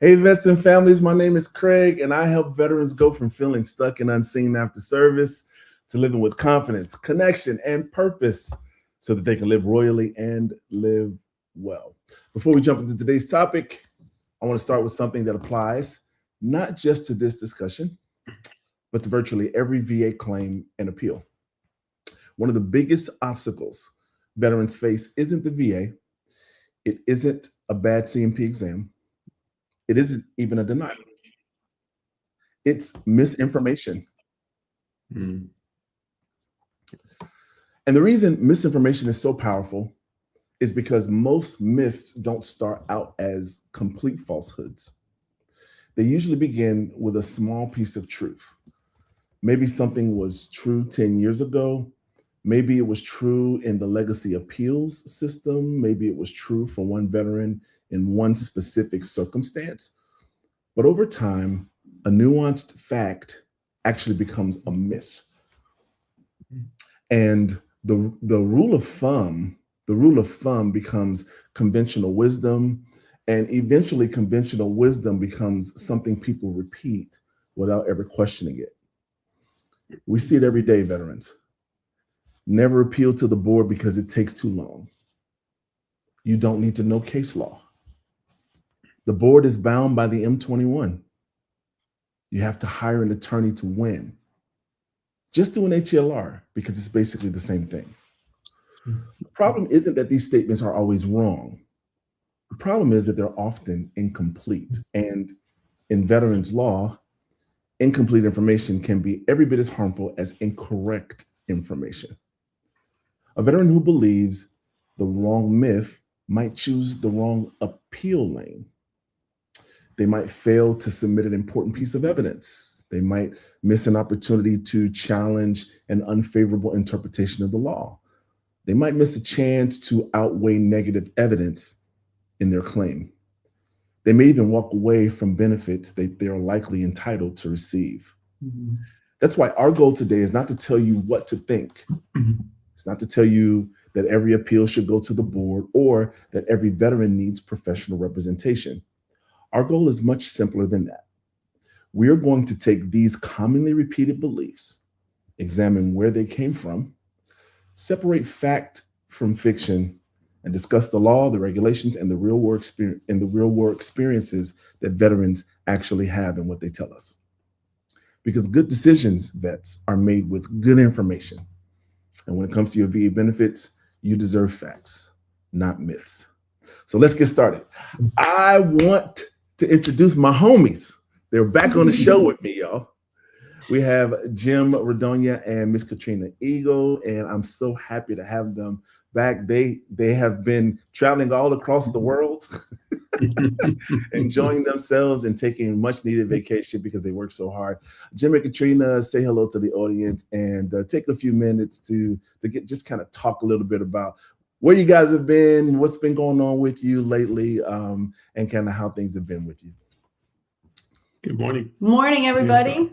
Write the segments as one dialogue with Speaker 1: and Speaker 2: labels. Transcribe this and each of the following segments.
Speaker 1: Hey, vets and families, my name is Craig, and I help veterans go from feeling stuck and unseen after service to living with confidence, connection, and purpose so that they can live royally and live well. Before we jump into today's topic, I want to start with something that applies not just to this discussion, but to virtually every VA claim and appeal. One of the biggest obstacles veterans face isn't the VA, it isn't a bad CMP exam, it isn't even a denial. It's misinformation.
Speaker 2: Mm.
Speaker 1: And the reason misinformation is so powerful is because most myths don't start out as complete falsehoods. They usually begin with a small piece of truth. Maybe something was true 10 years ago. Maybe it was true in the legacy appeals system. Maybe it was true for one veteran in one specific circumstance. But over time, a nuanced fact actually becomes a myth. And the rule of thumb becomes conventional wisdom, and eventually conventional wisdom becomes something people repeat without ever questioning it. We see it every day, veterans. Never appeal to the board because it takes too long. You don't need to know case law. The board is bound by the M21. You have to hire an attorney to win. Just do an HLR because it's basically the same thing. The problem isn't that these statements are always wrong. The problem is that they're often incomplete. And in veterans law, incomplete information can be every bit as harmful as incorrect information. A veteran who believes the wrong myth might choose the wrong appeal lane. They might fail to submit an important piece of evidence. They might miss an opportunity to challenge an unfavorable interpretation of the law. They might miss a chance to outweigh negative evidence in their claim. They may even walk away from benefits that they are likely entitled to receive.
Speaker 2: Mhm.
Speaker 1: That's why our goal today is not to tell you what to think. It's not to tell you that every appeal should go to the board or that every veteran needs professional representation. Our goal is much simpler than that. We are going to take these commonly repeated beliefs, examine where they came from, separate fact from fiction, and discuss the law, the regulations, and the real world experiences that veterans actually have and what they tell us. Because good decisions, vets, are made with good information. And when it comes to your VA benefits, you deserve facts, not myths. So let's get started. I want to introduce my homies. They're back on the show with me, y'all. We have Jim Radogna and Miss Katrina J, and I'm so happy to have them back. They have been traveling all across the world, enjoying themselves and taking much needed vacation because they work so hard. Jim and Katrina, say hello to the audience and take a few minutes to get just kind of talk a little bit about where you guys have been, what's been going on with you lately, and kind of how things have been with you.
Speaker 2: Good morning.
Speaker 3: Morning, everybody.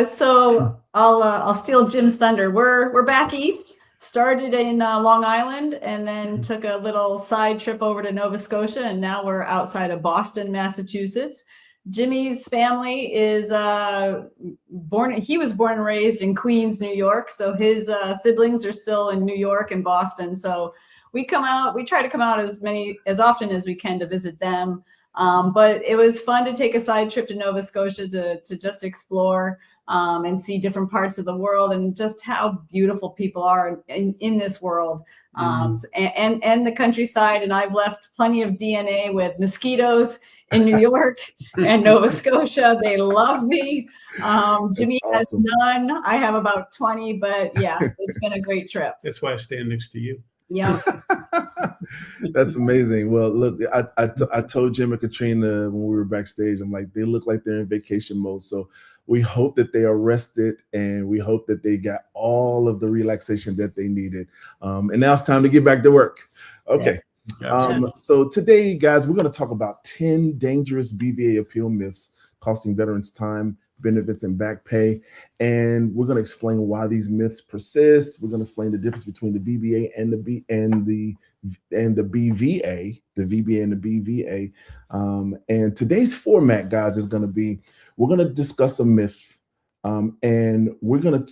Speaker 3: So I'll steal Jim's thunder. We're back east. Started in Long Island and then took a little side trip over to Nova Scotia, and now we're outside of Boston, Massachusetts. Jimmy's family is he was born and raised in Queens, New York. So his siblings are still in New York and Boston. So we try to come out as often as we can to visit them. But it was fun to take a side trip to Nova Scotia to just explore and see different parts of the world and just how beautiful people are in this world and the countryside. And I've left plenty of DNA with mosquitoes in New York and Nova Scotia. They love me. Jimmy has none. I have about 20, but yeah, it's been a great trip.
Speaker 2: That's why I stand next to you.
Speaker 3: Yeah.
Speaker 1: That's amazing. Well, look, I told Jim and Katrina when we were backstage, I'm like, they look like they're in vacation mode. So we hope that they are rested and we hope that they got all of the relaxation that they needed. And now it's time to get back to work. Okay.
Speaker 2: Yeah.
Speaker 1: So today, guys, we're going to talk about 10 dangerous BVA appeal myths costing veterans time, benefits, and back pay. And we're going to explain why these myths persist. We're going to explain the difference between the VBA and the and the BVA, the VBA and the BVA. And today's format, guys, is going to be, we're going to discuss a myth. And we're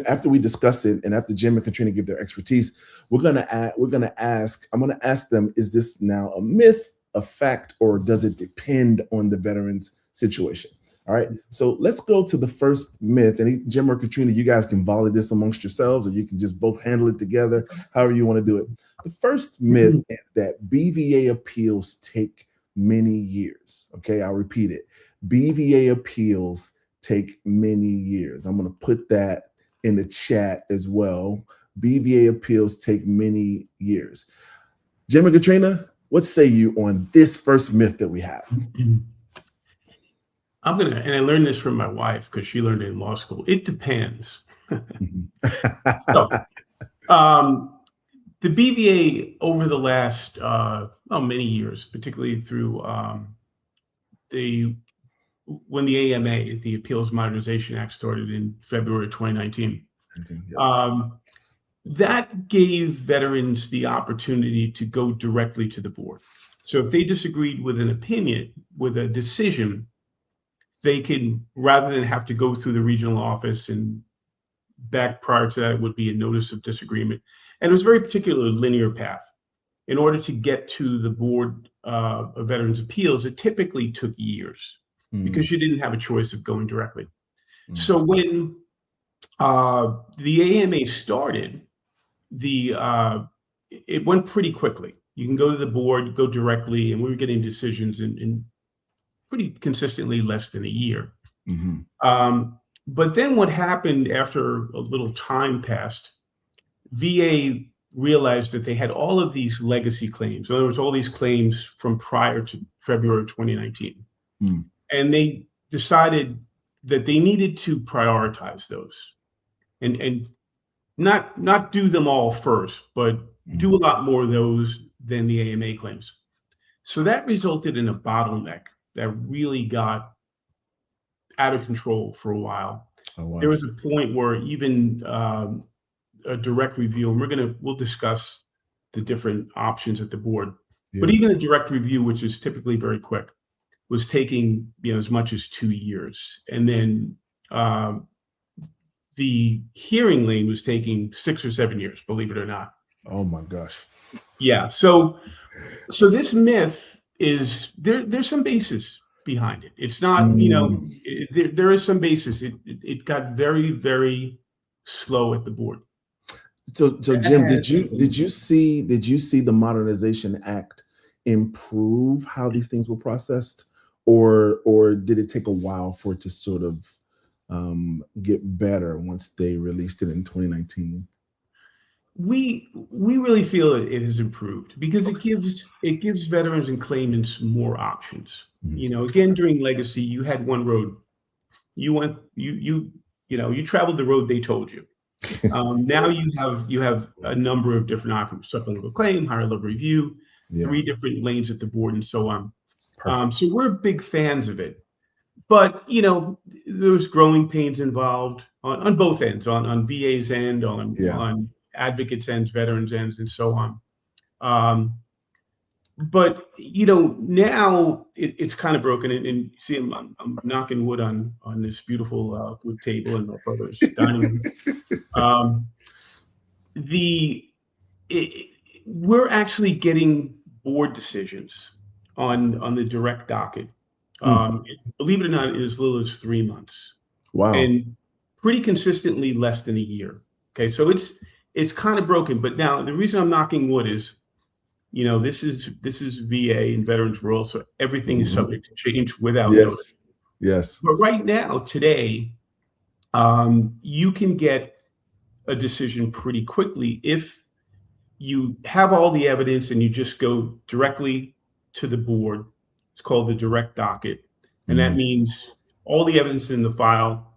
Speaker 1: after we discuss it, and after Jim and Katrina give their expertise, I'm going to ask them, is this now a myth, a fact, or does it depend on the veteran's situation? All right, so let's go to the first myth. And Jim or Katrina, you guys can volley this amongst yourselves, or you can just both handle it together, however you want to do it. The first myth is that BVA appeals take many years. Okay, I'll repeat it. BVA appeals take many years. I'm going to put that in the chat as well. BVA appeals take many years. Jim and Katrina, what say you on this first myth that we have?
Speaker 2: And I learned this from my wife because she learned it in law school. It depends. So, the BVA over the last many years, particularly through when the AMA, the Appeals Modernization Act, started in February 2019, that gave veterans the opportunity to go directly to the board. So if they disagreed with an opinion, with a decision, they can, rather than have to go through the regional office, and back prior to that would be a notice of disagreement. And it was a very particular linear path. In order to get to the Board of Veterans Appeals, it typically took years because you didn't have a choice of going directly. So when the AMA started, it went pretty quickly. You can go to the board, go directly, and we were getting decisions in pretty consistently less than a year. But then what happened after a little time passed, VA realized that they had all of these legacy claims. In other words, all these claims from prior to February 2019. And they decided that they needed to prioritize those and not do them all first, but do a lot more of those than the AMA claims. So that resulted in a bottleneck that really got out of control for a while.
Speaker 1: Oh, wow.
Speaker 2: There was a point where even a direct review, and we'll discuss the different options at the board, but even a direct review, which is typically very quick, was taking as much as 2 years. And then the hearing lane was taking 6 or 7 years, believe it or not.
Speaker 1: Oh my gosh.
Speaker 2: Yeah. So this myth is there's some basis behind it. It's not, there is some basis. It got very, very slow at the board.
Speaker 1: So Jim, did you see the Modernization Act improve how these things were processed, or did it take a while for it to sort of get better once they released it in 2019?
Speaker 2: We really feel it has improved because it gives veterans and claimants more options. Again, during legacy, you had one road. You traveled the road they told you. Now you have a number of different options: supplemental claim, higher level review, 3 different lanes at the board, and so on. So we're big fans of it, but there's growing pains involved on both ends, on VA's end, on advocates' ends, veterans' ends, and so on. But now it's kind of broken, and see, I'm knocking wood on this beautiful wood table in my brother's dining room. We're actually getting board decisions on the direct docket. Believe it or not, as little as 3 months.
Speaker 1: Wow. And
Speaker 2: pretty consistently less than a year. Okay, so it's kind of broken. But now the reason I'm knocking wood is, this is VA and Veterans World, so everything is subject to change without notice.
Speaker 1: Yes.
Speaker 2: But right now, today, you can get a decision pretty quickly if you have all the evidence and you just go directly to the board. It's called the direct docket, and that means all the evidence in the file.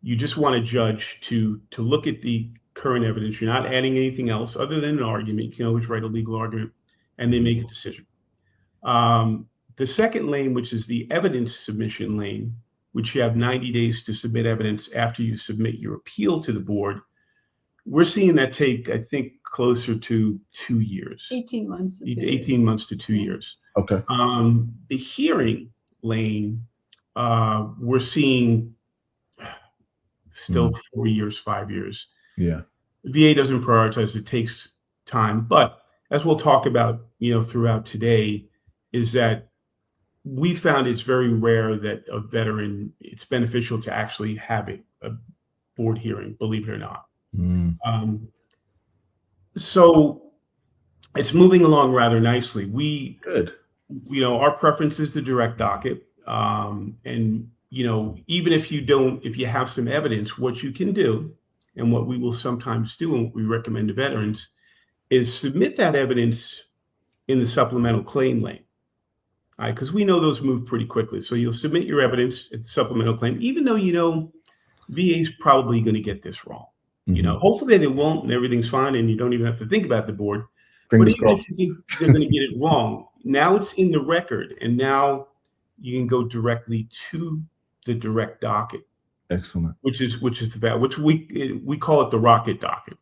Speaker 2: You just want a judge to look at the current evidence. You're not adding anything else other than an argument. You can always write a legal argument, and they make a decision. The second lane, which is the evidence submission lane, which you have 90 days to submit evidence after you submit your appeal to the board, we're seeing that take, I think, closer to 2 years.
Speaker 3: 18 months.
Speaker 2: 18 months to 2 years.
Speaker 1: Okay.
Speaker 2: The hearing lane, we're seeing still 4 years, 5 years.
Speaker 1: Yeah.
Speaker 2: VA doesn't prioritize, it takes time. But as we'll talk about, throughout today, is that we found it's very rare that a veteran, it's beneficial to actually have a board hearing, believe it or not. So it's moving along rather nicely.
Speaker 1: Good.
Speaker 2: Our preference is the direct docket. And, even if you have some evidence, what you can do, and what we will sometimes do, and what we recommend to veterans, is submit that evidence in the supplemental claim lane. All right, because we know those move pretty quickly. So you'll submit your evidence at the supplemental claim, even though VA's probably going to get this wrong. Hopefully they won't, and everything's fine, and you don't even have to think about the board.
Speaker 1: Fingers
Speaker 2: But even
Speaker 1: crossed.
Speaker 2: if you think they're going to get it wrong, now it's in the record, and now you can go directly to the direct docket.
Speaker 1: Excellent.
Speaker 2: Which is which we call it the rocket docket.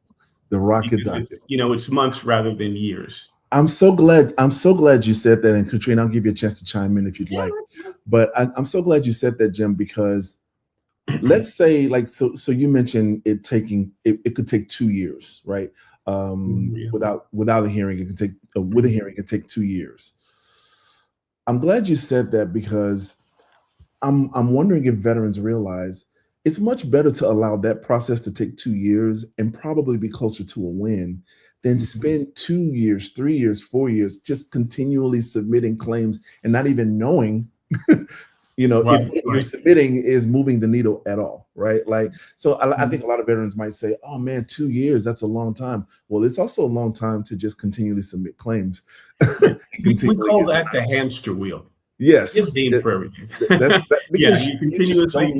Speaker 1: The rocket
Speaker 2: Because
Speaker 1: docket.
Speaker 2: it's months rather than years.
Speaker 1: I'm so glad you said that. And Katrina, I'll give you a chance to chime in if you'd like. But I'm so glad you said that, Jim, because let's say, so you mentioned it could take 2 years, right? Without a hearing, it could take with a hearing, it could take 2 years. I'm glad you said that, because I'm wondering if veterans realize it's much better to allow that process to take 2 years and probably be closer to a win than spend 2 years, 3 years, 4 years just continually submitting claims and not even knowing, if what you're submitting is moving the needle at all, right? So I think a lot of veterans might say, "Oh man, 2 years, that's a long time." Well, it's also a long time to just continually submit claims.
Speaker 2: We call that the hamster wheel.
Speaker 1: Yes.
Speaker 2: It's named for everything.
Speaker 1: Because
Speaker 2: you continuously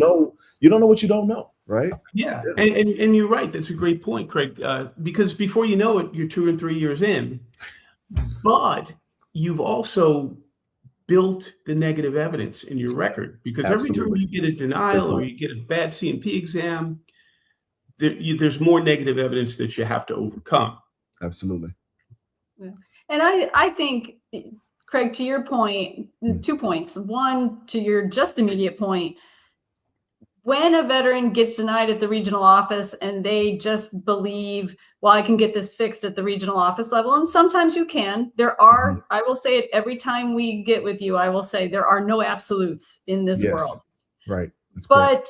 Speaker 1: you don't know what you don't know, right?
Speaker 2: Yeah. And you're right. That's a great point, Craig. Because before you know it, you're 2 and 3 years in, but you've also built the negative evidence in your record, because every time you get a denial or you get a bad C&P exam, there's more negative evidence that you have to overcome.
Speaker 1: Absolutely.
Speaker 3: Yeah. And I think, Craig, to your point, 2 points. One, to your just immediate point, when a veteran gets denied at the regional office and they just believe, well, I can get this fixed at the regional office level, and sometimes you can. There are, I will say it every time we get with you, I will say there are no absolutes in this world.
Speaker 1: Right. That's
Speaker 3: but
Speaker 1: correct.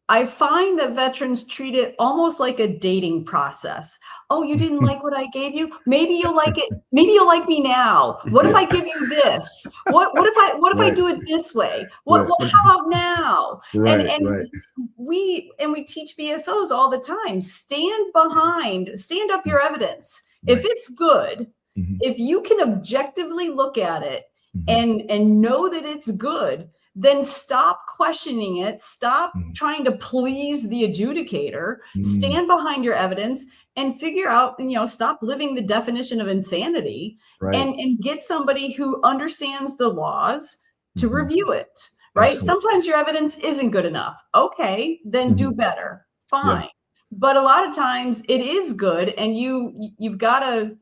Speaker 3: I find that veterans treat it almost like a dating process. Oh, you didn't like what I gave you? Maybe you'll like it. Maybe you'll like me now. What if I give you this? What if I do it this way? Well, how about now? And we teach VSOs all the time. Stand up your evidence. If it's good, if you can objectively look at it and know that it's good, then stop questioning it. Stop trying to please the adjudicator. Stand behind your evidence and figure out, stop living the definition of insanity, and get somebody who understands the laws to review it, right?
Speaker 1: Excellent.
Speaker 3: Sometimes your evidence isn't good enough. Okay, then do better. Fine. Yeah. But a lot of times it is good, and you've gotta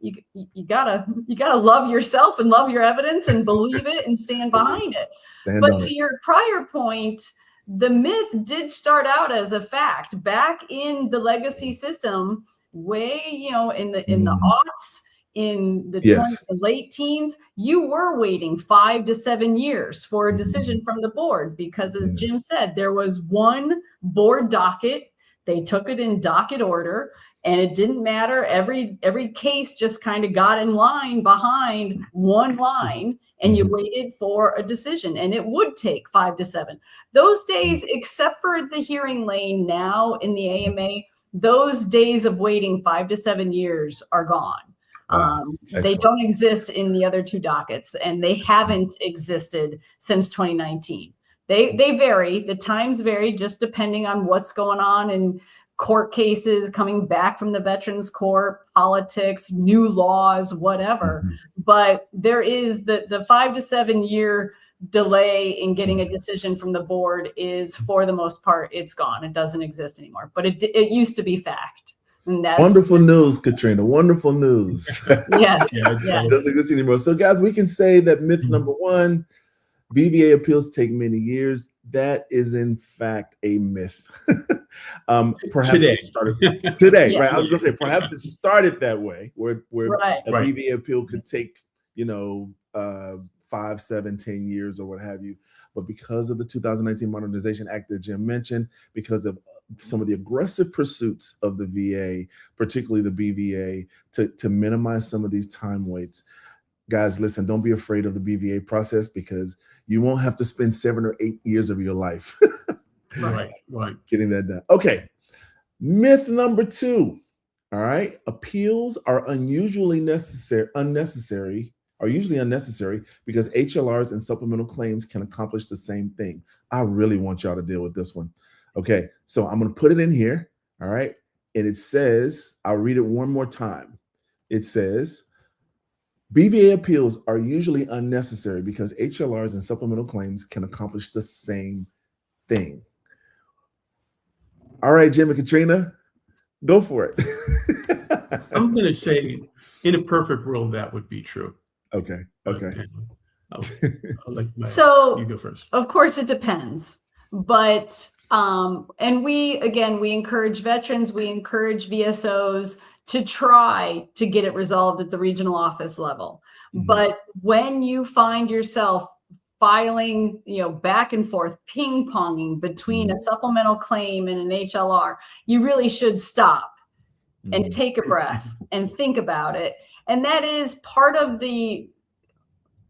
Speaker 3: love yourself and love your evidence and believe it and stand behind it. But to your prior point, the myth did start out as a fact back in the legacy system, way in the aughts, in the 20s, the late teens. You were waiting 5 to 7 years for a decision from the board, because, as Jim said, there was one board docket. They took it in docket order, and it didn't matter. Every case just kind of got in line behind one line, and you waited for a decision, and it would take 5 to 7. Those days, except for the hearing lane now in the AMA, those days of waiting 5 to 7 years are gone. They don't exist in the other two dockets, and they haven't existed since 2019. They vary. The times vary just depending on what's going on in court cases, coming back from the Veterans Court, politics, new laws, whatever. But there is the 5 to 7 year delay in getting a decision from the board is, for the most part, it's gone. It doesn't exist anymore. But it used to be fact. And that's
Speaker 1: Wonderful news, Katrina. Wonderful news.
Speaker 3: yes,
Speaker 2: Yeah,
Speaker 3: yes.
Speaker 1: Doesn't exist anymore. So, guys, we can say that myth number one: BVA appeals take many years. That is, in fact, a myth. Perhaps
Speaker 2: Today.
Speaker 1: it started today,
Speaker 3: Yeah.
Speaker 1: right? I was going to say perhaps it started that way, where
Speaker 3: Right.
Speaker 1: a
Speaker 2: Right.
Speaker 1: BVA appeal could take 5, 7, 10 years or what have you. But because of the 2019 Modernization Act that Jim mentioned, because of some of the aggressive pursuits of the VA, particularly the BVA, to minimize some of these time waits. Guys, listen, don't be afraid of the BVA process, because you won't have to spend 7 or 8 years of your life
Speaker 2: Right.
Speaker 1: getting that done. Okay. Myth number two. All right. Appeals are usually unnecessary because HLRs and supplemental claims can accomplish the same thing. I really want y'all to deal with this one. Okay. So I'm going to put it in here. All right. And it says, I'll read it one more time. It says, BVA appeals are usually unnecessary because HLRs and supplemental claims can accomplish the same thing. All right, Jim and Katrina, go for it.
Speaker 2: I'm going to say, in a perfect world, that would be true.
Speaker 1: Okay.
Speaker 2: But, I'll let
Speaker 3: So,
Speaker 2: you go first.
Speaker 3: of course, it depends. But and we encourage veterans, we encourage VSOs to try to get it resolved at the regional office level.
Speaker 1: Mhm.
Speaker 3: But when you find yourself filing, back and forth, ping ponging between a supplemental claim and an HLR, you really should stop and take a breath and think about it. And that is part of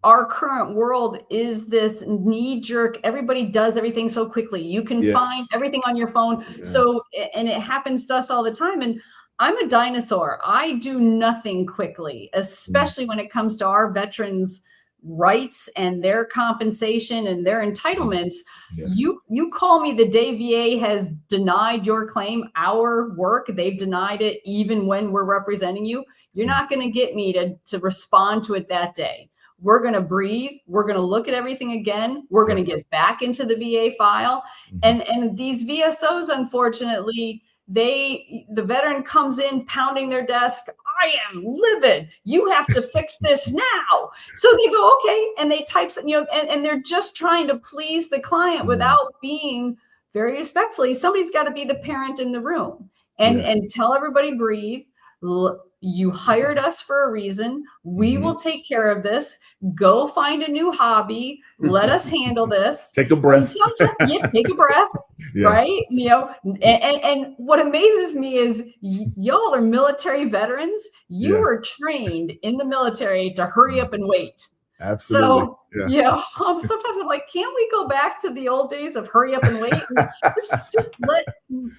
Speaker 3: our current world, is this knee jerk. Everybody does everything so quickly. You can
Speaker 1: Yes.
Speaker 3: find everything on your phone.
Speaker 1: Yeah.
Speaker 3: So, and it happens to us all the time. And I'm a dinosaur. I do nothing quickly, especially when it comes to our veterans' rights and their compensation and their entitlements.
Speaker 1: Yes.
Speaker 3: You call me the day VA has denied your claim, our work, they've denied it even when we're representing you. You're not going to get me to respond to it that day. We're going to breathe. We're going to look at everything again. We're going to get back into the VA file. And these VSOs, unfortunately, the veteran comes in pounding their desk. I am livid. You have to fix this now. So they go, okay. And they type, and they're just trying to please the client without being very respectfully. Somebody's got to be the parent in the room and tell everybody, breathe. You hired us for a reason. We will take care of this. Go find a new hobby. Let us handle this.
Speaker 1: Take a breath.
Speaker 3: Take a breath. Yeah. Right? And what amazes me is y'all are military veterans. You were trained in the military to hurry up and wait.
Speaker 1: Absolutely.
Speaker 3: So, sometimes I'm like, can't we go back to the old days of hurry up and wait? And just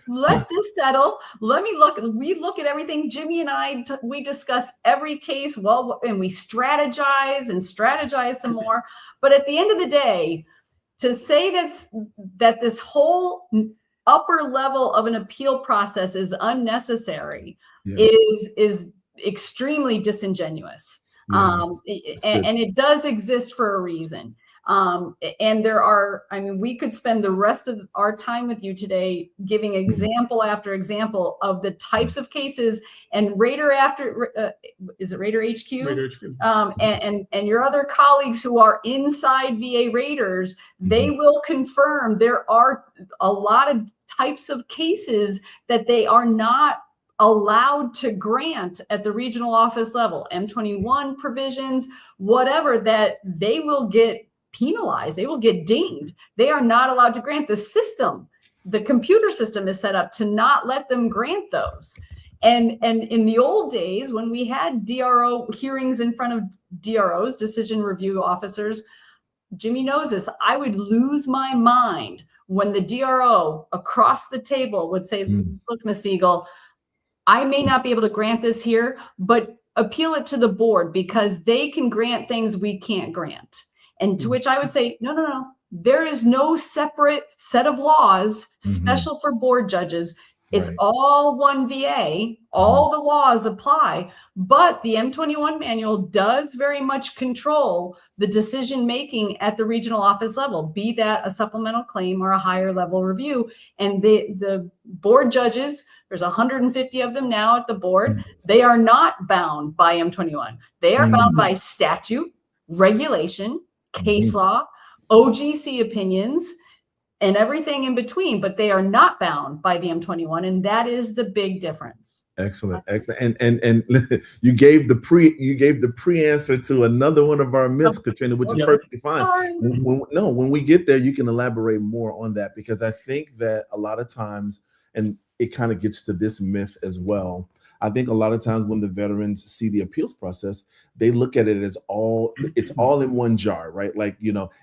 Speaker 3: let this settle. We look at everything. Jimmy and I, we discuss every case and we strategize some more. But at the end of the day, to say that this whole upper level of an appeal process is unnecessary is extremely disingenuous. And it does exist for a reason. And we could spend the rest of our time with you today giving example after example of the types of cases, and Raider is it Raider HQ?
Speaker 2: Raider HQ.
Speaker 3: And your other colleagues who are inside VA Raiders, they will confirm there are a lot of types of cases that they are not allowed to grant at the regional office level, M21 provisions, whatever, that they will get penalized. They will get dinged. They are not allowed to grant. The computer system is set up to not let them grant those. And in the old days, when we had DRO hearings in front of DROs, decision review officers, Jimmy knows this, I would lose my mind when the DRO across the table would say, look, Ms. Siegel, I may not be able to grant this here, but appeal it to the board because they can grant things we can't grant. And to which I would say, no. There is no separate set of laws special for board judges. It's
Speaker 1: Right.
Speaker 3: all one VA, all the laws apply, but the M21 manual does very much control the decision making at the regional office level, be that a supplemental claim or a higher level review. And the board judges, there's 150 of them now at the board, they are not bound by M21. They are bound by statute, regulation, case law, OGC opinions, and everything in between, but they are not bound by the M21, and that is the big difference.
Speaker 1: Excellent, excellent. And you gave the pre answer to another one of our myths, Katrina, which is perfectly fine.
Speaker 3: Sorry.
Speaker 1: When we get there, you can elaborate more on that, because I think that a lot of times, and it kind of gets to this myth as well. I think a lot of times when the veterans see the appeals process, they look at it as it's all in one jar, right? Like,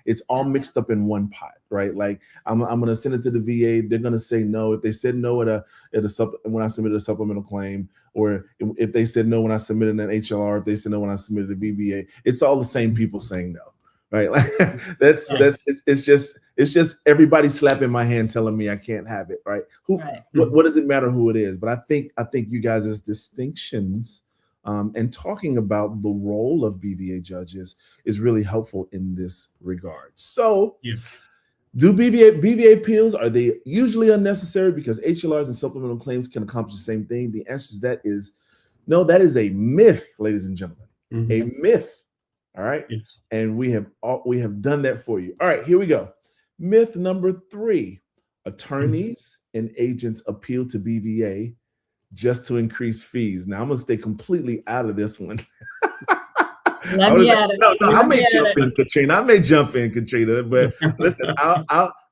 Speaker 1: it's all mixed up in one pot, right? Like I'm going to send it to the VA. They're going to say no. If they said no when I submitted a supplemental claim, or if they said no when I submitted an HLR, if they said no when I submitted a BVA, it's all the same people saying no, right? Like it's just everybody slapping my hand telling me I can't have it, right? What does it matter who it is? But I think you guys' distinctions and talking about the role of BVA judges is really helpful in this regard. So do BVA appeals, are they usually unnecessary because HLRs and supplemental claims can accomplish the same thing? The answer to that is no. That is a myth, ladies and gentlemen, a myth. All right. Yes. And we have done that for you. All right, here we go. Myth number 3, attorneys and agents appeal to BVA just to increase fees. Now I'm going to stay completely out of this one. I may jump in, Katrina, but listen,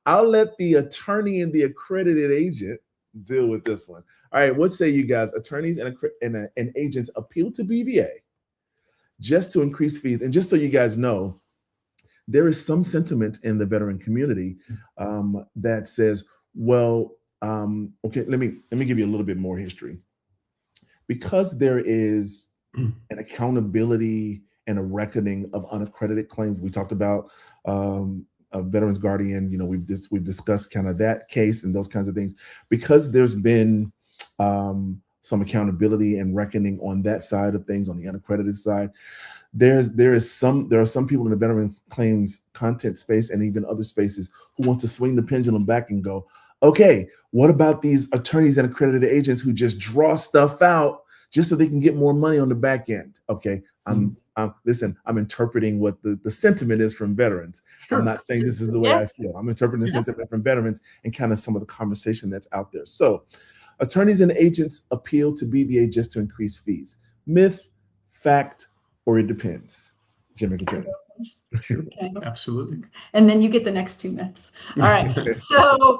Speaker 1: I'll let the attorney and the accredited agent deal with this one. All right, what say you guys? Attorneys and agents appeal to BVA just to increase fees. And just so you guys know, there is some sentiment in the veteran community that says, well, okay, let me give you a little bit more history. Because there is an accountability and a reckoning of unaccredited claims. We talked about a veteran's guardian. We've discussed kind of that case and those kinds of things. Because there's been some accountability and reckoning on that side of things, on the unaccredited side, there are some people in the veterans claims content space and even other spaces who want to swing the pendulum back and go, okay, what about these attorneys and accredited agents who just draw stuff out just so they can get more money on the back end? Okay, listen, I'm interpreting what the sentiment is from veterans. Sure. I'm not saying this is the way I feel. I'm interpreting the sentiment from veterans and kind of some of the conversation that's out there. So attorneys and agents appeal to BVA just to increase fees. Myth, fact, or it depends? Jim and Katrina.
Speaker 2: Okay. Absolutely.
Speaker 3: And then you get the next 2 myths. All right. So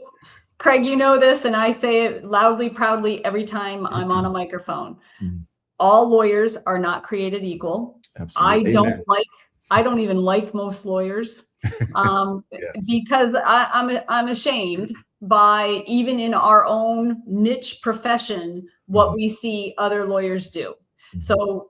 Speaker 3: Craig, you know this, and I say it loudly, proudly every time I'm on a microphone. All lawyers are not created equal. Absolutely. I don't even like most lawyers because I'm ashamed by, even in our own niche profession, what we see other lawyers do. So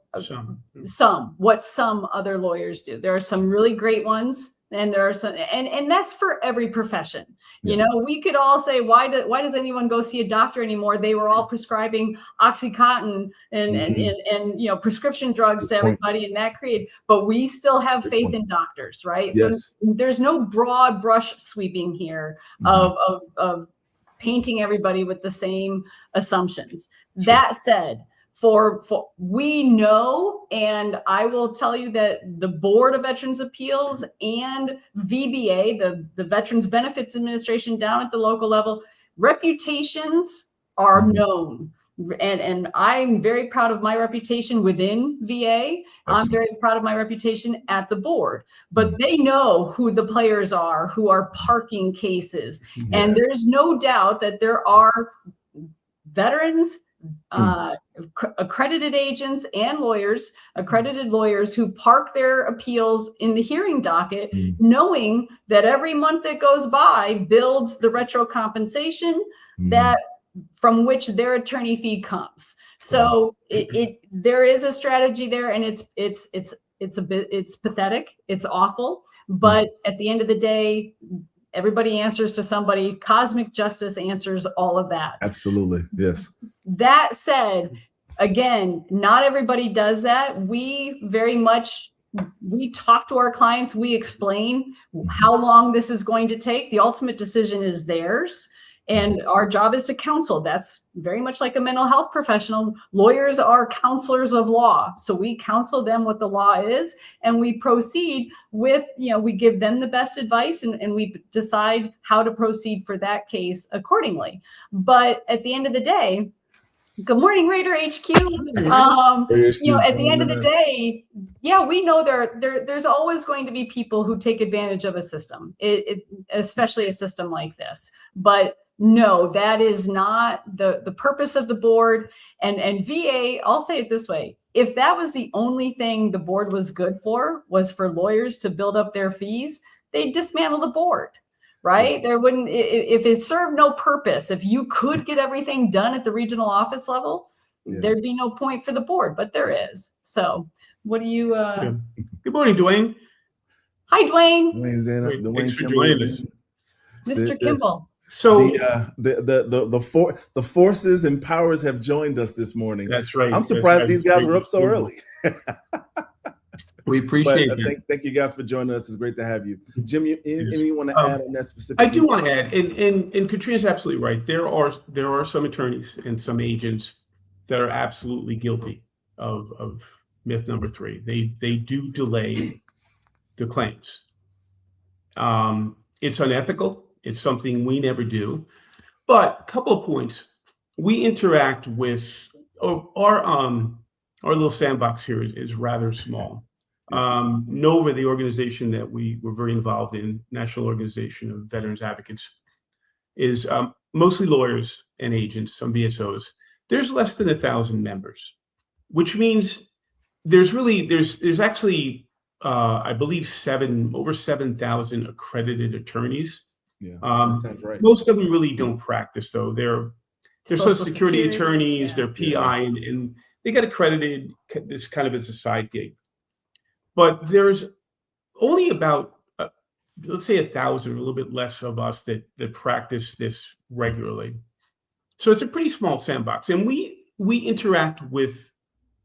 Speaker 3: what some other lawyers do. There are some really great ones, and there are some, and that's for every profession. You know, we could all say, why does anyone go see a doctor anymore? They were all prescribing OxyContin and prescription drugs to everybody, and that created. But we still have faith in doctors, right? Yes. So there's no broad brush sweeping here of painting everybody with the same assumptions. Sure. That said, for we know, and I will tell you that the Board of Veterans Appeals and VBA, the Veterans Benefits Administration down at the local level, reputations are known. And I'm very proud of my reputation within VA. I'm very proud of my reputation at the board. But they know who the players are who are parking cases. And there's no doubt that there are veterans, accredited agents and lawyers, accredited lawyers who park their appeals in the hearing docket, knowing that every month that goes by builds the retro compensation that from which their attorney fee comes. So there is a strategy there, and it's pathetic, it's awful, but at the end of the day, everybody answers to somebody. Cosmic justice answers all of that.
Speaker 1: Absolutely. Yes.
Speaker 3: That said, again, not everybody does that. We talk to our clients. We explain how long this is going to take. The ultimate decision is theirs. And our job is to counsel. That's very much like a mental health professional. Lawyers are counselors of law. So we counsel them what the law is, and we proceed with, we give them the best advice, and we decide how to proceed for that case accordingly. But at the end of the day, good morning, Raider HQ. At the end of the day, we know there's always going to be people who take advantage of a system, especially a system like this. But no, that is not the purpose of the board. And VA, I'll say it this way. If that was the only thing the board was good for, was for lawyers to build up their fees, they'd dismantle the board, right? There wouldn't, if it served no purpose, if you could get everything done at the regional office level, there'd be no point for the board, but there is. So what do you,
Speaker 2: Good morning, Dwayne.
Speaker 3: Hi, Dwayne.
Speaker 2: Thanks for joining us.
Speaker 3: Mr. Kimball.
Speaker 2: So
Speaker 1: the forces and powers have joined us this morning.
Speaker 2: That's right.
Speaker 1: I'm surprised these guys were up so early.
Speaker 2: We appreciate it.
Speaker 1: Thank you guys for joining us. It's great to have you. Jim, anything you want to add on that specific?
Speaker 2: I do want to add, and Katrina's absolutely right. There are some attorneys and some agents that are absolutely guilty of myth number 3. They do delay the claims. It's unethical. It's something we never do. But a couple of points. We interact with our little sandbox here is rather small. NOVA, the organization that we were very involved in, National Organization of Veterans Advocates, is mostly lawyers and agents, some VSOs. There's less than 1,000 members, which means there's actually I believe over 7,000 accredited attorneys.
Speaker 1: Yeah, that sounds right.
Speaker 2: Most of them really don't practice, though. They're Social Security attorneys, they're PI, and they get accredited this kind of as a side gig. But there's only about, let's say 1,000, or a little bit less of us that practice this regularly. So it's a pretty small sandbox, and we interact with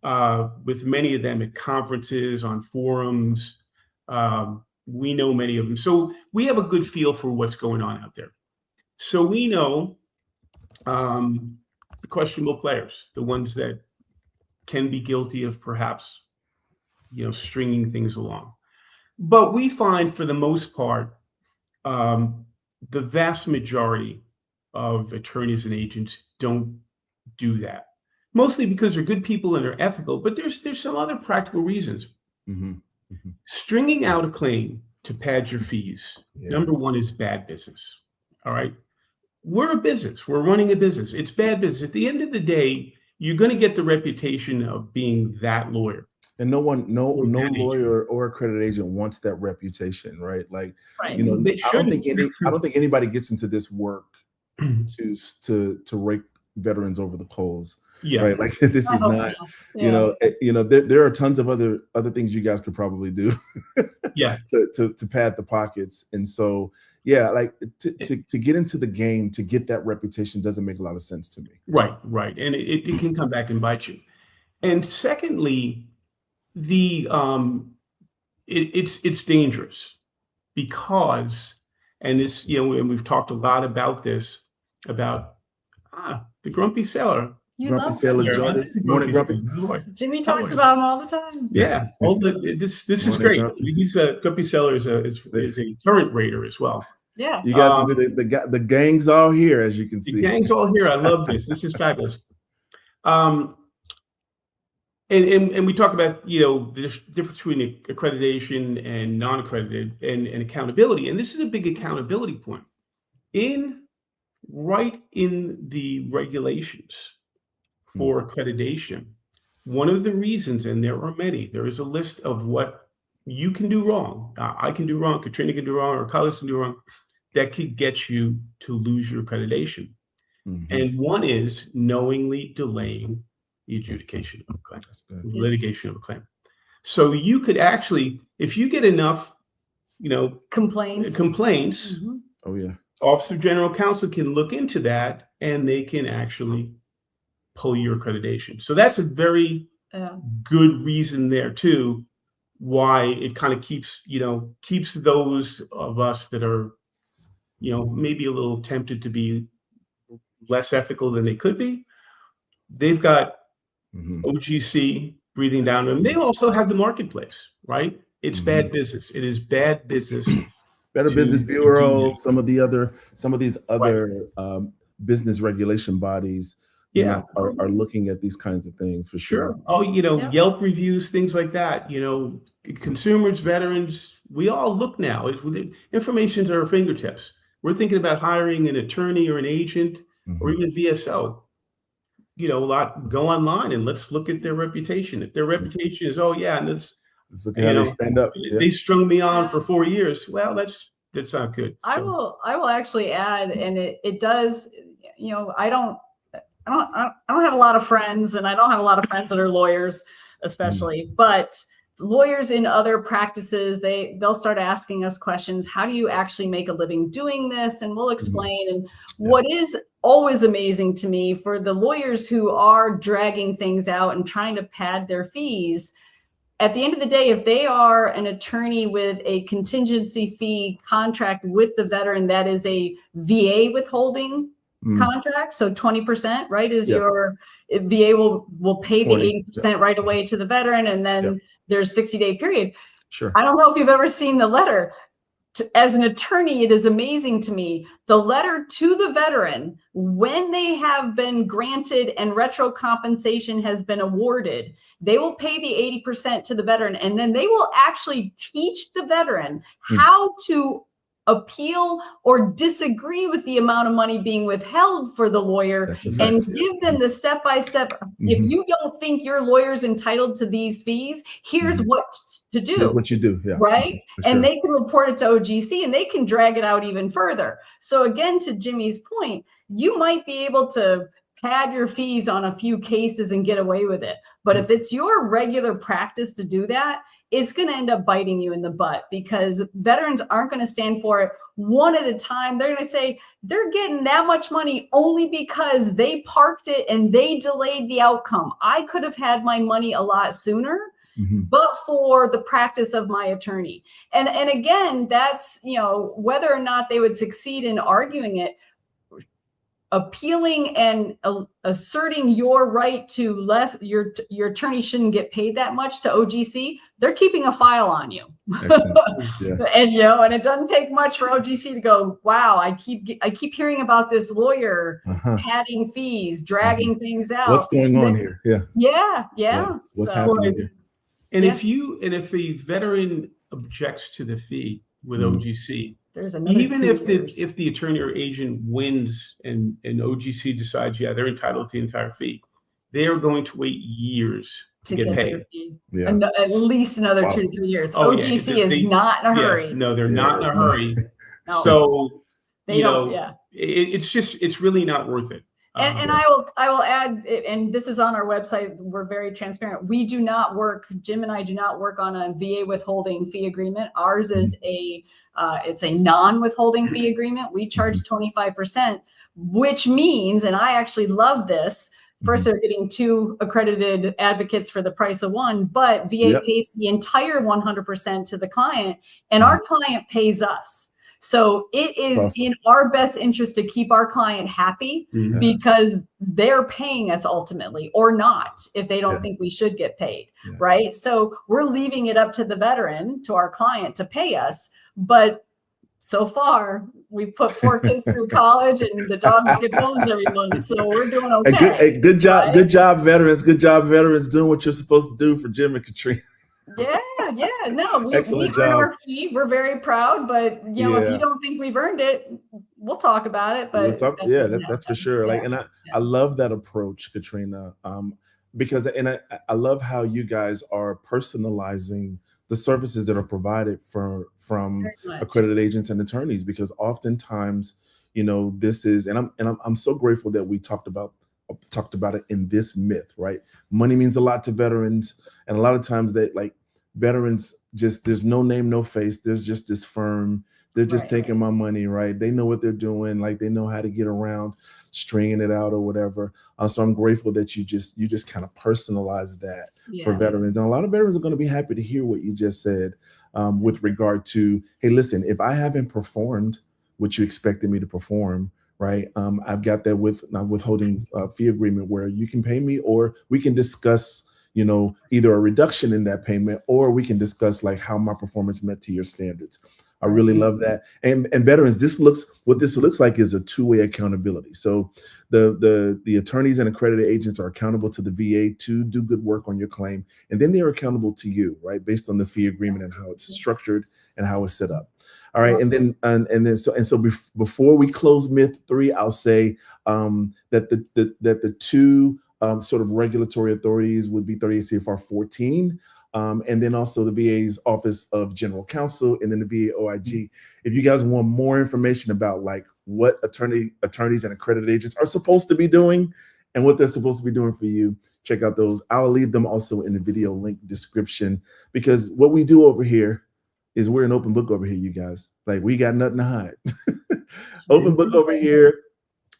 Speaker 2: many of them at conferences, on forums. We know many of them. So we have a good feel for what's going on out there. So we know the questionable players, the ones that can be guilty of perhaps, stringing things along. But we find, for the most part, the vast majority of attorneys and agents don't do that. Mostly because they're good people and they're ethical, but there's some other practical reasons. Mm-hmm. Mm-hmm. Stringing out a claim to pad your fees, number one, is bad business. All right. We're a business. We're running a business. It's bad business. At the end of the day, you're going to get the reputation of being that lawyer.
Speaker 1: And no lawyer or accredited agent wants that reputation, right? Like, I don't think anybody gets into this work to rake veterans over the coals. Yeah. Right. Like, this is not, there are tons of other things you guys could probably do to pad the pockets. And so, like to get into the game, to get that reputation doesn't make a lot of sense to me. Right.
Speaker 2: And it can come back and bite you. And secondly, it's dangerous because, and this, and we've talked a lot about this, about the grumpy sailor.
Speaker 1: Grumpy sailors join us. Morning, Grumpy.
Speaker 3: Jimmy talks about him all the time.
Speaker 2: Yeah, this is great. He's Grumpy Sailor is a current raider as well.
Speaker 3: Yeah,
Speaker 1: you guys can see the gang's all here, as you can see.
Speaker 2: The gang's all here. I love this. This is fabulous. And we talk about the difference between accreditation and non-accredited and accountability, and this is a big accountability point. Right in the regulations for accreditation, one of the reasons, and there are many, there is a list of what you can do wrong. I can do wrong, Katrina can do wrong, or colleagues can do wrong, that could get you to lose your accreditation. Mm-hmm. And one is knowingly delaying the adjudication of a claim, litigation of a claim. So you could actually, if you get enough, complaints,
Speaker 3: mm-hmm.
Speaker 1: Oh yeah.
Speaker 2: Office of General Counsel can look into that, and they can actually pull your accreditation. So that's a very good reason there too, why it kind of keeps those of us that are, maybe a little tempted to be less ethical than they could be. They've got OGC breathing down them. They also have the marketplace, right? It's bad business. It is bad business.
Speaker 1: Better Business Bureau, some of these other business regulation bodies, are looking at these kinds of things for sure.
Speaker 2: Oh, Yelp reviews, things like that. Consumers, veterans, we all look now. Information's at our fingertips. We're thinking about hiring an attorney or an agent or even VSO. Go online and let's look at their reputation. If their reputation is, and let's look at how they stand up. They strung me on for 4 years. Well, that's not good. So.
Speaker 3: I will actually add, and it does. I don't have a lot of friends, and I don't have a lot of friends that are lawyers, especially. But lawyers in other practices, they'll start asking us questions. How do you actually make a living doing this? And we'll explain. And what is always amazing to me for the lawyers who are dragging things out and trying to pad their fees, at the end of the day, if they are an attorney with a contingency fee contract with the veteran, that is a VA withholding contract. So 20%, right, is your VA will pay 20, the 80% right away to the veteran, and then there's 60-day period.
Speaker 1: Sure.
Speaker 3: I don't know if you've ever seen the letter. As an attorney, it is amazing to me. The letter to the veteran, when they have been granted and retro compensation has been awarded, they will pay the 80% to the veteran, and then they will actually teach the veteran how to appeal or disagree with the amount of money being withheld for the lawyer, and give them the step-by-step. If you don't think your lawyer's entitled to these fees, here's what to do.
Speaker 1: Here's what you do,
Speaker 3: right? And they can report it to OGC, and they can drag it out even further. So again, to Jimmy's point, you might be able to pad your fees on a few cases and get away with it. But if it's your regular practice to do that, it's going to end up biting you in the butt, because veterans aren't going to stand for it one at a time. They're going to say they're getting that much money only because they parked it and they delayed the outcome. I could have had my money a lot sooner, but for the practice of my attorney. And again, that's, whether or not they would succeed in arguing it, appealing and asserting your right to your attorney shouldn't get paid that much to OGC, they're keeping a file on you. And and it doesn't take much for OGC to go, wow, I keep hearing about this lawyer padding fees, dragging things out.
Speaker 1: What's going on here?
Speaker 3: What's
Speaker 1: happening here?
Speaker 2: And if a veteran objects to the fee with OGC, even if the attorney or agent wins and OGC decides, they're entitled to the entire fee, they are going to wait years to get paid.
Speaker 3: At least another 2 to 3 years. OGC is not in a hurry.
Speaker 2: No, they're not in a hurry.
Speaker 3: No.
Speaker 2: So
Speaker 3: they don't.
Speaker 2: It's really not worth it.
Speaker 3: And I will add, and this is on our website, we're very transparent. We do not work, Jim and I do not work on a VA withholding fee agreement. Ours is it's a non-withholding fee agreement. We charge 25%, which means, and I actually love this, first they're getting 2 accredited advocates for the price of 1, but VA pays the entire 100% to the client, and our client pays us. So it is in our best interest to keep our client happy, because they're paying us ultimately, or not, if they don't think we should get paid, right? So we're leaving it up to the veteran, to our client, to pay us. But so far, we've put 4 kids through college, and the dogs get bones every month. So we're doing okay.
Speaker 1: Good job, right? Good job, veterans. Good job, veterans, doing what you're supposed to do for Jim and Katrina.
Speaker 3: No, we earn our fee. We're very proud, but if you don't think we've earned it, we'll talk about it. But
Speaker 1: that's for sure. I love that approach, Katrina, because I love how you guys are personalizing the services that are provided from accredited agents and attorneys, because oftentimes, this is, and I'm so grateful that we talked about it in this myth, right? Money means a lot to veterans, and a lot of times veterans just, there's no name, no face. There's just this firm They're just
Speaker 3: Right.
Speaker 1: taking my money, right? They know what they're doing. Like they know how to get around stringing it out or whatever. So I'm grateful that you just kind of personalize that for
Speaker 3: Yeah.
Speaker 1: veterans. And a lot of veterans are going to be happy to hear what you just said with regard to, hey, listen, if I haven't performed what you expected me to perform, right? I've got that withholding fee agreement where you can pay me, or we can discuss, either a reduction in that payment, or we can discuss like how my performance met to your standards. I really love that. And veterans, this looks like is a two-way accountability. So the attorneys and accredited agents are accountable to the VA to do good work on your claim, and then they're accountable to you, right, based on the fee agreement and how it's structured and how it's set up. All right, before we close myth 3, I'll say that the two sort of regulatory authorities would be 38 CFR 14. And then also the VA's Office of General Counsel, and then the VA OIG. If you guys want more information about like what attorneys and accredited agents are supposed to be doing and what they're supposed to be doing for you, check out those. I'll leave them also in the video link description, because what we do over here is we're an open book over here, you guys. Like we got nothing to hide. Open book over here.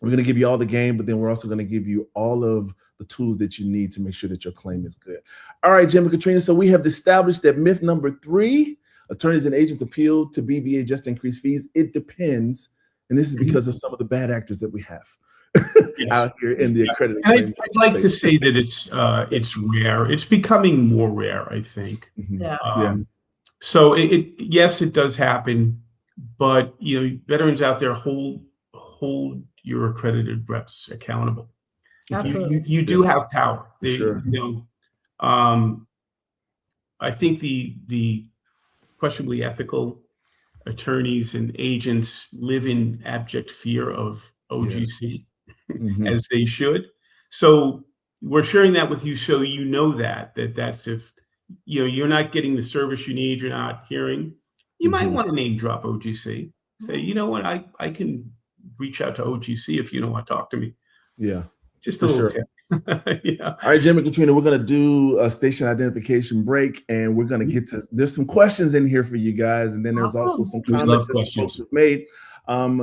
Speaker 1: We're going to give you all the game, but then we're also going to give you all of the tools that you need to make sure that your claim is good. All right, Jim and Katrina. So we have established that myth number 3, attorneys and agents appeal to BVA just to increase fees. It depends. And this is because of some of the bad actors that we have out here in the accredited claims.
Speaker 2: I'd like to say that it's rare. It's becoming more rare, I think.
Speaker 3: Yeah.
Speaker 2: So yes, it does happen, but veterans out there hold your accredited reps accountable.
Speaker 3: Absolutely.
Speaker 2: You do have power.
Speaker 1: Sure.
Speaker 2: I think the questionably ethical attorneys and agents live in abject fear of OGC, as they should. So we're sharing that with you, so you know that's if you're not getting the service you need, you're not hearing, you might want to name drop OGC. Say, you know what, I can reach out to OGC if you don't want to talk to me.
Speaker 1: Yeah.
Speaker 2: Just a little tip. Yeah.
Speaker 1: All right, Jim and Katrina, we're going to do a station identification break, and we're going to get to, there's some questions in here for you guys, and then there's also some comments that some folks have made.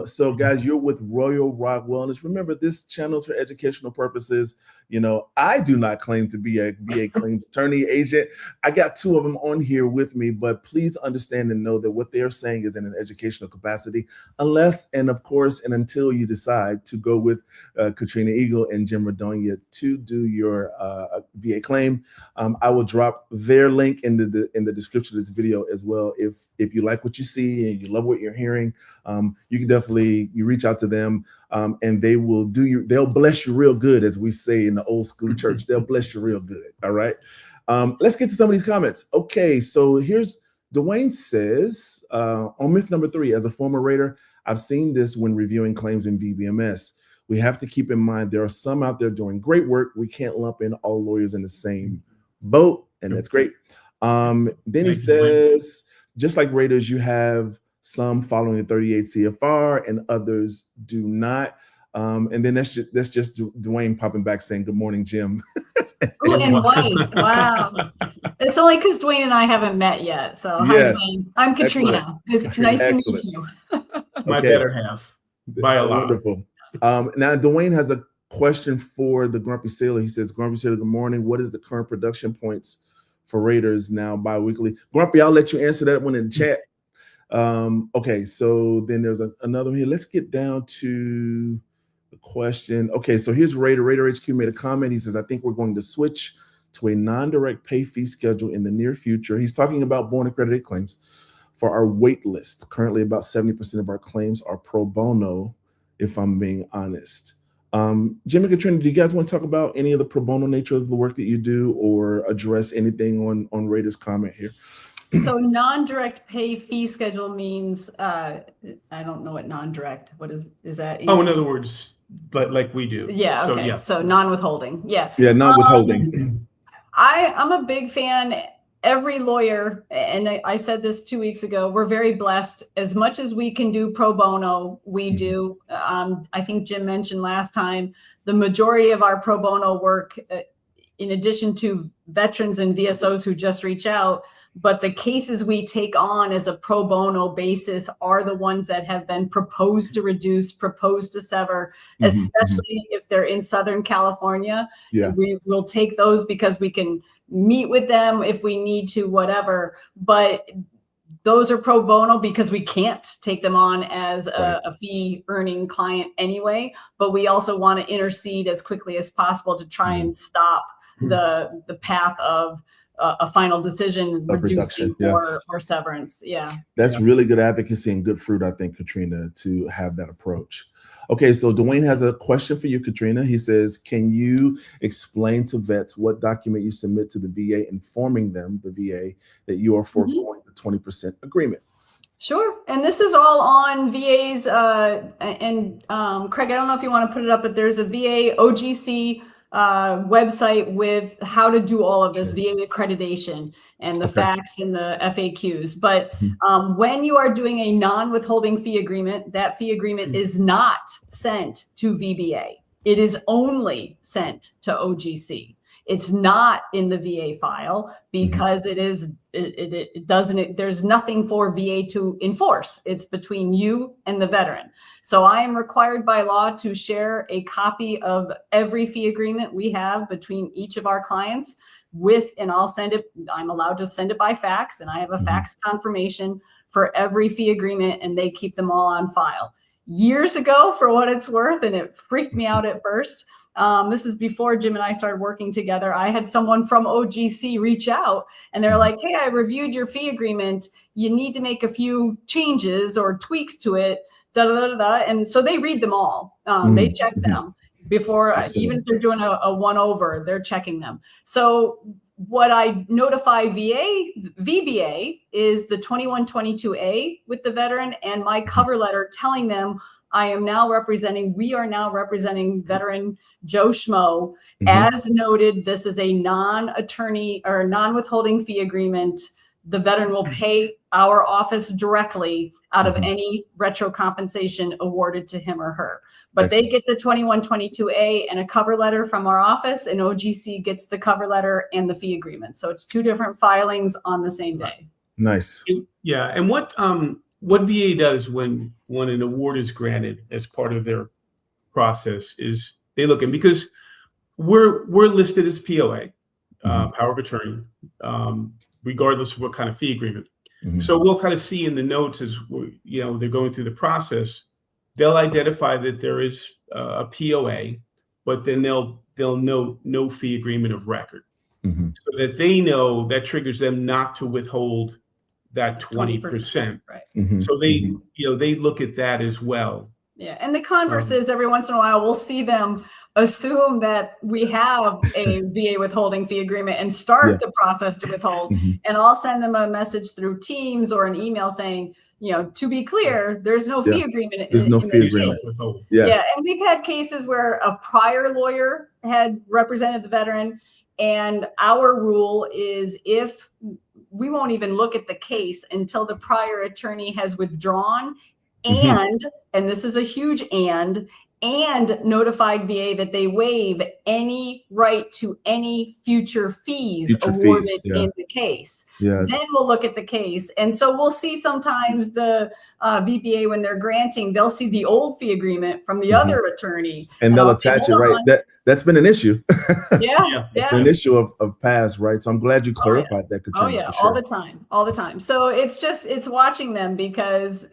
Speaker 1: So guys, you're with Royal Rock Wellness. Remember, this channel is for educational purposes. I do not claim to be a VA claims attorney agent. I got 2 of them on here with me, but please understand and know that what they're saying is in an educational capacity, unless and of course and until you decide to go with Katrina Eagle and Jim Radogna to do your VA claim. I will drop their link in the description of this video as well. If you like what you see and you love what you're hearing, you can definitely reach out to them. And they'll bless you real good, as we say in the old school church. They'll bless you real good. All right. Let's get to some of these comments. Okay, so here's Dwayne says, on myth number 3, as a former rater, I've seen this when reviewing claims in VBMS. We have to keep in mind there are some out there doing great work. We can't lump in all lawyers in the same boat, and that's great. Then he says, just like raters, you have some following the 38 CFR and others do not. And then that's just Dwayne popping back saying, good morning, Jim.
Speaker 3: Ooh, and white. Wow. It's only because Dwayne and I haven't met yet. So
Speaker 1: yes.
Speaker 3: Hi, Dwayne. I'm Katrina. Nice to meet you.
Speaker 2: My better half. By a lot.
Speaker 1: Wonderful. Now, Dwayne has a question for the Grumpy Sailor. He says, Grumpy Sailor, good morning. What is the current production points for raters now bi-weekly? Grumpy, I'll let you answer that one in the chat. Okay, so then there's another one here. Let's get down to the question. Okay, so here's Raider HQ made a comment. He says, I think we're going to switch to a non-direct pay fee schedule in the near future. He's talking about born accredited claims for our wait list. Currently, about 70% of our claims are pro bono, if I'm being honest. Jim and Katrina, do you guys want to talk about any of the pro bono nature of the work that you do, or address anything on Raider's comment here?
Speaker 3: So non-direct pay fee schedule means, I don't know what non-direct, what is that?
Speaker 2: Oh, in other words, but like we do.
Speaker 3: Yeah, okay. So non-withholding. Yeah.
Speaker 1: Yeah, non-withholding.
Speaker 3: I'm a big fan. Every lawyer, and I said this 2 weeks ago, we're very blessed. As much as we can do pro bono, we do. I think Jim mentioned last time, the majority of our pro bono work, in addition to veterans and VSOs who just reach out, but the cases we take on as a pro bono basis are the ones that have been proposed to reduce, proposed to sever, especially if they're in Southern California.
Speaker 1: Yeah.
Speaker 3: We will take those because we can meet with them if we need to, whatever. But those are pro bono because we can't take them on as a fee earning client anyway, but we also want to intercede as quickly as possible to try and stop the path of a final decision reducing or severance. Yeah.
Speaker 1: That's really good advocacy and good fruit, I think, Katrina, to have that approach. Okay, so Dwayne has a question for you, Katrina. He says, can you explain to vets what document you submit to the VA informing them, the VA, that you are foregoing the 20% agreement?
Speaker 3: Sure. And this is all on VA's, Craig, I don't know if you want to put it up, but there's a VA OGC website with how to do all of this VA accreditation and the facts and the FAQs. But when you are doing a non-withholding fee agreement, that fee agreement is not sent to VBA. It is only sent to OGC. It's not in the VA file because it doesn't, there's nothing for VA to enforce. It's between you and the veteran. So I am required by law to share a copy of every fee agreement we have between each of our clients with, and I'll send it, I'm allowed to send it by fax, and I have a fax confirmation for every fee agreement, and they keep them all on file. Years ago, for what it's worth, and it freaked me out at first, this is before Jim and I started working together, I had someone from OGC reach out and they're like, hey, I reviewed your fee agreement. You need to make a few changes or tweaks to it. And so they read them all. They check them before, even if they're doing a one over, they're checking them. So what I notify VBA is the 2122A with the veteran and my cover letter telling them we are now representing veteran Joe Schmo. As noted, this is a non-attorney or non-withholding fee agreement. The veteran will pay our office directly out of any retro compensation awarded to him or her. But they get the 2122A and a cover letter from our office, and OGC gets the cover letter and the fee agreement. So it's two different filings on the same day.
Speaker 1: Nice.
Speaker 2: Yeah. And what VA does when an award is granted as part of their process is they look in, because we're listed as POA, power of attorney, regardless of what kind of fee agreement. So we'll kind of see in the notes as they're going through the process, they'll identify that there is a POA, but then they'll note no fee agreement of record, so that they know that triggers them not to withhold that 20%. Right. So they look at that as well.
Speaker 3: Yeah. And the converse is every once in a while, we'll see them assume that we have a VA withholding fee agreement and start the process to withhold. And I'll send them a message through Teams or an email saying, to be clear, there's no fee agreement.
Speaker 1: There's no fee agreement.
Speaker 3: Yes. Yeah. And we've had cases where a prior lawyer had represented the veteran, and our rule is if we won't even look at the case until the prior attorney has withdrawn and this is a huge and notified VA that they waive any right to any future fees awarded in the case. Then we'll look at the case. And so we'll see sometimes the VBA, when they're granting, they'll see the old fee agreement from the other attorney.
Speaker 1: And they'll attach it, right? That's been an issue. It's been an issue of past, right? So I'm glad you clarified that, Katrina.
Speaker 3: All the time. So it's watching them, because,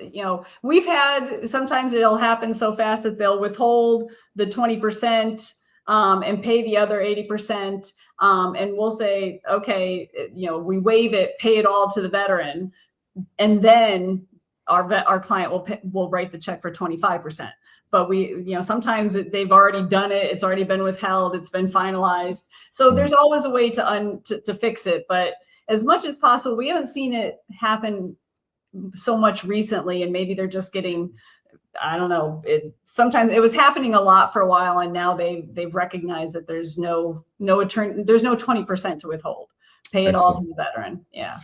Speaker 3: we've had, sometimes it'll happen so fast that they'll withhold the 20% and pay the other 80%. And we'll say, okay, we waive it, pay it all to the veteran. And then our client will write the check for 25%. But sometimes they've already done it. It's already been withheld. It's been finalized. So there's always a way to fix it. But as much as possible, we haven't seen it happen so much recently. And maybe they're just getting, I don't know. Sometimes it was happening a lot for a while, and now they've recognized that there's no attorney, there's no 20% to withhold. Pay it all to the veteran. Yeah.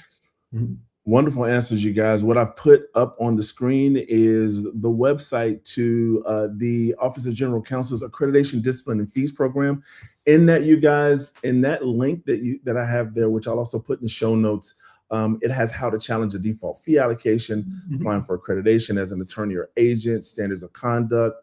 Speaker 1: Wonderful answers, you guys. What I've put up on the screen is the website to the Office of General Counsel's Accreditation, Discipline, and Fees Program. In that, you guys, in that link that I have there, which I'll also put in the show notes, It has how to challenge a default fee allocation, applying for accreditation as an attorney or agent, standards of conduct,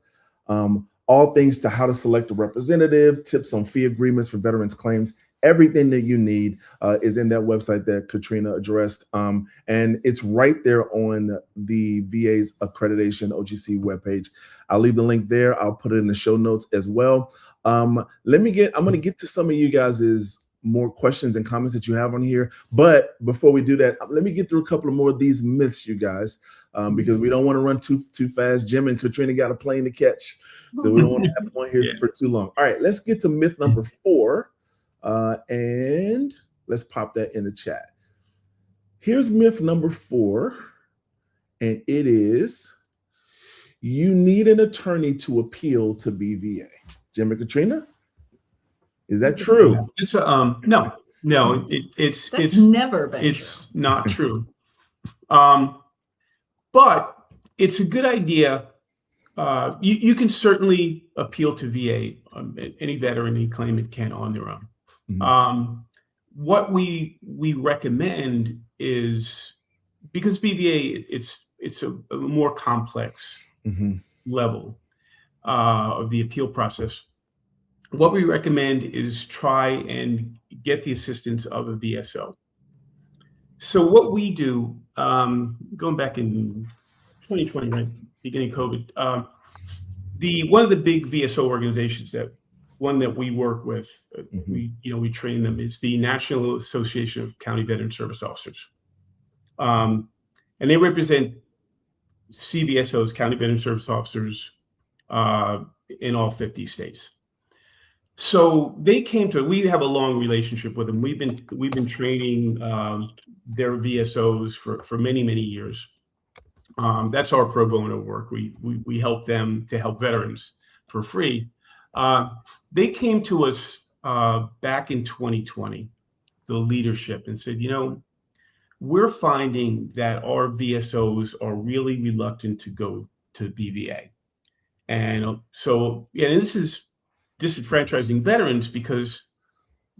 Speaker 1: all things to how to select a representative, tips on fee agreements for veterans claims. Everything that you need is in that website that Katrina addressed. And it's right there on the VA's accreditation OGC webpage. I'll leave the link there. I'll put it in the show notes as well. I'm going to get to some of you guys' more questions and comments that you have on here. But before we do that, let me get through a couple of more of these myths, you guys, because we don't want to run too fast. Jim and Katrina got a plane to catch, so we don't want to have them on here for too long. All right, let's get to myth number 4, and let's pop that in the chat. Here's myth number 4, and it is you need an attorney to appeal to BVA. Jim and Katrina? Is that true?
Speaker 2: It's no, it's
Speaker 3: never been
Speaker 2: it's not true. But it's a good idea. You can certainly appeal to VA. Any veteran, any claimant can on their own.
Speaker 1: Mm-hmm.
Speaker 2: What we recommend is, because BVA it's a more complex level of the appeal process. What we recommend is try and get the assistance of a VSO. So what we do, going back in 2020, right, beginning of COVID, one of the big VSO organizations that we work with, we train them, is the National Association of County Veteran Service Officers, and they represent CVSOs, County Veteran Service Officers, in all 50 states. So they came to. We have a long relationship with them. We've been training their VSOs for many years. That's our pro bono work. We help them to help veterans for free. They came to us back in 2020, the leadership, and said, we're finding that our VSOs are really reluctant to go to BVA, and so this is disenfranchising veterans because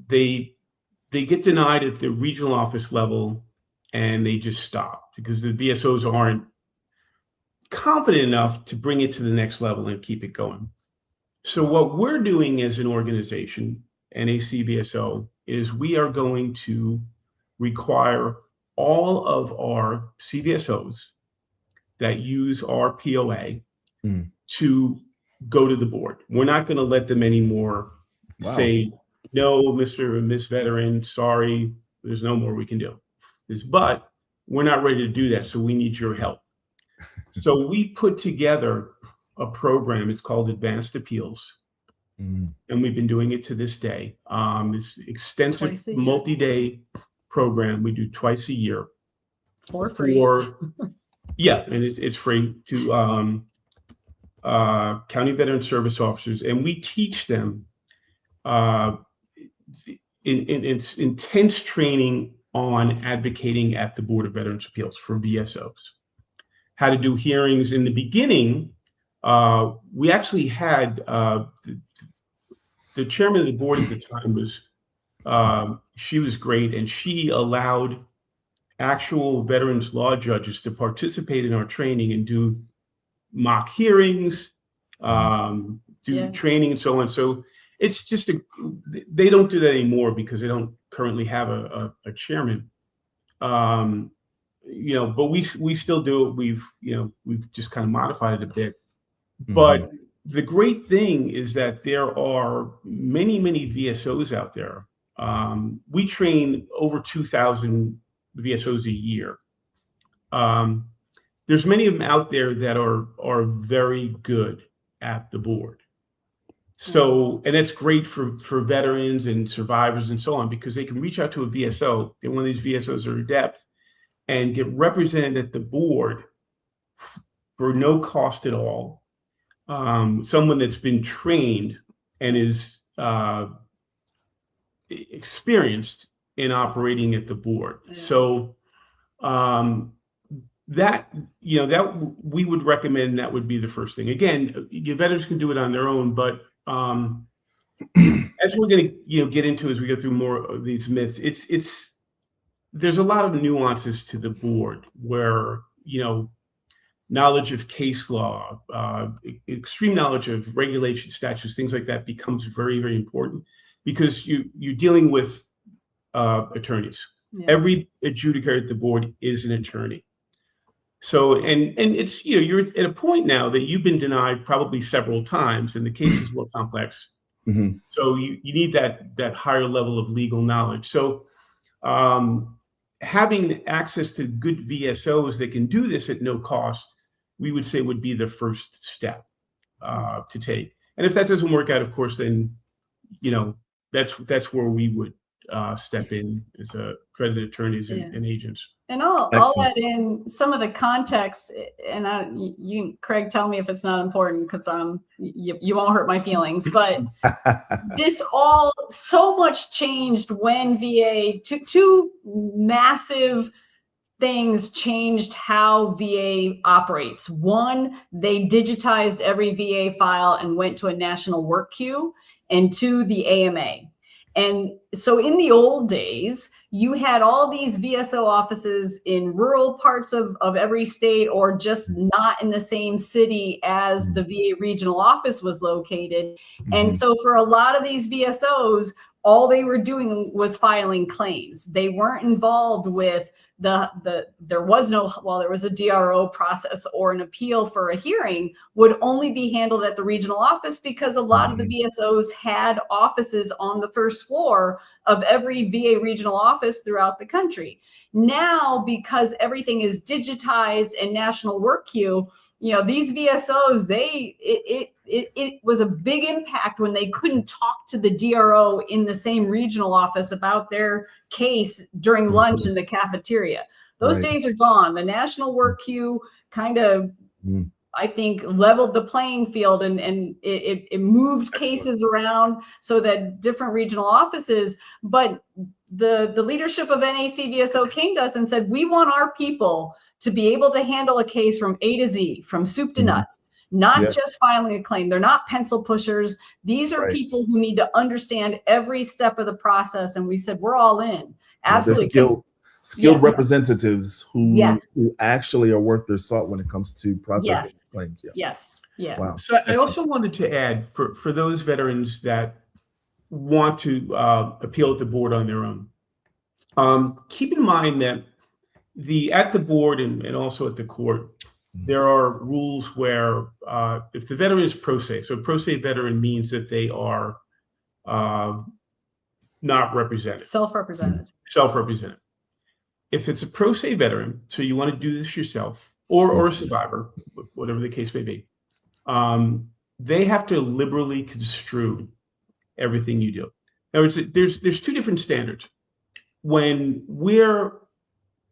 Speaker 2: they get denied at the regional office level and they just stop because the VSOs aren't confident enough to bring it to the next level and keep it going. So what we're doing as an organization, NACVSO, is we are going to require all of our CVSOs that use our POA to go to the board. We're not going to let them anymore say, no, Mr. and Miss Veteran, sorry, there's no more we can do. But we're not ready to do that, so we need your help. So we put together a program. It's called Advanced Appeals, and we've been doing it to this day. It's extensive multi-day program we do twice a year.
Speaker 3: For free.
Speaker 2: And it's free to County Veteran Service Officers, and we teach them in intense training on advocating at the Board of Veterans Appeals for VSOs, how to do hearings. In the beginning, we actually had the chairman of the board at the time she was great, and she allowed actual veterans law judges to participate in our training and do mock hearings, training and so on. So it's just they don't do that anymore because they don't currently have a chairman. But we still do it. We've just kind of modified it a bit. But the great thing is that there are many VSOs out there. We train over 2,000 VSOs a year. There's many of them out there that are very good at the board. So, and that's great for veterans and survivors and so on, because they can reach out to a VSO, and one of these VSOs are adept, and get represented at the board for no cost at all. Someone that's been trained and is experienced in operating at the board. So that we would recommend that would be the first thing. Again, your veterans can do it on their own, but as we're going to get into as we go through more of these myths, it's there's a lot of nuances to the board where, knowledge of case law, extreme knowledge of regulation, statutes, things like that becomes very, very important because you're dealing with attorneys.
Speaker 3: Yeah.
Speaker 2: Every adjudicator at the board is an attorney. So, and it's, you're at a point now that you've been denied probably several times and the case is more complex.
Speaker 1: Mm-hmm.
Speaker 2: So you need that higher level of legal knowledge. So having access to good VSOs that can do this at no cost, we would say would be the first step to take. And if that doesn't work out, of course, then, that's where we would step in as accredited attorneys and agents.
Speaker 3: And I'll add in some of the context, and you, Craig, tell me if it's not important because you won't hurt my feelings. But this all so much changed when VA two massive things changed how VA operates. One, they digitized every VA file and went to a national work queue, and two, the AMA. And so in the old days, you had all these VSO offices in rural parts of every state or just not in the same city as the VA regional office was located. And so for a lot of these VSOs, all they were doing was filing claims. They weren't involved with there was a DRO process or an appeal for a hearing would only be handled at the regional office because a lot of the VSOs had offices on the first floor of every VA regional office throughout the country. Now, because everything is digitized and national work queue, these VSOs, it was a big impact when they couldn't talk to the DRO in the same regional office about their case during lunch in the cafeteria. Those days are gone. The national work queue kind of, I think, leveled the playing field and it moved cases around so that different regional offices, but the leadership of NAC VSO came to us and said, we want our people to be able to handle a case from A to Z, from soup to nuts, not just filing a claim. They're not pencil pushers. These are people who need to understand every step of the process. And we said, we're all in. Absolutely.
Speaker 1: Skilled representatives who actually are worth their salt when it comes to processing claims.
Speaker 3: Yes. Yeah.
Speaker 1: Wow.
Speaker 2: So I also wanted to add for those veterans that want to appeal at the board on their own, keep in mind that at the board and also at the court, there are rules where if the veteran is pro se, so pro se veteran means that they are not represented.
Speaker 3: Self-represented.
Speaker 2: Self-represented. If it's a pro se veteran, so you want to do this yourself, or a survivor, whatever the case may be, they have to liberally construe everything you do. In other words, there's two different standards. When we're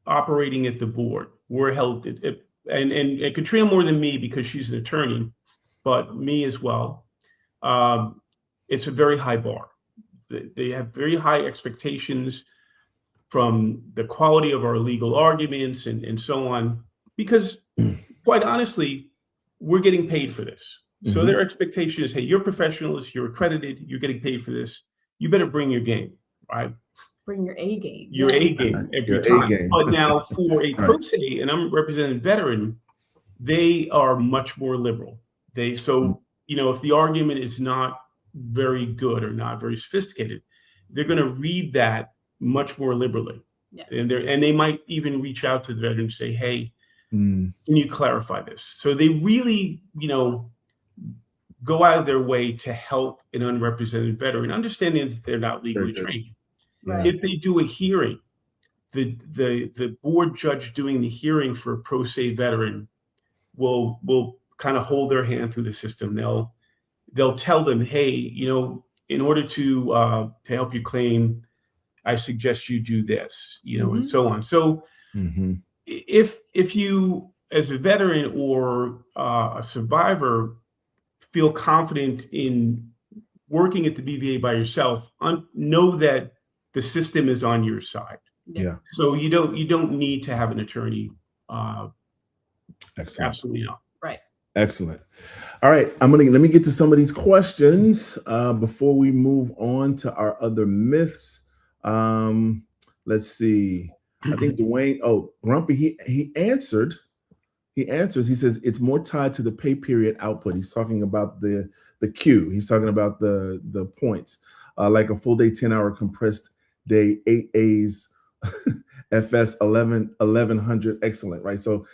Speaker 2: operating at the board, we're held, and Katrina more than me because she's an attorney, but me as well. It's a very high bar. They have very high expectations from the quality of our legal arguments and so on, because quite honestly, we're getting paid for this. So their expectation is, hey, you're professionals, you're accredited, you're getting paid for this. You better bring your game, right?
Speaker 3: Bring your A game.
Speaker 2: Your A game every time. But now for a pro se, and I'm representing veteran, they are much more liberal. If the argument is not very good or not very sophisticated, they're going to read that much more liberally.
Speaker 3: Yes.
Speaker 2: And they might even reach out to the veteran and say, hey, can you clarify this? So they really, go out of their way to help an unrepresented veteran, understanding that they're not legally trained.
Speaker 3: Right.
Speaker 2: If they do a hearing, the board judge doing the hearing for a pro se veteran will kind of hold their hand through the system. They'll tell them, hey, in order to help you claim, I suggest you do this, and so on. So if you, as a veteran or a survivor, feel confident in working at the BVA by yourself, know that the system is on your side.
Speaker 1: Yeah.
Speaker 2: So you don't need to have an attorney.
Speaker 1: Excellent.
Speaker 2: Absolutely not.
Speaker 3: Right.
Speaker 1: Excellent. All right. Let me get to some of these questions before we move on to our other myths. Let's see. I think Dwayne, Grumpy, he answered. He answers. He says it's more tied to the pay period output. He's talking about the Q. He's talking about the points, like a full day, 10-hour compressed day, 8 A's, FS 1100. Excellent, right? So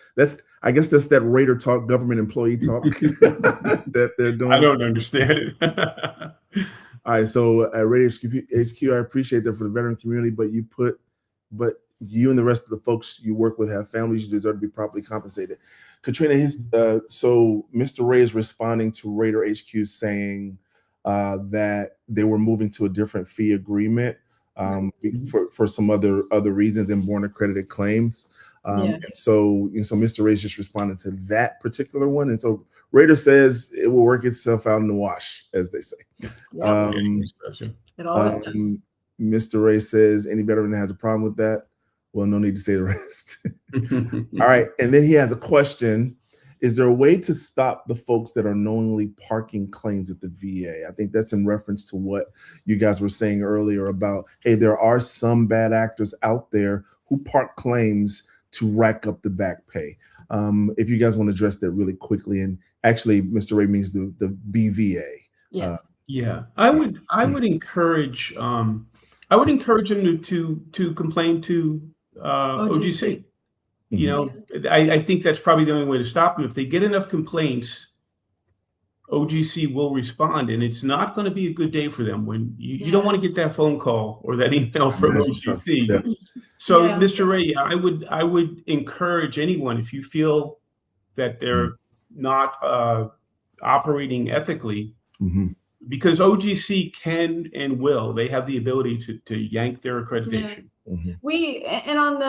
Speaker 1: I guess that's that Raider talk, government employee talk that they're doing.
Speaker 2: I don't understand it.
Speaker 1: All right, so at Radio HQ, I appreciate that for the veteran community, but you and the rest of the folks you work with have families. You deserve to be properly compensated. Katrina, so Mr. Ray is responding to Raider HQ saying that they were moving to a different fee agreement for some other reasons in born accredited claims. And so Mr. Ray's just responding to that particular one. And so Raider says it will work itself out in the wash, as they say.
Speaker 3: It always does.
Speaker 1: Mr. Ray says any veteran that has a problem with that, well, no need to say the rest. All right. And then he has a question. Is there a way to stop the folks that are knowingly parking claims at the VA? I think that's in reference to what you guys were saying earlier about, hey, there are some bad actors out there who park claims to rack up the back pay. If you guys want to address that really quickly, and actually Mr. Ray means the BVA.
Speaker 3: Yes.
Speaker 2: I would encourage them to complain to OGC. You know, I think that's probably the only way to stop them. If they get enough complaints, OGC will respond, and it's not going to be a good day for them when you don't want to get that phone call or that email from OGC. Yeah. So, Mr. Ray, I would encourage anyone, if you feel that they're not operating ethically, because OGC can and will, they have the ability to yank their accreditation.
Speaker 3: And on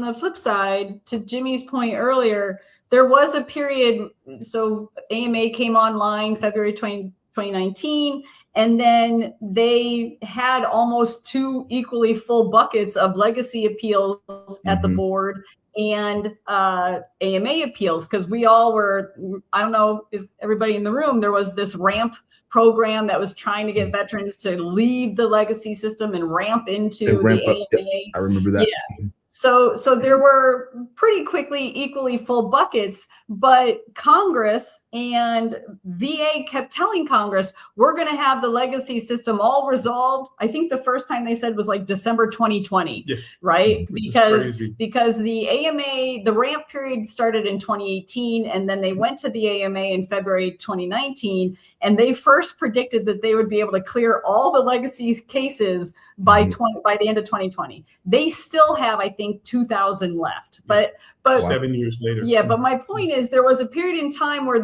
Speaker 3: the flip side, to Jimmy's point earlier, there was a period, so AMA came online February 2019, and then they had almost 2 equally full buckets of legacy appeals at the board and AMA appeals, because we all were, I don't know if everybody in the room, there was this RAMP program that was trying to get veterans to leave the legacy system and ramp into the AMA.
Speaker 1: Yep, I remember that.
Speaker 3: Yeah. So there were pretty quickly equally full buckets, but Congress and VA kept telling Congress, we're going to have the legacy system all resolved. I think the first time they said was like December 2020, right? Because the AMA, the ramp period started in 2018, and then they went to the AMA in February 2019, and they first predicted that they would be able to clear all the legacy cases by the end of 2020. They still have, I think, 2,000 left, but
Speaker 2: 7 years later.
Speaker 3: Yeah, but my point is, there was a period in time where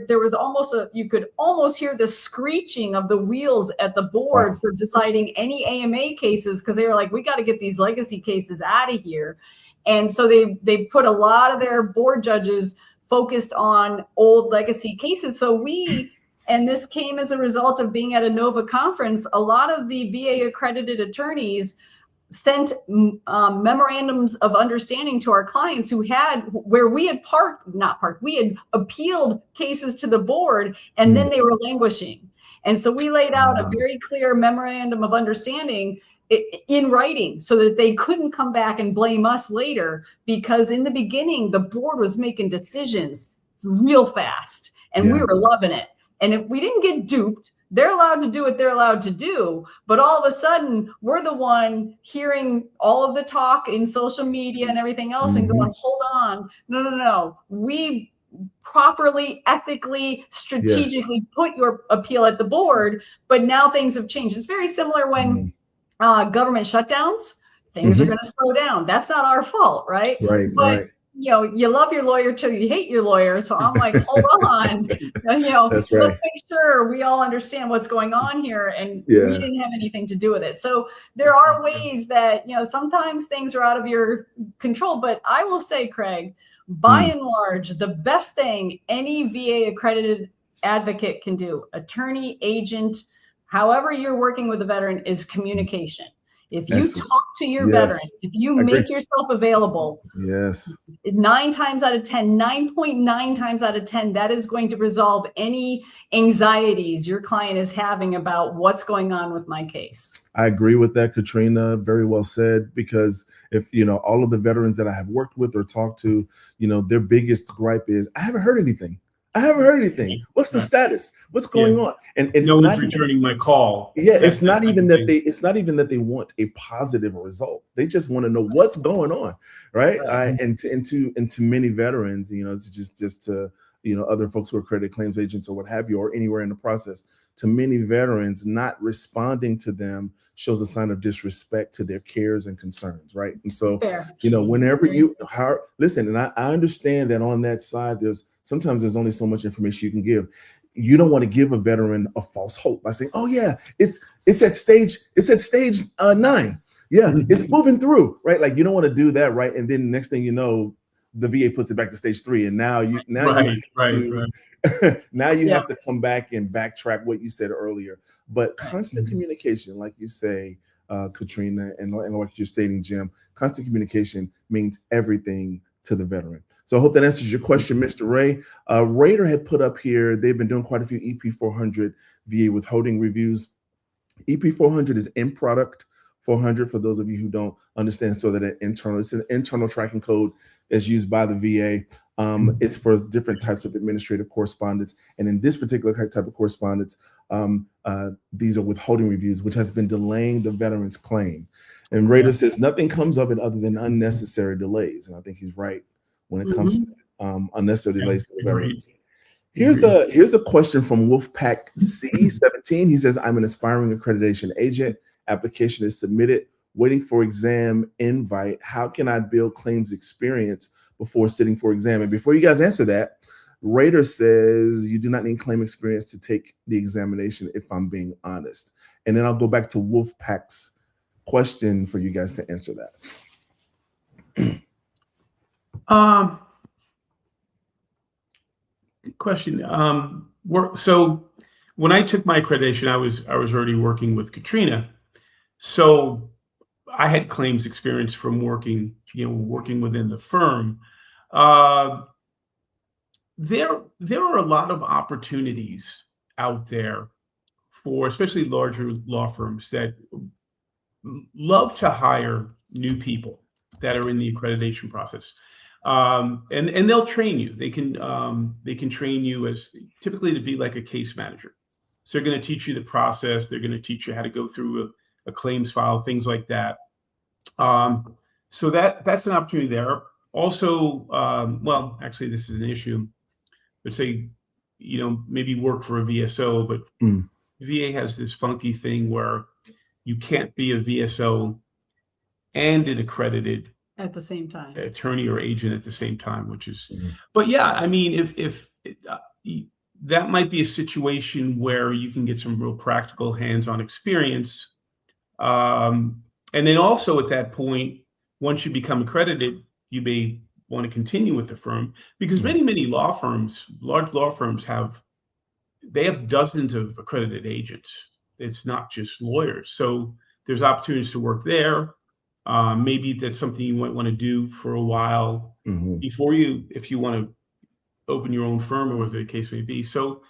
Speaker 3: there was almost you could almost hear the screeching of the wheels at the board for deciding any AMA cases, because they were like, we got to get these legacy cases out of here. And so they put a lot of their board judges focused on old legacy cases. So and this came as a result of being at a NOVA conference, a lot of the VA accredited attorneys sent memorandums of understanding to our clients we had appealed cases to the board, and then they were languishing. And so we laid out a very clear memorandum of understanding in writing so that they couldn't come back and blame us later, because in the beginning, the board was making decisions real fast and we were loving it. And if we didn't get duped, they're allowed to do what they're allowed to do. But all of a sudden, we're the one hearing all of the talk in social media and everything else and going, hold on, no. We properly, ethically, strategically put your appeal at the board, but now things have changed. It's very similar when government shutdowns, things are going to slow down. That's not our fault, right? But you know, you love your lawyer till you hate your lawyer. So I'm like, hold on, let's make sure we all understand what's going on here. And we didn't have anything to do with it. So there are ways that, sometimes things are out of your control. But I will say, Craig, by and large, the best thing any VA accredited advocate can do, attorney, agent, however you're working with a veteran, is communication. If you
Speaker 1: Excellent.
Speaker 3: talk to your
Speaker 1: Yes.
Speaker 3: veteran, if you
Speaker 1: Agree.
Speaker 3: make yourself available,
Speaker 1: Yes.
Speaker 3: 9 times out of 10, 9.9 times out of 10, that is going to resolve any anxieties your client is having about what's going on with my case.
Speaker 1: I agree with that, Katrina. Very well said. Because if all of the veterans that I have worked with or talked to, their biggest gripe is, I haven't heard anything. I haven't heard anything. What's the status? What's going on? And it's
Speaker 2: no
Speaker 1: not
Speaker 2: one's returning my call.
Speaker 1: Yeah, it's not even that they want a positive result. They just want to know what's going on, right? And to many veterans, it's just to other folks who are accredited claims agents or what have you, or anywhere in the process. To many veterans, not responding to them shows a sign of disrespect to their cares and concerns, right? And so, whenever listen, and I understand that on that side, sometimes there's only so much information you can give. You don't want to give a veteran a false hope by saying, "Oh yeah, it's at stage 9. Yeah, it's moving through, right?" Like, you don't want to do that, right? And then next thing you know, the VA puts it back to stage 3, and now you have to come back and backtrack what you said earlier. But constant communication, like you say, Katrina, and like you're stating, Jim, constant communication means everything to the veteran. So I hope that answers your question, Mr. Ray. Raider had put up here, they've been doing quite a few EP400 VA withholding reviews. EP400 is in product 400 for those of you who don't understand. So that it's an internal tracking code that's used by the VA. It's for different types of administrative correspondence. And in this particular type of correspondence, these are withholding reviews, which has been delaying the veteran's claim. And Raider says nothing comes of it other than unnecessary delays. And I think he's right when it comes to unnecessary delays for the veteran. Here's a question from Wolfpack C17. He says, I'm an aspiring accreditation agent. Application is submitted, waiting for exam invite. How can I build claims experience before sitting for exam? And before you guys answer that, Raider says you do not need claim experience to take the examination, if I'm being honest. And then I'll go back to Wolfpack's question for you guys to answer that.
Speaker 2: Good question. So when I took my accreditation, I was already working with Katrina. So I had claims experience from working within the firm. There are a lot of opportunities out there for especially larger law firms that love to hire new people that are in the accreditation process. And they'll train you. They can train you as typically to be like a case manager. So they're going to teach you the process. They're going to teach you how to go through a claims file, things like that. So that's an opportunity there. Also, well, actually, this is an issue. Let's say, maybe work for a VSO, but VA has this funky thing where you can't be a VSO and an accredited
Speaker 3: at the same time
Speaker 2: attorney or agent at the same time, which is, but yeah, I mean, if that might be a situation where you can get some real practical hands-on experience. And then also at that point, once you become accredited, you may want to continue with the firm, because many law firms, large law firms have dozens of accredited agents. It's not just lawyers. So there's opportunities to work there. Maybe that's something you might want to do for a while before if you want to open your own firm or whatever the case may be. So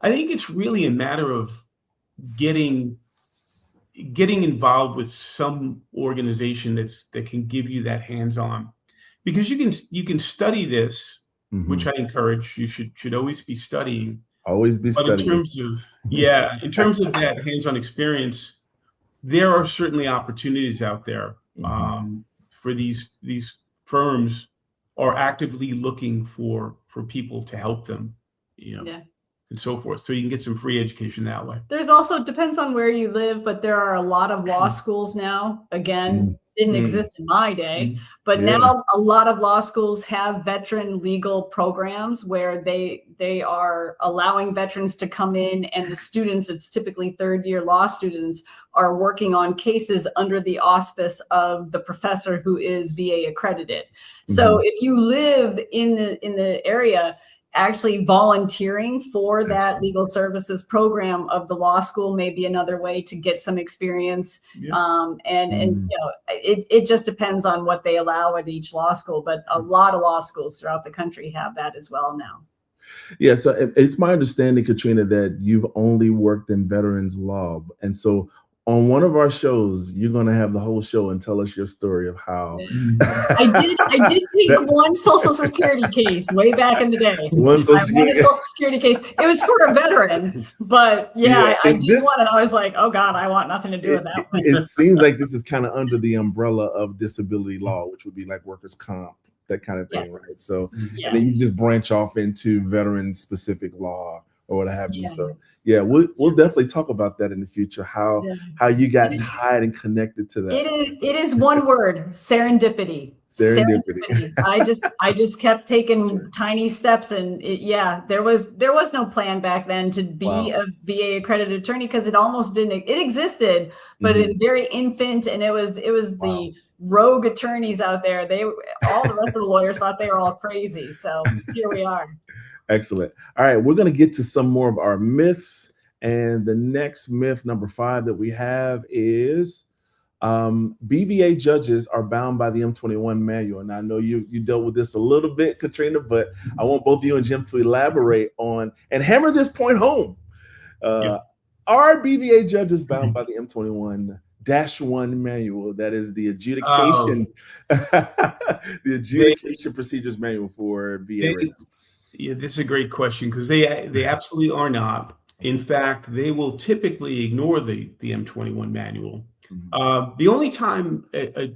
Speaker 2: I think it's really a matter of getting involved with some organization that can give you that hands-on, because you can study this, which I encourage. You should always be studying.
Speaker 1: Always be studying.
Speaker 2: But in terms of that hands-on experience, there are certainly opportunities out there for these firms are actively looking for people to help them, and so forth. So you can get some free education that way.
Speaker 3: There's also, depends on where you live, but there are a lot of law schools now. Again, didn't exist in my day, but now a lot of law schools have veteran legal programs where they are allowing veterans to come in, and the students, it's typically third-year law students, are working on cases under the auspice of the professor who is VA accredited. So if you live in the area actually volunteering for that legal services program of the law school may be another way to get some experience. And you know, it just depends on what they allow at each law school, but a lot of law schools throughout the country have that as well now.
Speaker 1: Yeah, so it's my understanding, Katrina, that you've only worked in veterans law. And so on one of our shows, you're going to have the whole show and tell us your story of how.
Speaker 3: I did take one Social Security case way back in the day.
Speaker 1: One
Speaker 3: I won a Social Security case. It was for a veteran, but I did one, and I was like, oh God, I want nothing to do with that one.
Speaker 1: It seems like this is kind of under the umbrella of disability law, which would be like workers' comp, that kind of thing, right? So and then you just branch off into veteran specific law or what have you. So we'll definitely talk about that in the future, how you got tied and connected to that.
Speaker 3: It is one word: serendipity. I just kept taking tiny steps, and there was no plan back then to be a VA accredited attorney, because it almost didn't. It existed, but it very infant, and it was the rogue attorneys out there. All the rest of the lawyers thought they were all crazy. So here we are.
Speaker 1: Excellent. All right, we're going to get to some more of our myths, and the next myth, number 5, that we have is BVA judges are bound by the M21 manual. And I know you dealt with this a little bit, Katrina, but I want both you and Jim to elaborate on and hammer this point home. Are BVA judges bound by the M21-1 manual? That is the adjudication, the adjudication procedures manual for VA.
Speaker 2: Yeah, this is a great question, because they absolutely are not. In fact, they will typically ignore the M21 manual. The only time a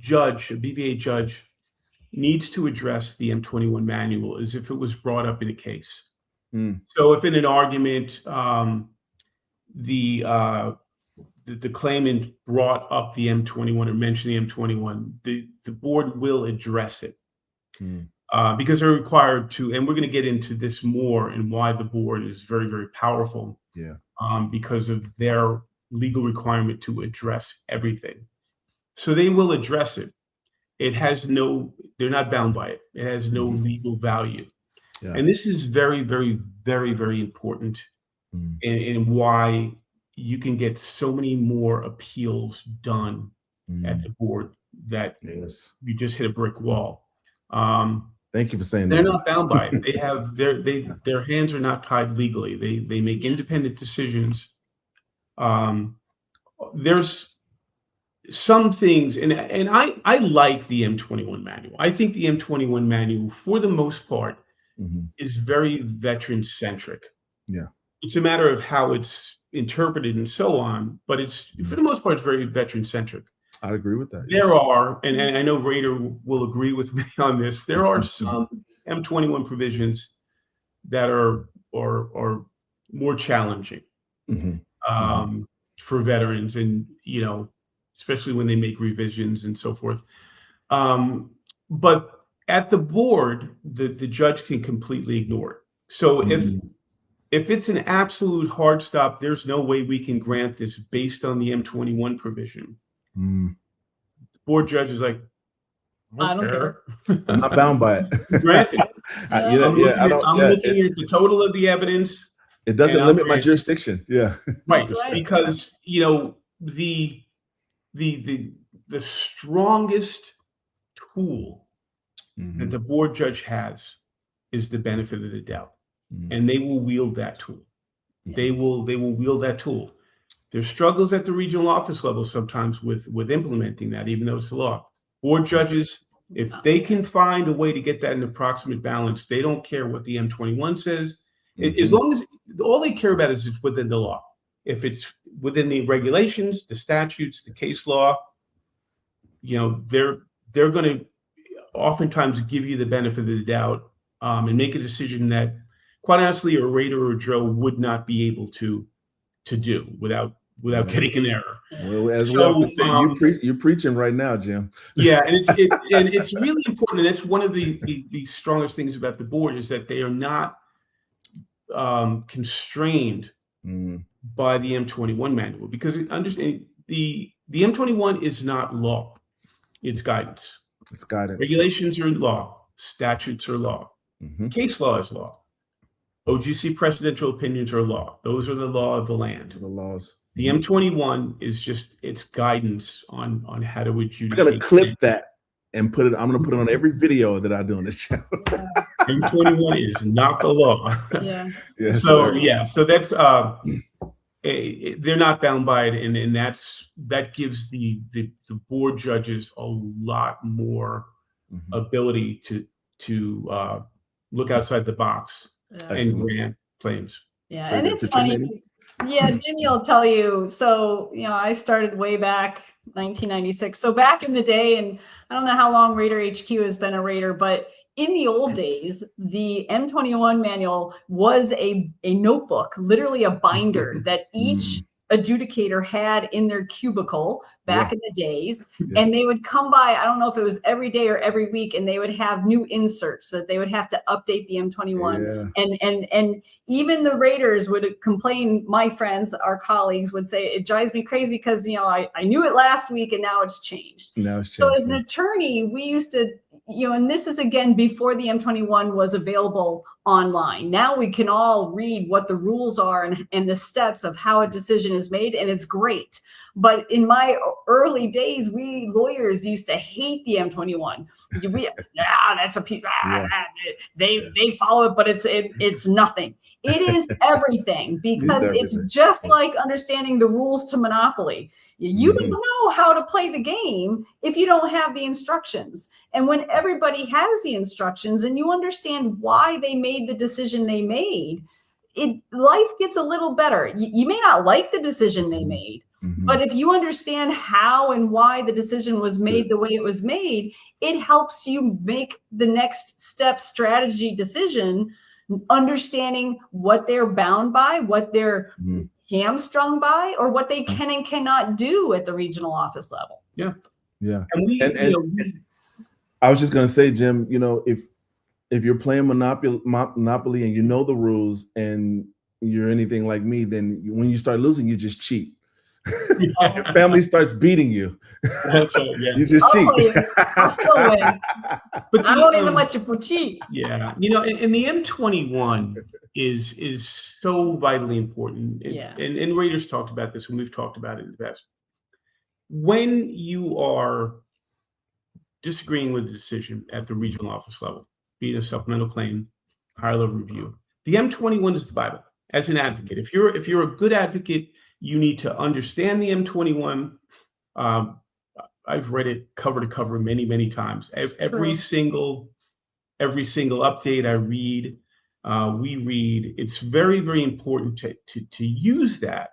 Speaker 2: BVA judge needs to address the M21 manual is if it was brought up in a case. So if in an argument, the claimant brought up the M21 or mentioned the M21, the board will address it. Because they're required to, and we're going to get into this more and why the board is very, very powerful. Because of their legal requirement to address everything. So they will address it. They're not bound by it. It has no legal value. And this is very, very, very, very important, and why you can get so many more appeals done at the board that you just hit a brick wall.
Speaker 1: Thank you for saying
Speaker 2: they're
Speaker 1: that.
Speaker 2: They're not bound by it. They have their hands are not tied legally. They make independent decisions. There's some things, and I like the M21 manual. I think the M21 manual, for the most part, is very veteran centric. It's a matter of how it's interpreted and so on, but it's for the most part, it's very veteran centric.
Speaker 1: I agree with that.
Speaker 2: There are, and I know Rader will agree with me on this, there are some M21 provisions that are more challenging for veterans, and especially when they make revisions and so forth. But at the board, the judge can completely ignore it. So if it's an absolute hard stop, there's no way we can grant this based on the M21 provision. The board judge is like, I don't care.
Speaker 1: I'm not bound by it.
Speaker 2: Granted. I'm looking at the total of the evidence.
Speaker 1: It doesn't limit my jurisdiction.
Speaker 2: Right. Because the strongest tool that the board judge has is the benefit of the doubt. And they will wield that tool. They will wield that tool. There's struggles at the regional office level sometimes with implementing that, even though it's the law. Board judges, if they can find a way to get that in approximate balance, they don't care what the M21 says. As long as all they care about is it's within the law. If it's within the regulations, the statutes, the case law, they're going to oftentimes give you the benefit of the doubt and make a decision that, quite honestly, a Rader or a Joe would not be able to do without getting an error.
Speaker 1: Well, as we often say, you're preaching right now, Jim.
Speaker 2: Yeah, and it's really important, and that's one of the strongest things about the board is that they are not constrained by the M21 manual, because understand the M21 is not law; it's guidance.
Speaker 1: It's guidance.
Speaker 2: Regulations are law. Statutes are law. Case law is law. OGC precedential opinions are law. Those are the law of the land.
Speaker 1: The laws.
Speaker 2: The M21 is just its guidance on how to adjudicate.
Speaker 1: I'm gonna clip that and put it. I'm gonna put it on every video that I do on the show.
Speaker 2: M21 is not the law.
Speaker 3: Yeah.
Speaker 1: Yes,
Speaker 2: So
Speaker 1: sir.
Speaker 2: yeah, so that's they're not bound by it, and that gives the board judges a lot more ability to look outside the box and grant claims.
Speaker 3: Yeah,
Speaker 1: Very
Speaker 3: and
Speaker 1: good.
Speaker 3: it's funny.
Speaker 1: Katrina?
Speaker 3: Yeah, Jimmy will tell you. So, I started way back 1996. So back in the day, and I don't know how long Rater HQ has been a rater, but in the old days, the M21 manual was a notebook, literally a binder that each adjudicator had in their cubicle back in the days. And they would come by, I don't know if it was every day or every week, and they would have new inserts that they would have to update the M21. And even the raters would complain, my friends, our colleagues would say, it drives me crazy because, I knew it last week and now it's changed. So as an attorney, we used to, and this is again before the M21 was available online. Now we can all read what the rules are and the steps of how a decision is made, and it's great. But in my early days, we lawyers used to hate the M21. That's a piece. They follow it, but it's nothing. It is everything, because it's just like understanding the rules to Monopoly. You don't know how to play the game if you don't have the instructions. And when everybody has the instructions and you understand why they made the decision they made, life gets a little better. You may not like the decision they made, but if you understand how and why the decision was made the way it was made, it helps you make the next step strategy decision, understanding what they're bound by, what they're hamstrung by, or what they can and cannot do at the regional office level.
Speaker 1: Yeah.
Speaker 2: And
Speaker 1: I was just going to say, Jim, if you're playing Monopoly and you know the rules and you're anything like me, then when you start losing, you just cheat. Your family starts beating you.
Speaker 2: That's right,
Speaker 1: You just cheat.
Speaker 3: I'll still win. But I won't even let you cheat.
Speaker 2: Yeah, and the M21 is so vitally important. And Raiders talked about this, and we've talked about it in the past. When you are disagreeing with a decision at the regional office level, be it a supplemental claim, higher level review, the M21 is the Bible. As an advocate, if you're a good advocate, you need to understand the M21. I've read it cover to cover many times. Every single update I read, we read. It's very important to use that.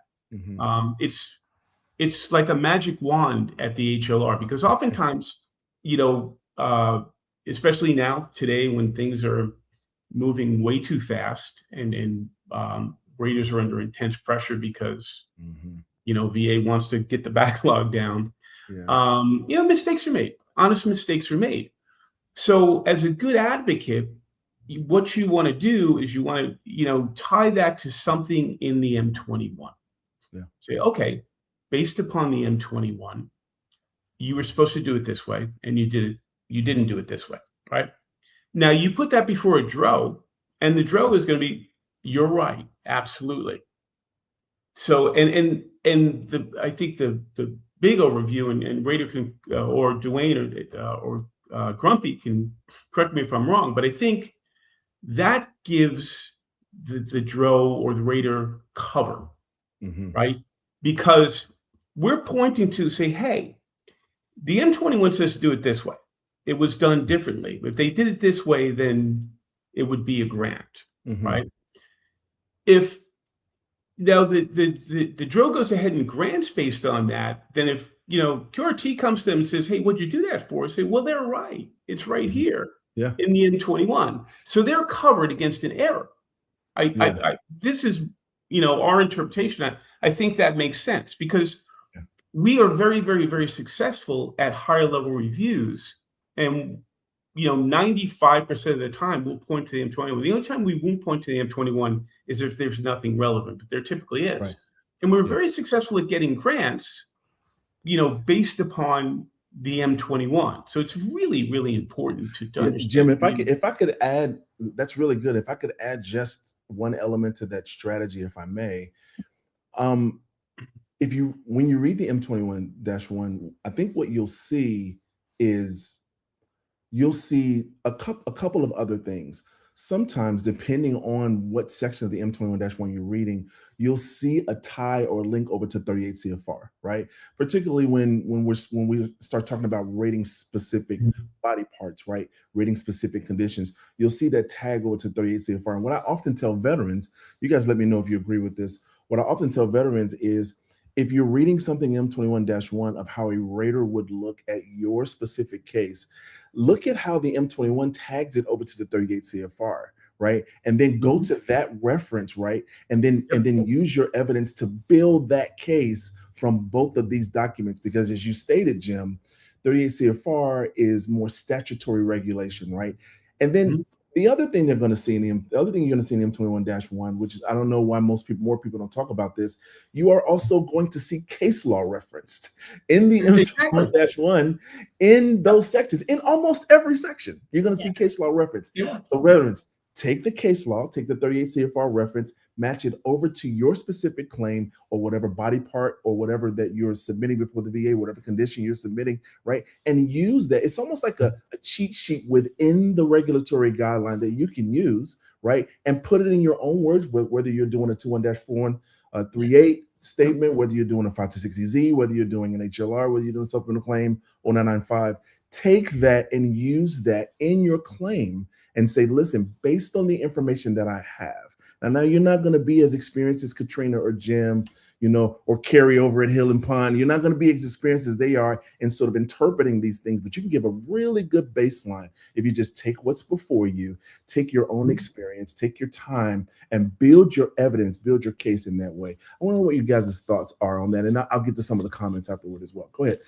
Speaker 2: It's like a magic wand at the HLR, because oftentimes, especially now today when things are moving way too fast and raters are under intense pressure because VA wants to get the backlog down. Mistakes are made. Honest mistakes are made. So as a good advocate, what you want to do is you want to tie that to something in the M21. Say, okay, based upon the M21, you were supposed to do it this way, and you didn't do it this way, right? Now you put that before a DRO, and the DRO is going to be, you're right, absolutely. So I think the big overview, and Rader can or Dwayne or Grumpy can correct me if I'm wrong, but I think that gives the DRO or the Rader cover, right? Because we're pointing to say, hey, the M21 says to do it this way. It was done differently. If they did it this way, then it would be a grant, right? If now the DRO goes ahead and grants based on that, then if QRT comes to them and says, hey, what'd you do that for? I say, well, they're right. It's right here in the M21. So they're covered against an error. This is our interpretation. I think that makes sense, because we are very successful at higher level reviews, and 95% of the time we'll point to the M21. The only time we won't point to the M21 is if there's nothing relevant, but there typically is. And we're very successful at getting grants, based upon the M21. So it's really, really important to understand.
Speaker 1: Jim, if I could add, that's really good. If I could add just one element to that strategy, if I may, when you read the M21-1, I think what you'll see is a couple of other things. Sometimes, depending on what section of the M21-1 you're reading, you'll see a tie or link over to 38 CFR, right? Particularly when we start talking about rating specific body parts, right? Rating specific conditions, you'll see that tag over to 38 CFR. And what I often tell veterans, you guys let me know if you agree with this. What I often tell veterans is, if you're reading something M21-1 of how a rater would look at your specific case, look at how the M21 tags it over to the 38 CFR, right? And then go to that reference, right? And then use your evidence to build that case from both of these documents. Because as you stated, Jim, 38 CFR is more statutory regulation, right? And then the other thing they're going to see the other thing you're going to see in M21-1, which is, I don't know why more people don't talk about this, you are also going to see case law referenced in the M21-1 in those sections. In almost every section, you're going to see case law reference. So veterans, take the case law, take the 38 CFR reference, match it over to your specific claim or whatever body part or whatever that you're submitting before the VA, whatever condition you're submitting, right? And use that. It's almost like a cheat sheet within the regulatory guideline that you can use, right? And put it in your own words, whether you're doing a 21-4 38 statement, whether you're doing a 526EZ, whether you're doing an HLR, whether you're doing supplemental claim or 995, take that and use that in your claim and say, listen, based on the information that I have, now you're not going to be as experienced as Katrina or Jim, or Carrie over at Hill and Pond. You're not going to be as experienced as they are in sort of interpreting these things, but you can give a really good baseline if you just take what's before you, take your own experience, take your time, and build your evidence, build your case in that way. I want to know what you guys' thoughts are on that, and I'll get to some of the comments afterward as well. Go ahead.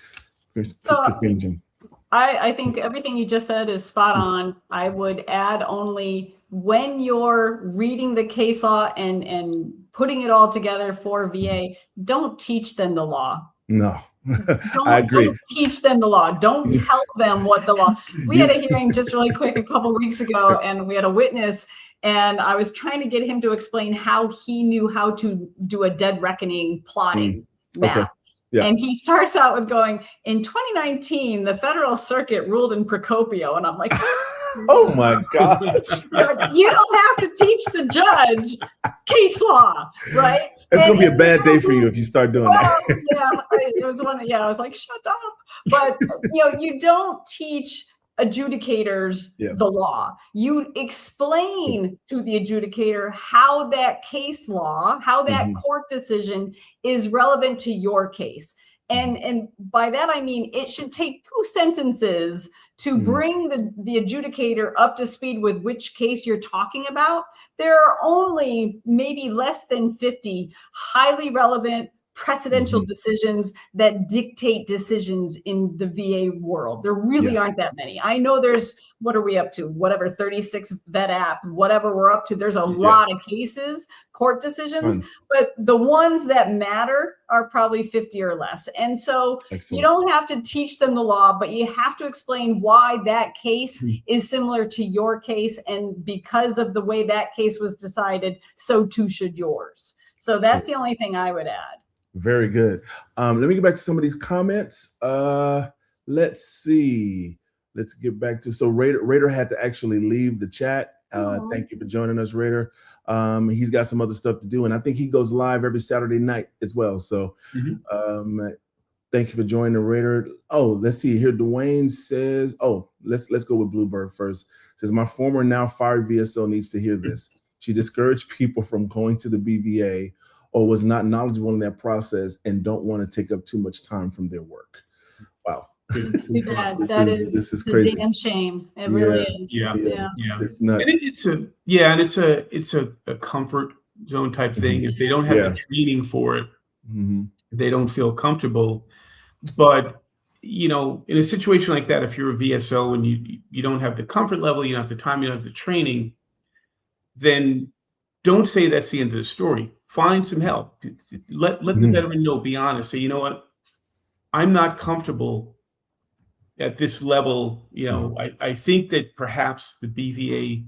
Speaker 1: Katrina, Jim.
Speaker 3: I think everything you just said is spot on. I would add only, when you're reading the case law and putting it all together for VA, don't teach them the law.
Speaker 1: No, I agree.
Speaker 3: Don't teach them the law. Don't tell them what the law. We had a hearing just really quick a couple of weeks ago, and we had a witness, and I was trying to get him to explain how he knew how to do a dead reckoning plotting map.
Speaker 1: Okay. Yeah.
Speaker 3: And he starts out with going, in 2019, the Federal Circuit ruled in Procopio. And I'm like,
Speaker 1: oh my gosh.
Speaker 3: You don't have to teach the judge case law, right?
Speaker 1: It's going to be a bad day for you if you start doing that.
Speaker 3: It was I was like, shut up. But, you don't teach adjudicators the law. You explain to the adjudicator how that case law, how that court decision is relevant to your case. And by that, I mean, it should take 2 sentences to bring the adjudicator up to speed with which case you're talking about. There are only maybe less than 50 highly relevant precedential decisions that dictate decisions in the VA world. There really aren't that many. I know there's, what are we up to? Whatever, 36 vet app, whatever we're up to. There's a lot of cases, court decisions, but the ones that matter are probably 50 or less. And so you don't have to teach them the law, but you have to explain why that case is similar to your case. And because of the way that case was decided, so too should yours. So that's the only thing I would add.
Speaker 1: Very good. Let me get back to some of these comments. Let's see. Let's get back to, so Raider had to actually leave the chat. Thank you for joining us, Raider. He's got some other stuff to do, and I think he goes live every Saturday night as well. So thank you for joining, Raider. Oh, let's see here. Dwayne says, let's go with Bluebird first. Says, my former now fired VSO needs to hear this. She discouraged people from going to the BVA or was not knowledgeable in that process and don't want to take up too much time from their work. Wow.
Speaker 3: It's too bad.
Speaker 1: This is crazy.
Speaker 3: A damn shame. It really is.
Speaker 2: Yeah.
Speaker 1: It's nuts.
Speaker 2: And it's a comfort zone type thing. If they don't have the training for it, they don't feel comfortable. But in a situation like that, if you're a VSO and you don't have the comfort level, you don't have the time, you don't have the training, then don't say that's the end of the story. Find some help. Let the veteran know, be honest. Say, you know what? I'm not comfortable at this level, you know, I think that perhaps the BVA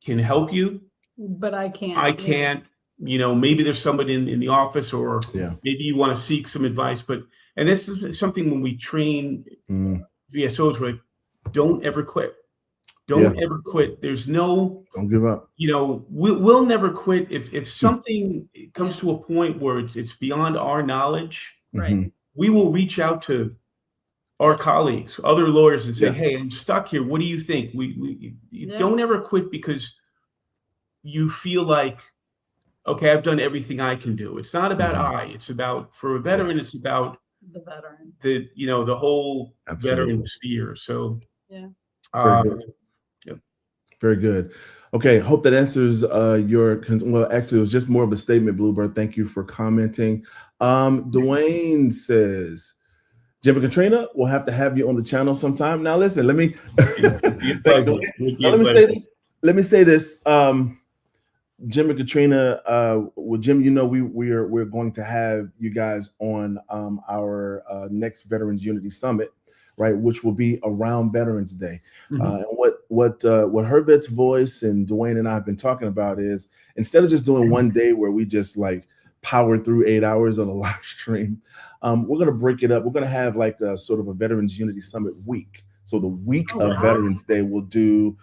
Speaker 2: can help you.
Speaker 3: But I can't.
Speaker 2: I can't, you know, maybe there's somebody in the office, or maybe you want to seek some advice, and this is something when we train VSOs, we're like, don't ever quit. Don't ever quit. There's no,
Speaker 1: don't give up.
Speaker 2: You know, we'll never quit if something comes to a point where it's beyond our knowledge.
Speaker 3: Right.
Speaker 2: We will reach out to our colleagues, other lawyers, and say, hey, I'm stuck here. What do you think? We don't ever quit because you feel like, okay, I've done everything I can do. It's not about it's about, for a veteran, it's about
Speaker 3: the veteran,
Speaker 2: the whole veteran sphere. So
Speaker 1: very good. Okay, hope that answers your, well, actually it was just more of a statement, Bluebird. Thank you for commenting. Dwayne says, Jim and Katrina, we'll have to have you on the channel sometime. Now listen, let me let me say this. Jim and Katrina, well, Jim, you know, we're going to have you guys on our next Veterans Unity Summit, right, which will be around Veterans Day. And what Hervet's voice and Dwayne and I have been talking about is, instead of just doing one day where we just like power through 8 hours on a live stream, we're going to break it up. We're going to have like a sort of a Veterans Unity Summit week. So the week of Veterans Day, we'll go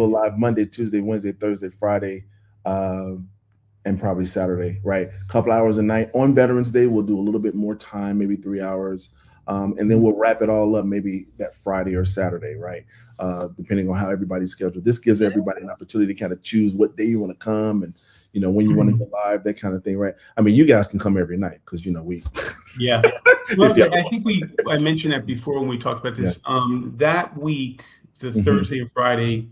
Speaker 1: live Monday, Tuesday, Wednesday, Thursday, Friday, and probably Saturday, right? A couple hours a night. On Veterans Day, we'll do a little bit more time, maybe 3 hours. And then we'll wrap it all up maybe that Friday or Saturday, right? Depending on how everybody's scheduled. This gives everybody an opportunity to kind of choose what day you want to come, and, you know, when you want to go live, that kind of thing, right? I mean, you guys can come every night because, you know, we.
Speaker 2: Well, I think I mentioned that before when we talked about this. That week, the Thursday and Friday,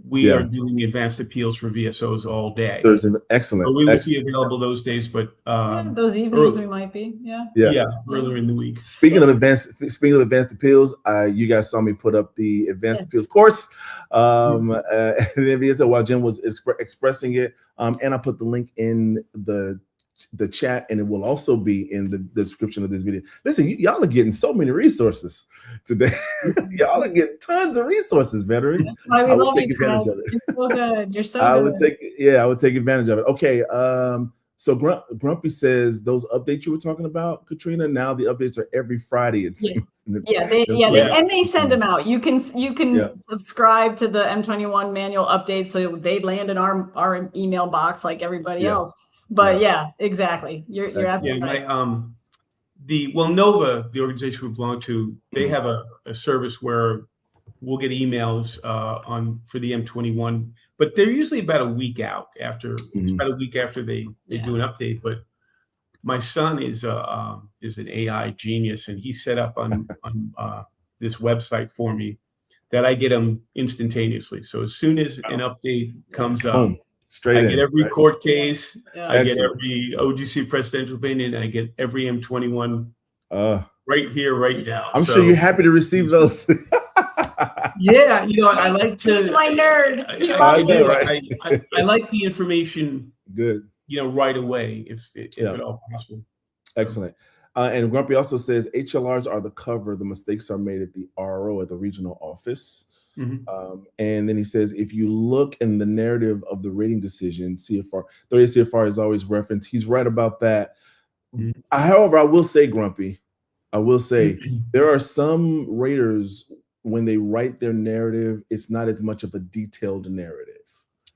Speaker 2: we are doing advanced appeals for VSOs all day.
Speaker 1: Thursday, excellent.
Speaker 2: So we will be available those days, but
Speaker 3: those evenings we might be,
Speaker 2: earlier in the week.
Speaker 1: Speaking of advanced appeals, you guys saw me put up the advanced appeals course. And then VSO, while Jim was expressing it, and I put the link in the chat, and it will also be in the description of this video. Listen, y'all are getting so many resources today. Y'all are getting tons of resources, veterans.
Speaker 3: That's why we love you, advantage of it. You're so good. You're so good.
Speaker 1: I would take advantage of it. Okay. So Grumpy says those updates you were talking about, Katrina, now the updates are every Friday, it seems.
Speaker 3: They send them out. You can subscribe to the M21 manual updates, so they land in our email box like everybody else. But exactly. You're absolutely right.
Speaker 2: Nova, the organization we belong to, they have a service where we'll get emails for the M21, but they're usually about a week out after. It's about a week after they do an update. But my son is an AI genius, and he set up on this website for me that I get them instantaneously. So as soon as an update comes up, I get every court case, I get every OGC presidential opinion, and I get every M21 right here, right now.
Speaker 1: I'm sure you're happy to receive those.
Speaker 2: I like to.
Speaker 3: He's my nerd.
Speaker 2: I like the information.
Speaker 1: Good.
Speaker 2: Right away, if at all possible.
Speaker 1: Excellent. And Grumpy also says HLRs are the cover. The mistakes are made at the RO at the regional office. And then he says, if you look in the narrative of the rating decision, CFR 30 CFR is always referenced. He's right about that. However, I will say, Grumpy, there are some raters, when they write their narrative, it's not as much of a detailed narrative.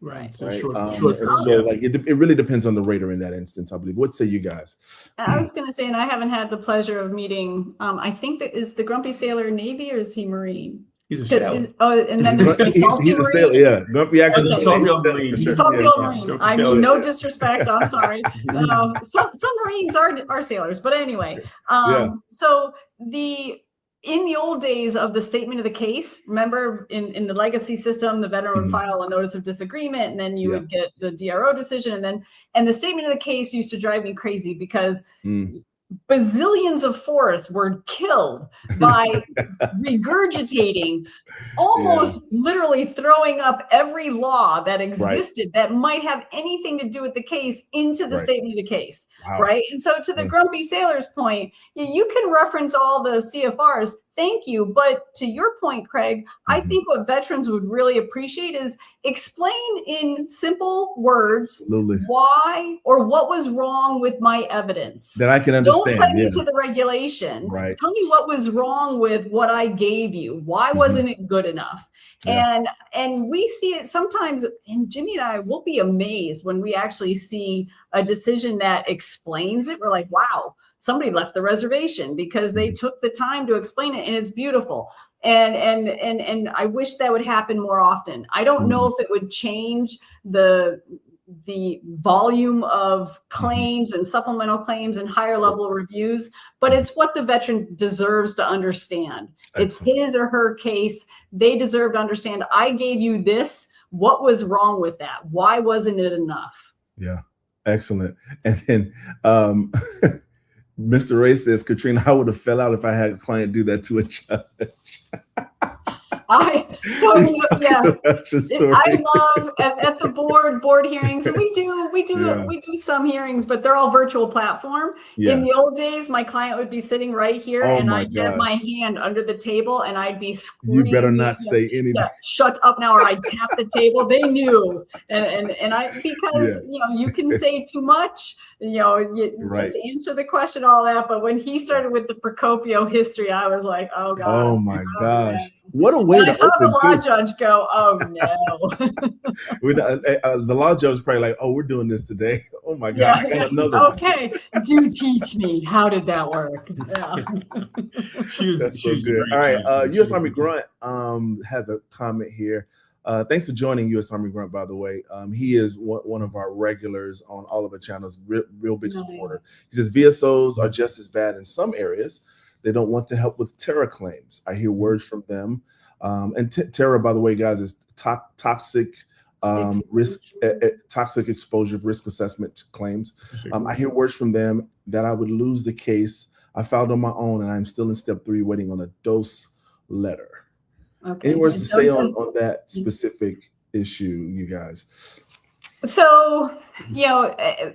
Speaker 2: Right.
Speaker 1: So it really depends on the rater in that instance, I believe. What say you guys?
Speaker 3: I was going to say, and I haven't had the pleasure of meeting, I think that is the Grumpy Sailor Navy, or is he Marine?
Speaker 2: He's a sailor.
Speaker 3: And then there's the salty Marine.
Speaker 1: Grumpy actually
Speaker 3: salty old Marine. I mean, no disrespect. I'm sorry. Some Marines are sailors, but anyway. So in the old days of the statement of the case, remember in the legacy system, the veteran would file a notice of disagreement, and then you would get the DRO decision, and the statement of the case used to drive me crazy because bazillions of forests were killed by regurgitating, almost literally throwing up every law that existed that might have anything to do with the case into the statement of the case, right? And so to the Grumpy Sailor's point, you can reference all the CFRs. thank you. But to your point, Craig, I think what veterans would really appreciate is explain in simple words
Speaker 1: Absolutely.
Speaker 3: why or what was wrong with my evidence.
Speaker 1: That I can understand.
Speaker 3: Don't send me to the regulation.
Speaker 1: Right.
Speaker 3: Tell me what was wrong with what I gave you. Why wasn't it good enough?
Speaker 1: Yeah.
Speaker 3: And we see it sometimes, and Jimmy and I will be amazed when we actually see a decision that explains it. We're like, wow, somebody left the reservation because they took the time to explain it, and it's beautiful. And I wish that would happen more often. I don't know if it would change the volume of claims and supplemental claims and higher level reviews, but it's what the veteran deserves to understand. It's his or her case. They deserve to understand, I gave you this. What was wrong with that? Why wasn't it enough?
Speaker 1: Yeah. Excellent. And then Mr. Ray says, Katrina, I would have fell out if I had a client do that to a judge. I love at the board hearings, and we do some hearings, but they're all virtual platform. In the old days, my client would be sitting right here, and I'd get my hand under the table, and I'd be screaming, you better not say anything.
Speaker 3: Shut up now, or I'd tap the table. They knew, and I, because you can say too much, just answer the question, all that. But when he started with the Procopio history, I was like, oh god,
Speaker 1: oh my gosh. Man. What a way to
Speaker 3: open the law judge go, oh no.
Speaker 1: The law judge is probably like, oh, we're doing this today. Oh my God, I got another
Speaker 3: okay, do teach me. How did that work?
Speaker 1: That's so good. All right, U.S. Army Grunt has a comment here. Thanks for joining U.S. Army Grunt, by the way. He is one of our regulars on all of the channels, real big supporter. He says, VSOs are just as bad in some areas. They don't want to help with terror claims. I hear words from them. And terror, by the way, guys, is toxic risk, toxic exposure risk assessment claims. I hear words from them that I would lose the case. I filed on my own, and I'm still in step 3 waiting on a dose letter. Okay. Any words to say on that specific issue, you guys?
Speaker 3: So,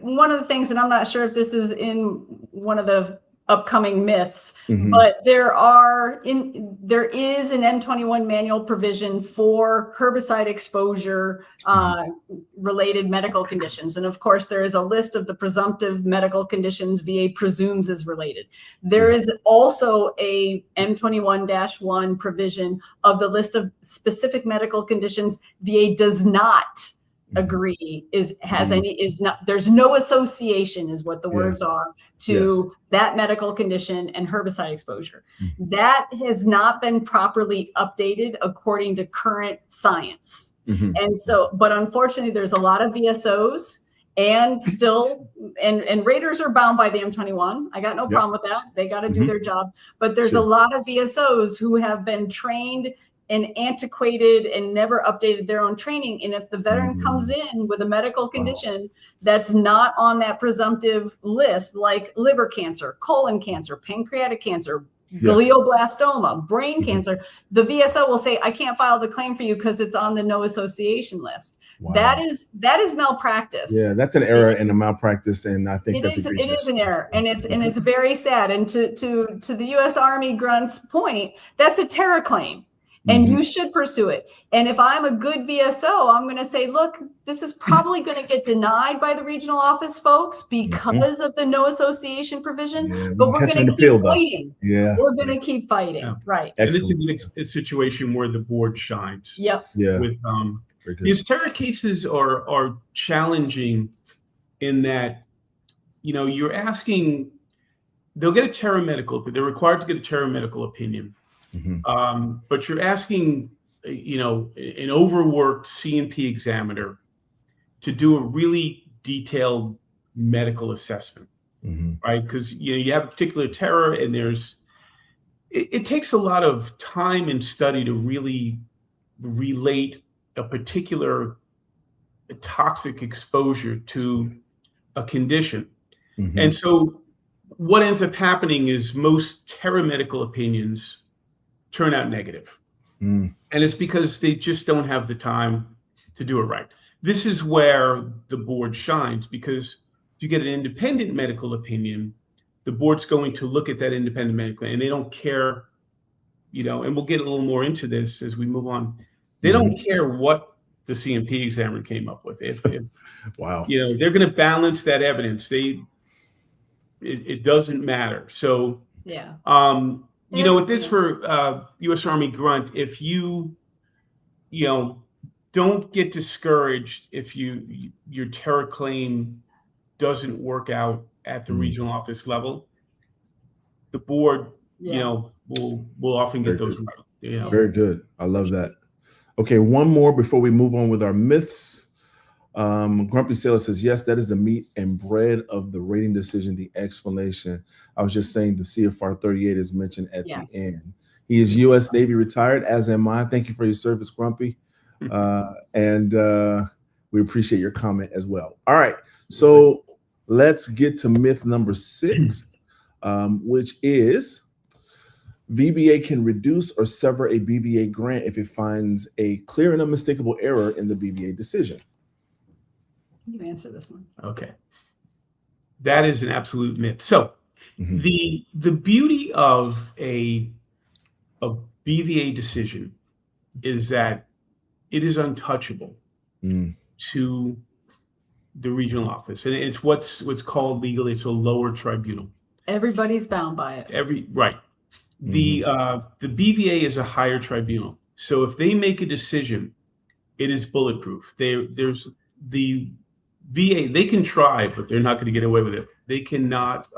Speaker 3: one of the things, and I'm not sure if this is in one of the upcoming myths, but there is an M21 manual provision for herbicide exposure related medical conditions. And of course, there is a list of the presumptive medical conditions VA presumes is related. There is also a M21-1 provision of the list of specific medical conditions VA does not agree there's no association is what the words are to that medical condition and herbicide exposure. That has not been properly updated according to current science. And so, but unfortunately, there's a lot of VSOs and still, and raters are bound by the M21. I got no problem with that. They got to do their job. But there's a lot of VSOs who have been trained and antiquated and never updated their own training. And if the veteran comes in with a medical condition that's not on that presumptive list, like liver cancer, colon cancer, pancreatic cancer, glioblastoma, brain cancer, the VSO will say, I can't file the claim for you because it's on the no association list. That is malpractice.
Speaker 1: Yeah, that's an error and a malpractice, and I think it
Speaker 3: is an error, and it's very sad. And to the U.S. Army Grunt's point, that's a terror claim. And you should pursue it. And if I'm a good VSO, I'm going to say, look, this is probably going to get denied by the regional office folks because of the no association provision. But we're going to keep fighting. We're going to keep fighting. Right.
Speaker 2: And this is a situation where the board shines. With these terror cases are challenging in that, you're asking, they'll get a terror medical, but they're required to get a terror medical opinion. But you're asking, an overworked C&P examiner to do a really detailed medical assessment, right? Because you have a particular terror, and it takes a lot of time and study to really relate a particular toxic exposure to a condition. And so what ends up happening is most terror medical opinions turn out negative. And it's because they just don't have the time to do it right. This is where the board shines, because if you get an independent medical opinion, the board's going to look at that independent medical, and they don't care and we'll get a little more into this as we move on. They don't care what the CMP examiner came up with. If
Speaker 1: Wow.
Speaker 2: they're going to balance that evidence. It doesn't matter. So
Speaker 3: Yeah.
Speaker 2: with this for U.S. Army grunt, if you don't get discouraged if your terror claim doesn't work out at the regional office level, the board, will often get those right.
Speaker 1: Very good. I love that. Okay, one more before we move on with our myths. Grumpy Sailor says, yes, that is the meat and bread of the rating decision, the explanation. I was just saying the CFR 38 is mentioned at the end. He is U.S. Navy retired, as am I. Thank you for your service, Grumpy. And we appreciate your comment as well. All right, so let's get to myth number 6, which is VBA can reduce or sever a BVA grant if it finds a clear and unmistakable error in the BVA decision.
Speaker 3: You answer this one.
Speaker 2: Okay. That is an absolute myth. So the beauty of a BVA decision is that it is untouchable to the regional office. And it's what's called legally, it's a lower tribunal.
Speaker 3: Everybody's bound by it.
Speaker 2: Right. The BVA is a higher tribunal. So if they make a decision, it is bulletproof. There's the VA, they can try, but they're not going to get away with it. They cannot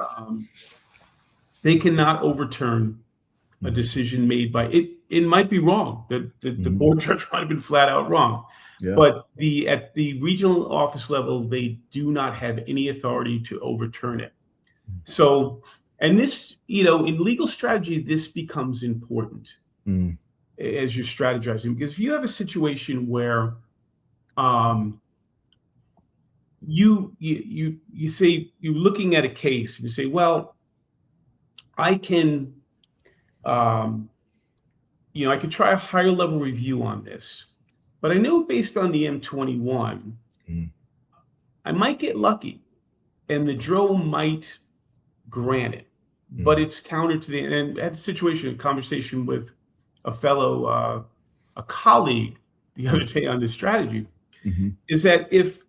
Speaker 2: overturn a decision made by it. It might be wrong. The board judge might have been flat out wrong. Yeah. But at the regional office level, they do not have any authority to overturn it. So, and this, in legal strategy, this becomes important as you're strategizing, because if you have a situation where you say you're looking at a case and you say, well, I can, I could try a higher level review on this, but I know based on the M21, I might get lucky and the DRO might grant it, but it's counter to and I had a conversation with a fellow, a colleague the other day on this strategy, is that if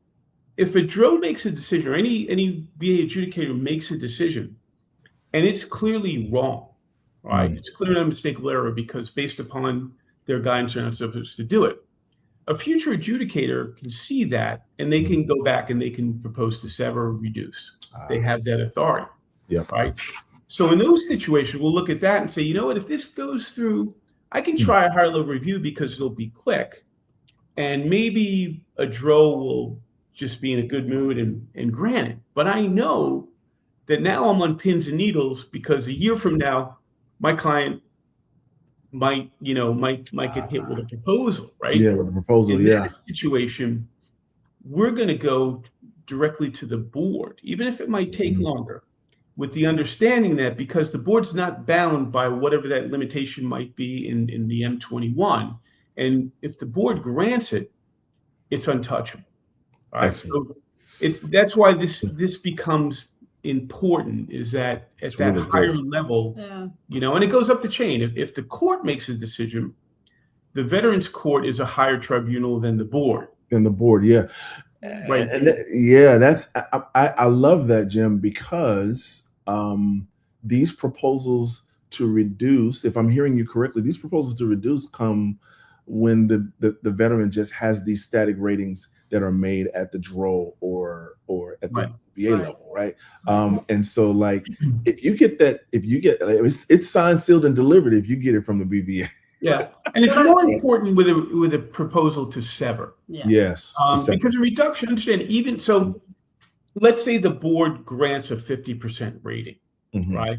Speaker 2: a DRO makes a decision or any VA adjudicator makes a decision and it's clearly wrong, right? It's clear and unmistakable error because based upon their guidance, they're not supposed to do it. A future adjudicator can see that and they can go back and they can propose to sever or reduce. They have that authority, right? So in those situations, we'll look at that and say, you know what, if this goes through, I can try a higher level review because it'll be quick. And maybe a DRO will just be in a good mood and grant it. But I know that now I'm on pins and needles because a year from now, my client might get hit with a proposal, right?
Speaker 1: Yeah, with a proposal,
Speaker 2: in that situation, we're going to go directly to the board, even if it might take longer, with the understanding that because the board's not bound by whatever that limitation might be in the M21, and if the board grants it, it's untouchable. All right? So that's why this becomes important, is that at that higher level, and it goes up the chain. If the court makes a decision, the Veterans Court is a higher tribunal than the board.
Speaker 1: Right. That's I love that, Jim, because these proposals to reduce, if I'm hearing you correctly, these proposals to reduce come when the veteran just has these static ratings that are made at the DRO or at the VA level, right? And so, like, if you get it's signed, sealed, and delivered if you get it from the BVA.
Speaker 2: Yeah, and it's more important with a proposal to sever.
Speaker 1: Yes,
Speaker 2: because a reduction, understand, even so, let's say the board grants a 50% rating, right?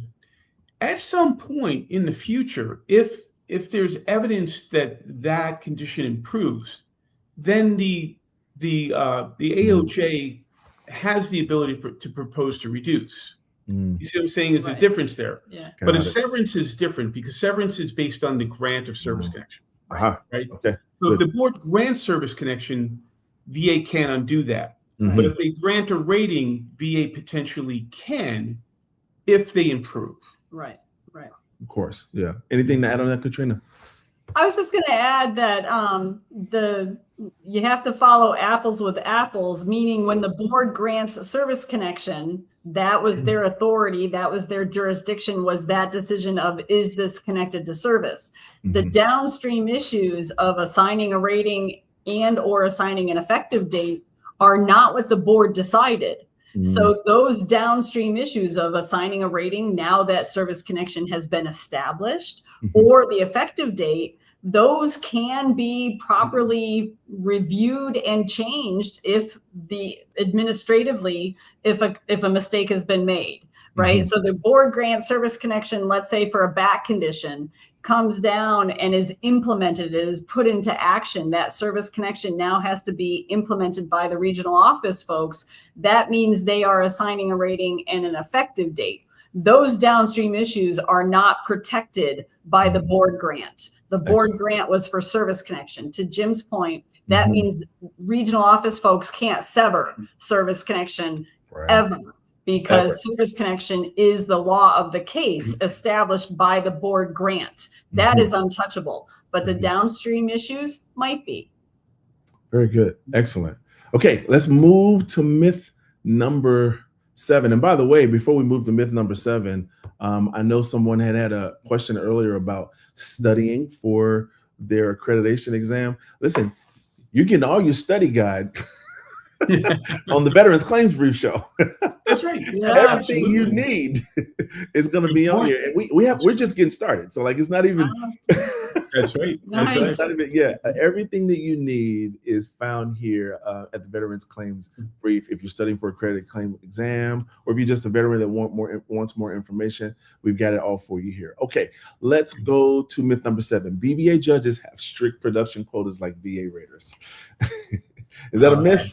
Speaker 2: At some point in the future, if there's evidence that condition improves, then the AOJ has the ability to propose to reduce. You see what I'm saying? Is a difference there. But a severance is different because severance is based on the grant of service connection. Right?
Speaker 1: Okay.
Speaker 2: So if the board grants service connection, VA can't undo that. But if they grant a rating, VA potentially can if they improve.
Speaker 3: Right.
Speaker 1: Of course. Yeah. Anything to add on that, Katrina?
Speaker 3: I was just going to add that you have to follow apples with apples, meaning when the board grants a service connection, that was their authority, that was their jurisdiction, was that decision of, is this connected to service? The downstream issues of assigning a rating and or assigning an effective date are not what the board decided. So those downstream issues of assigning a rating, now that service connection has been established, or the effective date, those can be properly reviewed and changed if administratively, if a mistake has been made, right? So the board grant service connection, let's say for a back condition, comes down and is implemented, it is put into action. That service connection now has to be implemented by the regional office folks. That means they are assigning a rating and an effective date. Those downstream issues are not protected by the board grant. The board grant was for service connection. To Jim's point, that means regional office folks can't sever service connection ever, because service connection is the law of the case established by the board grant. That is untouchable, but the downstream issues might be.
Speaker 1: Very good. Excellent. Okay, let's move to myth number 7. And by the way, before we move to myth number 7, I know someone had a question earlier about studying for their accreditation exam. Listen, you're getting all your study guide on the Veterans Claims Brief Show.
Speaker 2: That's right.
Speaker 3: Yeah,
Speaker 1: Everything you need is going to be on here, and we're just getting started. So like, it's not even.
Speaker 2: That's right.
Speaker 3: Nice.
Speaker 2: That's right.
Speaker 1: Yeah, everything that you need is found here at the Veterans Claims Brief. If you're studying for a accredited claim exam, or if you're just a veteran that wants more information, we've got it all for you here. Okay, let's go to myth number 7. BVA judges have strict production quotas like VA raters. Is that a myth?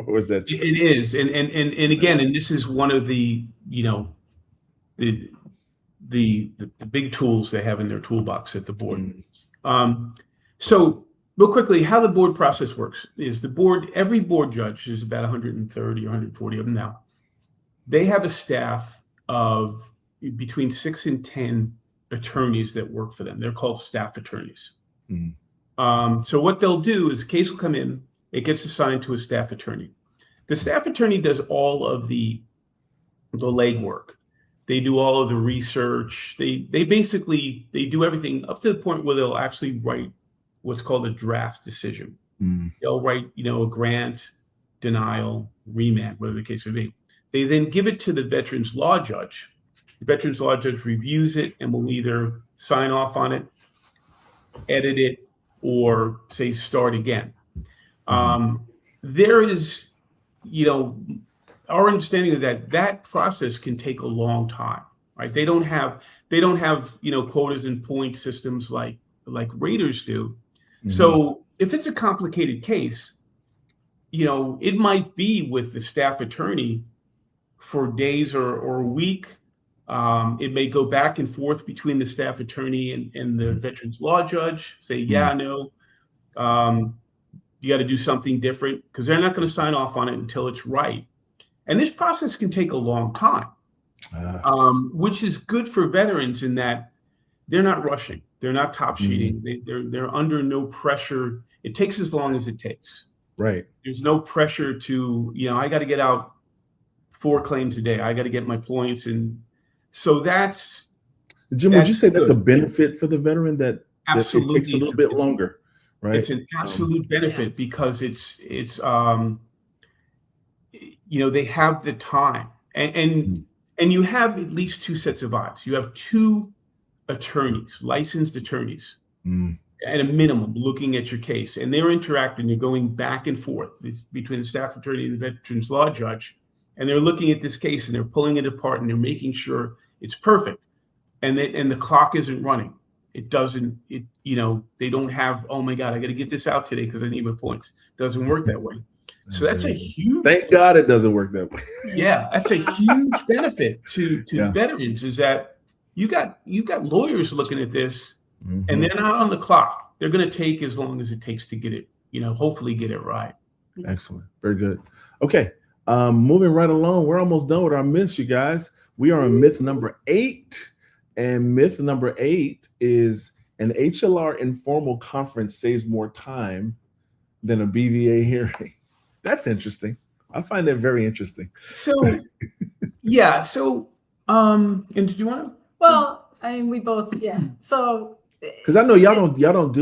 Speaker 1: Or is that true?
Speaker 2: It is, and again, and this is one of the the big tools they have in their toolbox at the board. So real quickly, how the board process works is every board judge, there's about 130 or 140 of them now. They have a staff of between 6 and 10 attorneys that work for them. They're called staff attorneys. So what they'll do is a case will come in, it gets assigned to a staff attorney. The staff attorney does all of the legwork. They do all of the research. They basically do everything up to the point where they'll actually write what's called a draft decision. They'll write, a grant, denial, remand, whatever the case may be. They then give it to the veterans law judge. The veterans law judge reviews it and will either sign off on it, edit it, or say start again. There is, our understanding of that process can take a long time, right? They don't have quotas and point systems like raters do. So if it's a complicated case, it might be with the staff attorney for days or a week. It may go back and forth between the staff attorney and the veterans law judge. Say, yeah, no, you got to do something different, because they're not going to sign off on it until it's right. And this process can take a long time, which is good for veterans in that they're not rushing. They're not top sheeting. They're under no pressure. It takes as long as it takes.
Speaker 1: Right.
Speaker 2: There's no pressure to, I got to get out 4 claims a day. I got to get my points. And so that's.
Speaker 1: Jim, would you say that's a benefit for the veteran that it
Speaker 2: absolutely
Speaker 1: takes a little bit longer? Right.
Speaker 2: It's an absolute benefit because it's they have the time and you have at least 2 sets of eyes. You have 2 attorneys, licensed attorneys at a minimum looking at your case, and they're interacting. They're going back and forth between the staff attorney and the veterans law judge, and they're looking at this case and they're pulling it apart and they're making sure it's perfect, and the clock isn't running. It doesn't, they don't have, oh my God, I got to get this out today because I need my points. It doesn't work that way. So that's a huge.
Speaker 1: Thank God it doesn't work that way.
Speaker 2: Yeah, that's a huge benefit to veterans, is that you got lawyers looking at this and they're not on the clock. They're going to take as long as it takes to get it, hopefully get it right.
Speaker 1: Excellent. Very good. Okay. Moving right along. We're almost done with our myths, you guys. We are on myth number 8. And myth number 8 is an HLR informal conference saves more time than a BVA hearing. That's interesting. I find that very interesting.
Speaker 2: So, yeah. So, and did you want to?
Speaker 3: Well, I mean, we both, yeah. So,
Speaker 1: because I know y'all don't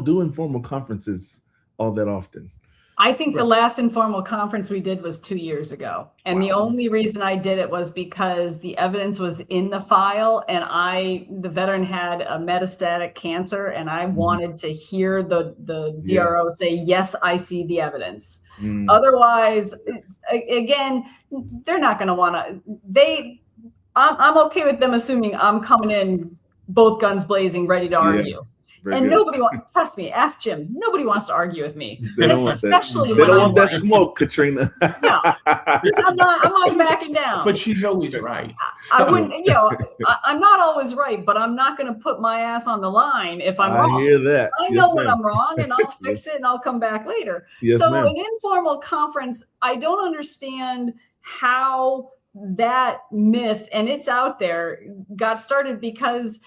Speaker 1: do informal conferences all that often.
Speaker 3: I think the last informal conference we did was 2 years ago. And the only reason I did it was because the evidence was in the file and the veteran had a metastatic cancer and I wanted to hear the DRO say, yes, I see the evidence. Otherwise, again, they're not going to want to, I'm okay with them assuming I'm coming in both guns blazing, ready to argue. And nobody wants, trust me, ask Jim, nobody wants to argue with me.
Speaker 1: They don't want that smoke, Katrina.
Speaker 3: No, I'm not backing down.
Speaker 2: But she's always right.
Speaker 3: I wouldn't, I'm not always right, but I'm not going to put my ass on the line if I'm wrong.
Speaker 1: I hear that.
Speaker 3: I know when I'm wrong and I'll fix it and I'll come back later. So an informal conference, I don't understand how that myth, and it's out there, got started because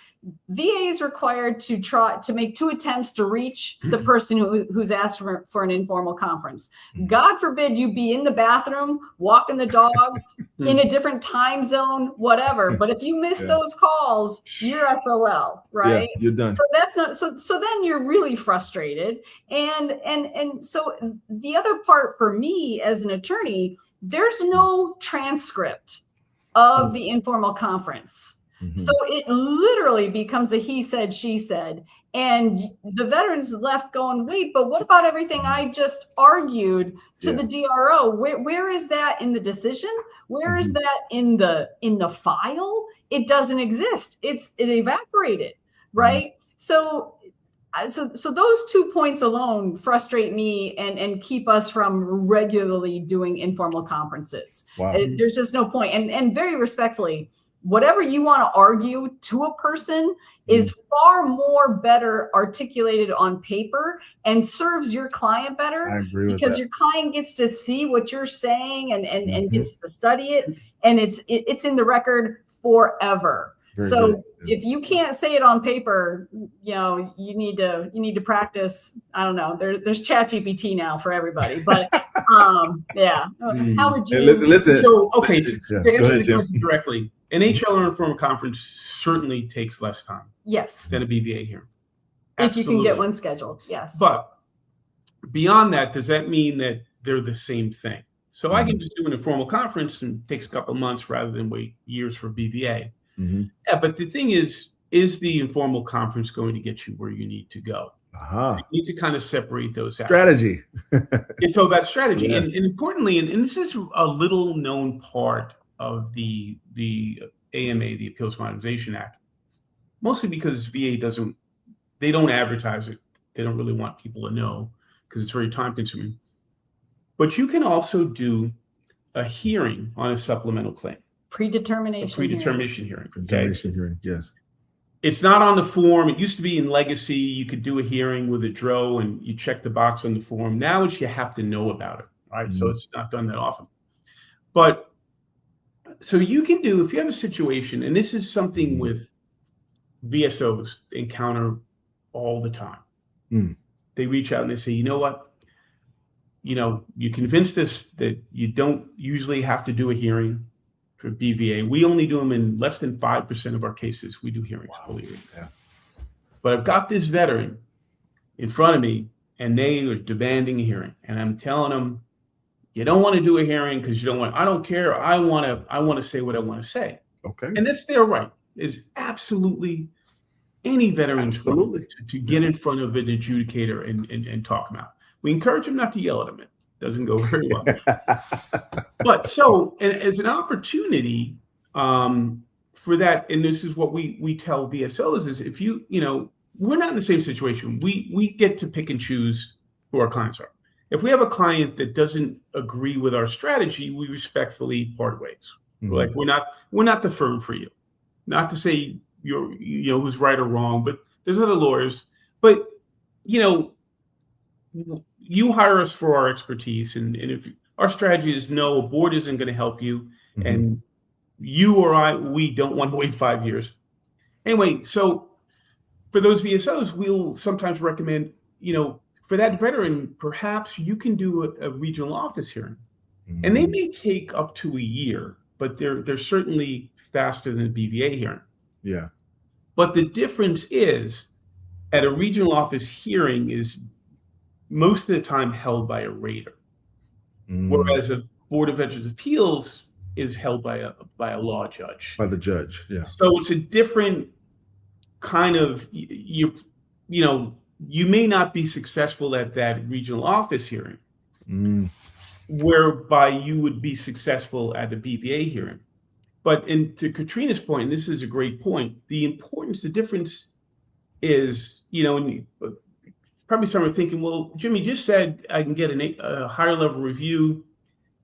Speaker 3: VA is required to try to make 2 attempts to reach the person who's asked for an informal conference. God forbid you be in the bathroom, walking the dog, in a different time zone, whatever. But if you miss those calls, you're SOL, right?
Speaker 1: Yeah, you're done.
Speaker 3: So that's not so then you're really frustrated. And so the other part for me as an attorney, there's no transcript of the informal conference. So it literally becomes a he said, she said. And the veteran's left going, wait, but what about everything I just argued to the DRO? Where is that in the decision? Where is that in the file? It doesn't exist. It evaporated, right? So those 2 points alone frustrate me and keep us from regularly doing informal conferences.
Speaker 1: Wow.
Speaker 3: There's just no point. And very respectfully, whatever you want to argue to a person is far more better articulated on paper and serves your client better.
Speaker 1: I agree with
Speaker 3: because
Speaker 1: that.
Speaker 3: your client gets to see what you're saying and gets to study it, and it's in the record forever.
Speaker 1: Very
Speaker 3: so
Speaker 1: good.
Speaker 3: if you can't say it on paper, you need to practice. I don't know. There's ChatGPT now for everybody, but yeah. How would you?
Speaker 1: Listen.
Speaker 2: So okay, to answer
Speaker 1: ahead,
Speaker 2: the question directly, an HLR informal conference certainly takes less time.
Speaker 3: Yes.
Speaker 2: Than a BVA hearing.
Speaker 3: If you can get one scheduled, yes.
Speaker 2: But beyond that, does that mean that they're the same thing? So I can just do an informal conference and it takes a couple of months rather than wait years for BVA. Yeah, but the thing is the informal conference going to get you where you need to go? You need to kind of separate those out.
Speaker 1: Strategy.
Speaker 2: It's all about strategy.
Speaker 1: Yes.
Speaker 2: And importantly, and this is a little known part of the AMA, the Appeals Modernization Act, mostly because VA they don't advertise it. They don't really want people to know because it's very time consuming. But you can also do a hearing on a supplemental claim.
Speaker 3: Predetermination
Speaker 2: hearing.
Speaker 1: Predetermination hearing, yes.
Speaker 2: It's not on the form. It used to be in legacy. You could do a hearing with a DRO and you check the box on the form. Now you have to know about it, right? So it's not done that often. But so you can do, if you have a situation, and this is something with VSOs encounter all the time. They reach out and they say, you know what? You convinced us that you don't usually have to do a hearing for BVA. We only do them in less than 5% of our cases. We do hearings, believe it.
Speaker 1: Yeah.
Speaker 2: But I've got this veteran in front of me and they are demanding a hearing. And I'm telling them, you don't want to do a hearing because you don't want, I don't care. I want to say what I want to say.
Speaker 1: Okay.
Speaker 2: And that's their right. It's absolutely any veteran's right to get in front of an adjudicator and talk about. We encourage them not to yell at them. It doesn't go very well. But so, and as an opportunity for that, and this is what we tell VSOs is if we're not in the same situation. We get to pick and choose who our clients are. If we have a client that doesn't agree with our strategy, we respectfully part ways. Like we're not the firm for you. Not to say you're who's right or wrong, but there's other lawyers. But you hire us for our expertise, and if our strategy is no, a board isn't going to help you, and you or we don't want to wait 5 years. Anyway, so for those VSOs, we'll sometimes recommend, for that veteran, perhaps you can do a regional office hearing. And they may take up to a year, but they're certainly faster than a BVA hearing.
Speaker 1: Yeah.
Speaker 2: But the difference is, at a regional office hearing is most of the time held by a rater, whereas a Board of Veterans Appeals is held by a law judge.
Speaker 1: By the judge, yeah.
Speaker 2: So it's a different kind of, you may not be successful at that regional office hearing, whereby you would be successful at a BVA hearing. But to Katrina's point, and this is a great point, the difference is, probably some are thinking, well, Jimmy just said I can get a higher level review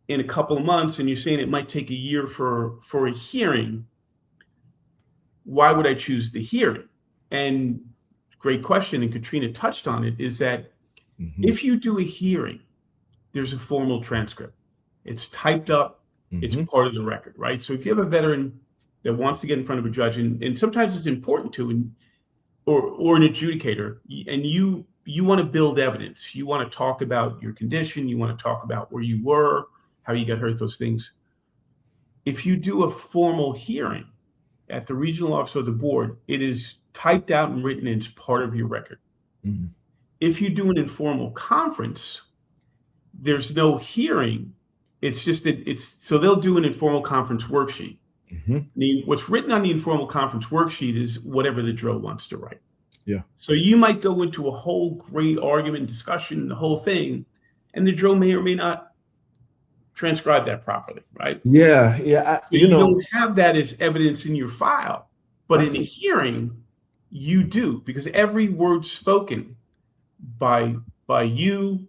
Speaker 2: in a couple of months, and you're saying it might take a year for a hearing. Why would I choose the hearing? And great question, and Katrina touched on it, is that if you do a hearing, there's a formal transcript. It's typed up, it's part of the record, right? So if you have a veteran that wants to get in front of a judge, and sometimes it's important to, or an adjudicator, and you want to build evidence, you want to talk about your condition, you want to talk about where you were, how you got hurt, those things. If you do a formal hearing at the regional office of the board, it is typed out and written as part of your record. If you do an informal conference, there's no hearing. It's just so they'll do an informal conference worksheet. What's written on the informal conference worksheet is whatever the drill wants to write.
Speaker 1: Yeah.
Speaker 2: So you might go into a whole great argument, discussion, the whole thing, and the drill may or may not transcribe that properly, right?
Speaker 1: Yeah.
Speaker 2: You don't have that as evidence in your file, but in a hearing, you do, because every word spoken by you,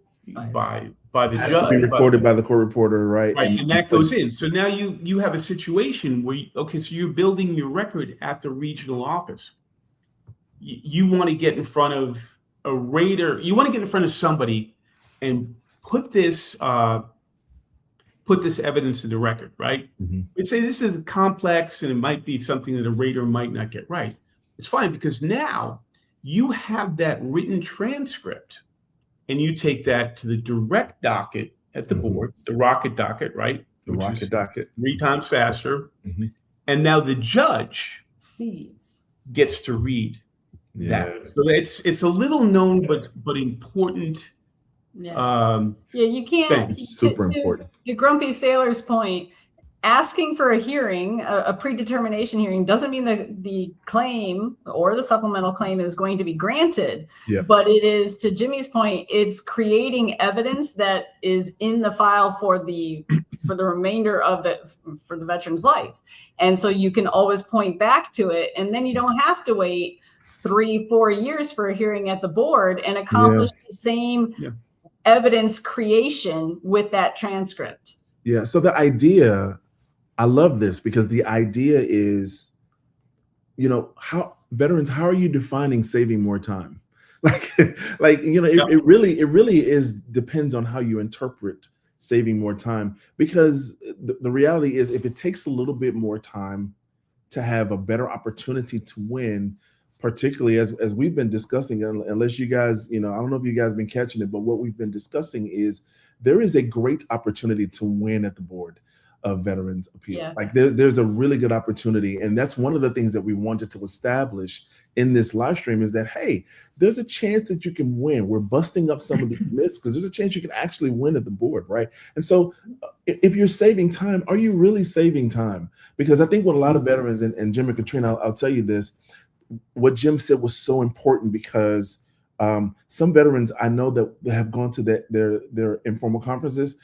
Speaker 2: by the
Speaker 1: has
Speaker 2: judge,
Speaker 1: to be recorded by the court reporter, right?
Speaker 2: Right, and that goes in. So now you have a situation where, so you're building your record at the regional office. You want to get in front of a rater. You want to get in front of somebody and put this evidence in the record, right? We say this is complex and it might be something that a rater might not get right. It's fine, because now you have that written transcript and you take that to the direct docket at the board, the rocket docket, right?
Speaker 1: The rocket docket.
Speaker 2: 3 times faster. And now the judge gets to read that. So it's a little known but important.
Speaker 3: You can't.
Speaker 1: It's super important.
Speaker 3: To Grumpy Sailor's point, asking for a hearing, a predetermination hearing, doesn't mean that the claim or the supplemental claim is going to be granted. But it is, to Jimmy's point, it's creating evidence that is in the file for the remainder of for the veteran's life. And so you can always point back to it, and then you don't have to wait 3-4 years for a hearing at the board and accomplish the same evidence creation with that transcript.
Speaker 1: Yeah. So the idea, I love this, because the idea is, how are you defining saving more time? It really depends on how you interpret saving more time, because the reality is, if it takes a little bit more time to have a better opportunity to win, particularly as we've been discussing, unless you guys, I don't know if you guys have been catching it, but what we've been discussing is there is a great opportunity to win at the Board of Veterans Appeals. There's a really good opportunity. And that's one of the things that we wanted to establish in this live stream, is that, hey, there's a chance that you can win. We're busting up some of the myths, because there's a chance you can actually win at the board, right? And so if you're saving time, are you really saving time? Because I think what a lot of veterans, and Jim and Katrina, I'll tell you this, what Jim said was so important, because some veterans I know that have gone to their informal conferences,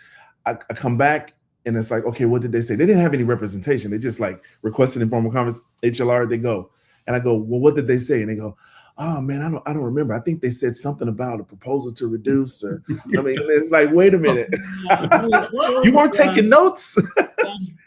Speaker 1: I come back and it's like, okay, what did they say? They didn't have any representation. They just requested informal conference, HLR, they go. And I go, well, what did they say? And they go, oh man, I don't remember. I think they said something about a proposal to reduce, or it's like, wait a minute. You weren't taking notes?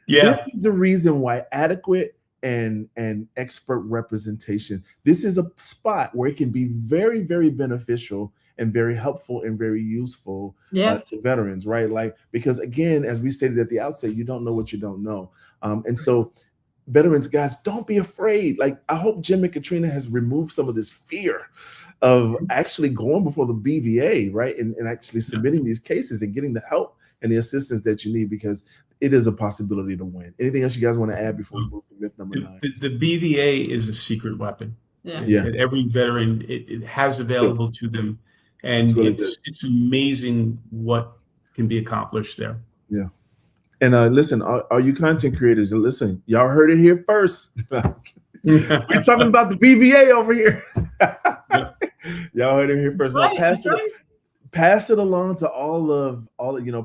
Speaker 1: This is the reason why adequate and expert representation, this is a spot where it can be very, very beneficial and very helpful and very useful to veterans, right? Because again, as we stated at the outset, you don't know what you don't know. And so veterans, guys, don't be afraid. Like, I hope Jim and Katrina has removed some of this fear of actually going before the BVA, right? And actually submitting these cases and getting the help and the assistance that you need, because it is a possibility to win. Anything else you guys want to add before we move to myth number 9?
Speaker 2: The BVA is a secret weapon.
Speaker 3: Yeah.
Speaker 2: That every veteran it has available to them, and it's amazing what can be accomplished there.
Speaker 1: Yeah. And listen, all you content creators, listen, y'all heard it here first. We're talking about the BVA over here. Y'all heard it here first. Now, pass it along to all of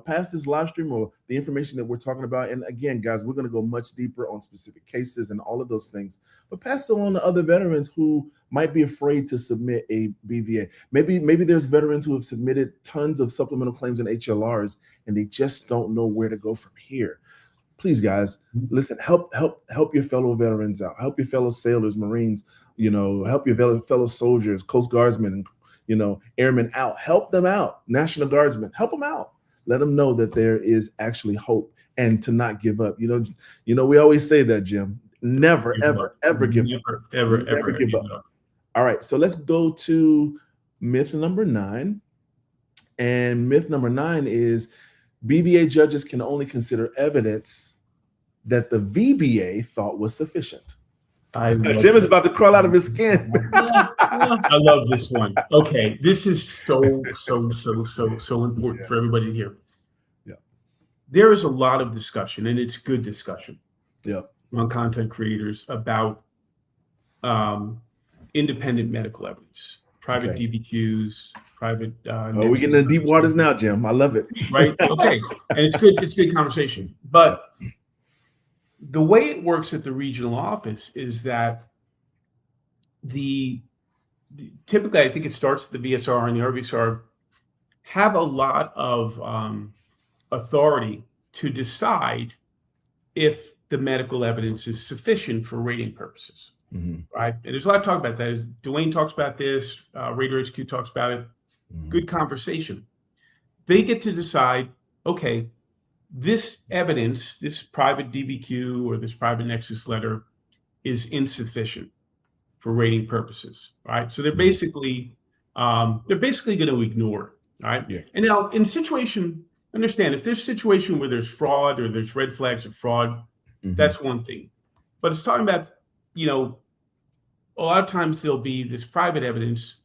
Speaker 1: pass this live stream or the information that we're talking about. And again, guys, we're going to go much deeper on specific cases and all of those things, but pass it along to other veterans who might be afraid to submit a BVA. Maybe there's veterans who have submitted tons of supplemental claims and HLRs and they just don't know where to go from here. Please, guys, listen, help your fellow veterans out, help your fellow sailors, Marines, help your fellow soldiers, Coast Guardsmen, and airmen out, help them out, National Guardsmen, help them out. Let them know that there is actually hope and to not give up. We always say that, Jim, never, ever give up. Never give up. All right, so let's go to myth number 9. And myth number 9 is BVA judges can only consider evidence that the VBA thought was sufficient. Jim is about to crawl out of his skin.
Speaker 2: I love this one. Okay, this is so important for everybody to hear.
Speaker 1: Yeah,
Speaker 2: there is a lot of discussion, and it's good discussion.
Speaker 1: Yeah,
Speaker 2: on content creators about independent medical evidence, private DBQs, private.
Speaker 1: We're getting into deep waters now, Jim. I love it.
Speaker 2: Right. Okay, and it's good. It's good conversation, but the way it works at the regional office is that typically, I think it starts at the VSR and the RVSR have a lot of authority to decide if the medical evidence is sufficient for rating purposes, right? And there's a lot of talk about that. Dwayne talks about this, Radar HQ talks about it. Good conversation. They get to decide, okay, this evidence, this private DBQ or this private nexus letter is insufficient for rating purposes, right? So they're basically going to ignore it, right? Yeah. And now in understand if there's a situation where there's fraud or there's red flags of fraud, that's one thing. But it's talking about, a lot of times there'll be this private evidence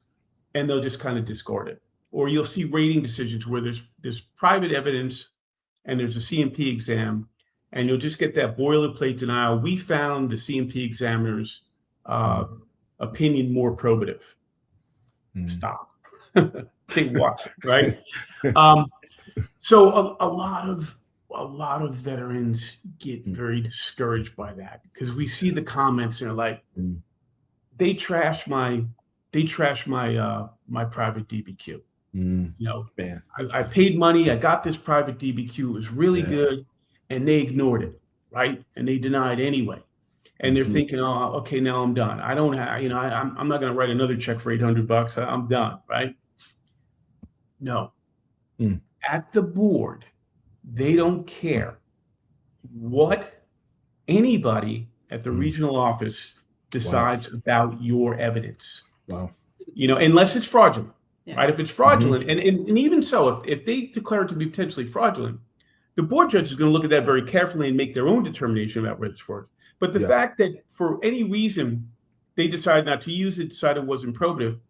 Speaker 2: and they'll just kind of discard it. Or you'll see rating decisions where there's private evidence and there's a CMP exam, and you'll just get that boilerplate denial. We found the CMP examiner's opinion more probative. Stop. Take watch, right? So a lot of veterans get very discouraged by that because we see the comments and they're like, they trash my private DBQ. Man, I paid money. I got this private DBQ. It was really good, and they ignored it, right? And they denied anyway. And they're thinking, oh, okay, now I'm done. I don't have, I'm not going to write another check for $800. I'm done, right? No. At the board, they don't care what anybody at the regional office decides about your evidence.
Speaker 1: Wow.
Speaker 2: Unless it's fraudulent. Yeah. Right? If it's fraudulent, and even so, if they declare it to be potentially fraudulent, the board judge is going to look at that very carefully and make their own determination about whether it's fraud. But the fact that for any reason they decide not to use it, decide it wasn't probative,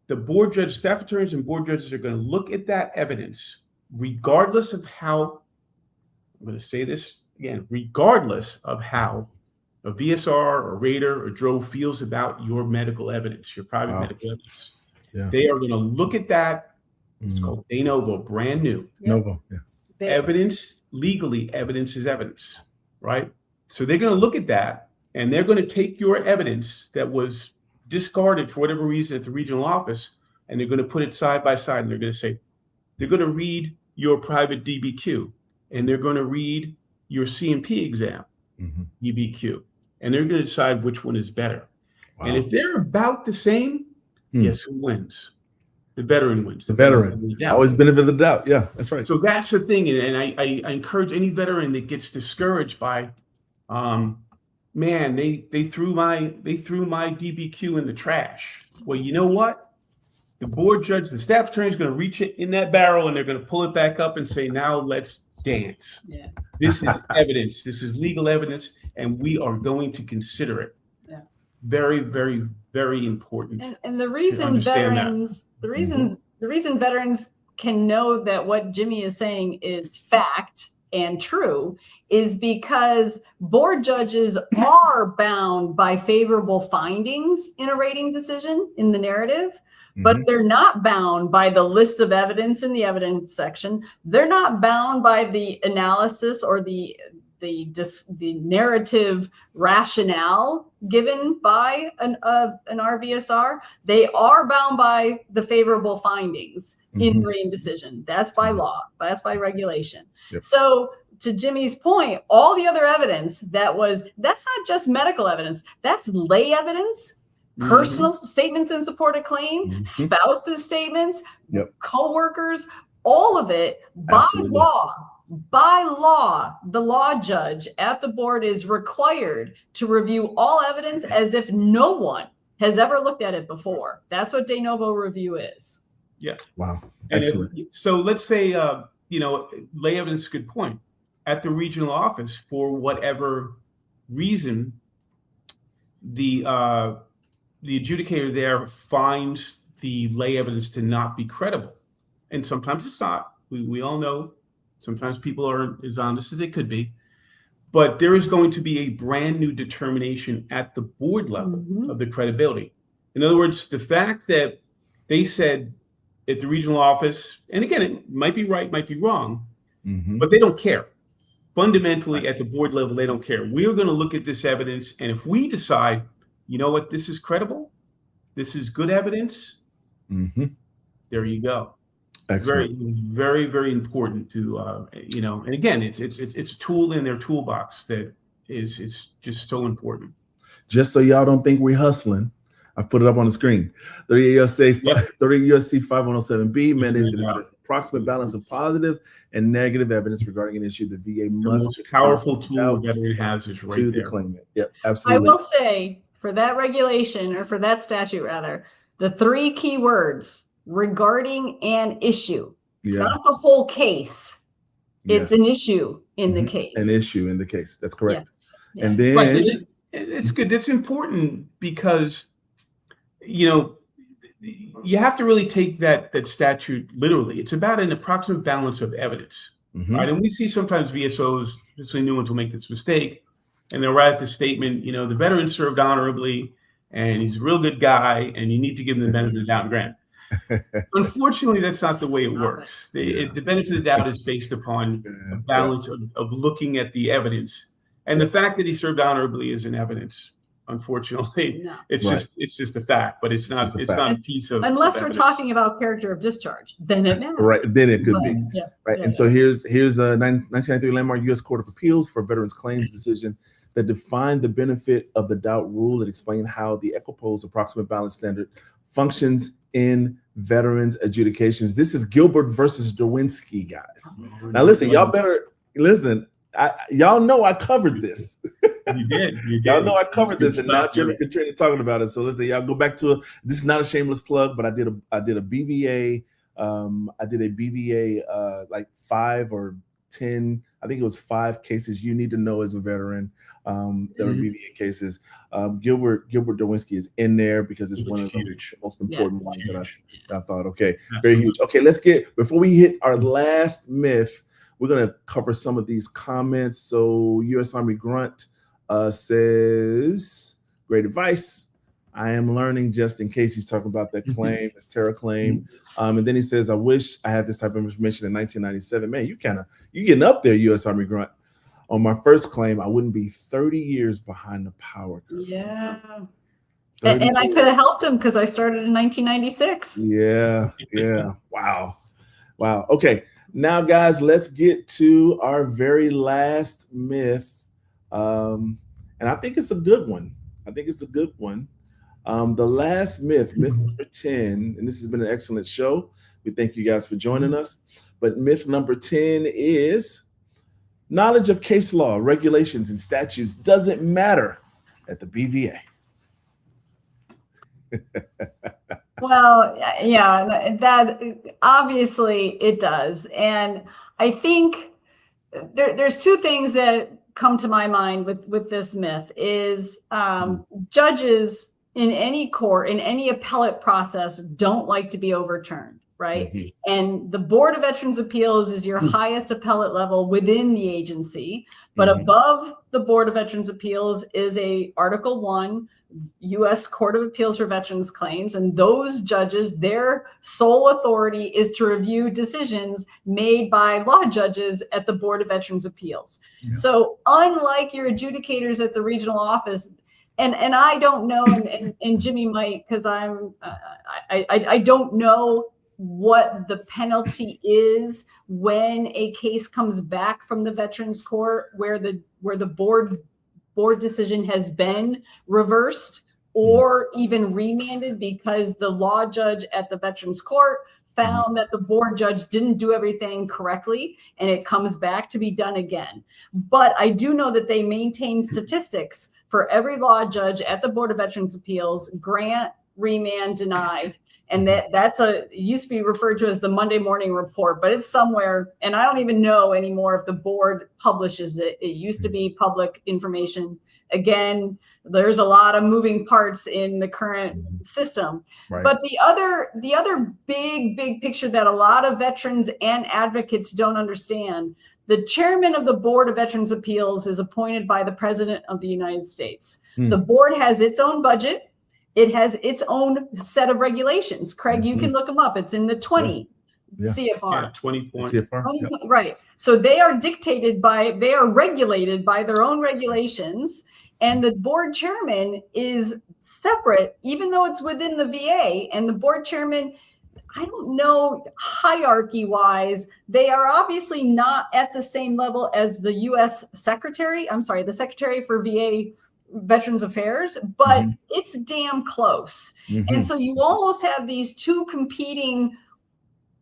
Speaker 2: the board judge, staff attorneys, and board judges are going to look at that evidence, regardless of how. I'm going to say this again, regardless of how a VSR or Radar or DRO feels about your medical evidence, your private medical evidence. Yeah. They are going to look at that. It's called de novo, brand new.
Speaker 1: Novo. Yeah.
Speaker 2: Evidence, legally, evidence is evidence, right? So they're going to look at that, and they're going to take your evidence that was discarded for whatever reason at the regional office, and they're going to put it side by side, and they're going to say, they're going to read your private DBQ, and they're going to read your CMP exam, DBQ, and they're going to decide which one is better. Wow. And if they're about the same, guess who wins? The veteran wins.
Speaker 1: The veteran. Always benefit of the doubt. Yeah, that's right.
Speaker 2: So that's the thing. And I encourage any veteran that gets discouraged by man, they threw my DBQ in the trash. Well, you know what? The board judge, the staff attorney is going to reach it in that barrel and they're going to pull it back up and say, now let's dance.
Speaker 3: Yeah.
Speaker 2: This is evidence. This is legal evidence, and we are going to consider it.
Speaker 3: Yeah.
Speaker 2: Very, very, very important.
Speaker 3: And the reason veterans, the reason veterans can know that what Jimmy is saying is fact and true is because board judges are bound by favorable findings in a rating decision in the narrative, but they're not bound by the list of evidence in the evidence section. They're not bound by the analysis or the narrative rationale given by an RVSR. They are bound by the favorable findings in the rating decision. That's by law. That's by regulation.
Speaker 1: Yep.
Speaker 3: So to Jimmy's point, all the other evidence that's not just medical evidence. That's lay evidence, personal statements in support of claim, spouses' statements, co-workers, all of it by law. By law, the law judge at the board is required to review all evidence as if no one has ever looked at it before. That's what de novo review is.
Speaker 2: Yeah.
Speaker 1: Wow. Excellent.
Speaker 2: So let's say, lay evidence, good point. At the regional office, for whatever reason, the adjudicator there finds the lay evidence to not be credible. And sometimes it's not. We all know. Sometimes people aren't as honest as they could be, but there is going to be a brand new determination at the board level of the credibility. In other words, the fact that they said at the regional office, and again, it might be right, might be wrong, but they don't care. Fundamentally, at the board level, they don't care. We're going to look at this evidence, and if we decide, you know what, this is credible, this is good evidence, there you go.
Speaker 1: Excellent.
Speaker 2: Very, very important to and again, it's a tool in their toolbox that is just so important.
Speaker 1: Just so y'all don't think we're hustling, I've put it up on the screen. 30 USC 5107B mandates that there's an approximate balance of positive and negative evidence regarding an issue. The VA must.
Speaker 2: The most powerful tool that it has is right
Speaker 1: to
Speaker 2: there.
Speaker 1: the claimant. Yep, absolutely.
Speaker 3: I will say for that regulation, or for that statute rather, the 3 key words: regarding an issue. It's not the whole case. It's an issue in the case. An
Speaker 1: issue in the case. That's correct.
Speaker 3: Yes.
Speaker 1: And then
Speaker 2: it's good. That's important because you have to really take that statute literally. It's about an approximate balance of evidence, right? And we see sometimes VSOs, especially new ones, will make this mistake, and they'll write the statement, the veteran served honorably, and he's a real good guy, and you need to give him the benefit of the doubt and grant. Unfortunately, that's not the way it works. The benefit of the doubt is based upon a balance of looking at the evidence, and the fact that he served honorably is an evidence. Unfortunately, it's just a fact, but it's not a piece of
Speaker 3: unless we're
Speaker 2: evidence.
Speaker 3: talking about character of discharge, then it matters.
Speaker 1: Right, then it could be. And so here's a 1993 landmark U.S. Court of Appeals for Veterans Claims decision that defined the benefit of the doubt rule. That explained how the equipoise approximate balance standard functions in veterans adjudications. This is Gilbert versus Derwinski, guys. Now listen, y'all better listen. Y'all know I covered this.
Speaker 2: You did.
Speaker 1: Y'all know I covered this, and now Jim and Katrina talking about it. So listen, y'all go back to this is not a shameless plug, but I did a BVA. I did a BVA like 5 or 10. I think it was 5 cases you need to know as a veteran. There were BVA cases. Gilbert Derwinski is in there because it's one of the most important ones that I thought. Okay, very huge. Okay, before we hit our last myth, we're gonna cover some of these comments. So U.S. Army Grunt says, great advice. I am learning, just in case he's talking about that claim, this terror claim. And then he says, I wish I had this type of information in 1997. Man, you getting up there, U.S. Army Grunt. On my first claim, I wouldn't be 30 years behind the power curve.
Speaker 3: Yeah. And I could have helped him because I started in 1996.
Speaker 1: Yeah. Wow. Okay. Now, guys, let's get to our very last myth. And I think it's a good one. The last myth number 10, and this has been an excellent show. We thank you guys for joining us. But myth number 10 is knowledge of case law, regulations, and statutes doesn't matter at the BVA.
Speaker 3: Well, yeah, that obviously it does. And I think there's two things that come to my mind with this myth is judges in any court, in any appellate process, don't like to be overturned, right? Mm-hmm. And the Board of Veterans Appeals is your highest appellate level within the agency, but above the Board of Veterans Appeals is a Article I U.S. Court of Appeals for Veterans Claims, and those judges, their sole authority is to review decisions made by law judges at the Board of Veterans Appeals. Yeah. So unlike your adjudicators at the regional office, and I don't know, and Jimmy might, because I don't know what the penalty is when a case comes back from the Veterans Court where the board decision has been reversed or even remanded because the law judge at the Veterans Court found that the board judge didn't do everything correctly and it comes back to be done again. But I do know that they maintain statistics for every law judge at the Board of Veterans Appeals, grant, remand, denied. And that's used to be referred to as the Monday morning report, but it's somewhere, and I don't even know anymore if the board publishes it. It used to be public information. Again, there's a lot of moving parts in the current system. Right. But the other big picture that a lot of veterans and advocates don't understand, the chairman of the Board of Veterans Appeals is appointed by the President of the United States. The board has its own budget. It has its own set of regulations. Craig, you can look them up. It's in the 20 CFR. Yeah,
Speaker 2: 20 point.
Speaker 1: CFR.
Speaker 3: Right. So they are regulated by their own regulations. And the board chairman is separate, even though it's within the VA. And the board chairman, I don't know, hierarchy-wise, they are obviously not at the same level as the U.S. Secretary. I'm sorry, the Secretary for VA Veterans Affairs, but it's damn close. And so you almost have these two competing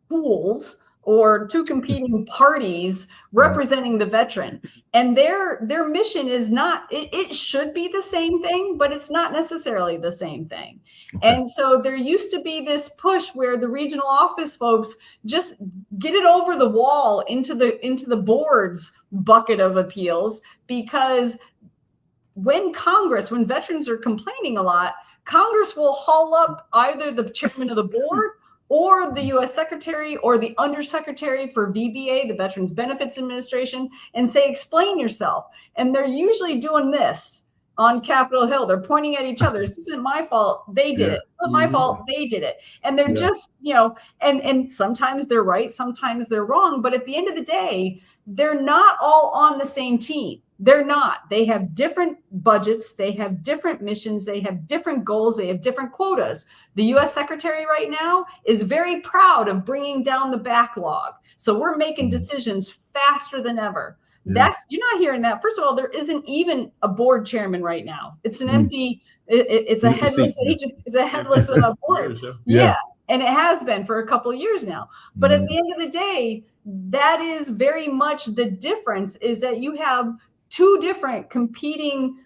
Speaker 3: pools or two competing parties representing the veteran. And their mission is not, it should be the same thing, but it's not necessarily the same thing. And so there used to be this push where the regional office folks just get it over the wall into the board's bucket of appeals, because when veterans are complaining a lot, Congress will haul up either the chairman of the board or the U.S. Secretary or the Undersecretary for VBA, the Veterans Benefits Administration, and say, explain yourself. And they're usually doing this on Capitol Hill. They're pointing at each other. This isn't my fault. They did it. It's not my fault. They did it. And they're just, and sometimes they're right, sometimes they're wrong. But at the end of the day, they're not all on the same team. They're not. They have different budgets. They have different missions. They have different goals. They have different quotas. The U.S. Secretary right now is very proud of bringing down the backlog. So we're making decisions faster than ever. You're not hearing that. First of all, there isn't even a board chairman right now. It's an empty, it's a headless agent. It's a headless board. And it has been for a couple of years now. But at the end of the day, that is very much the difference, is that you have two different competing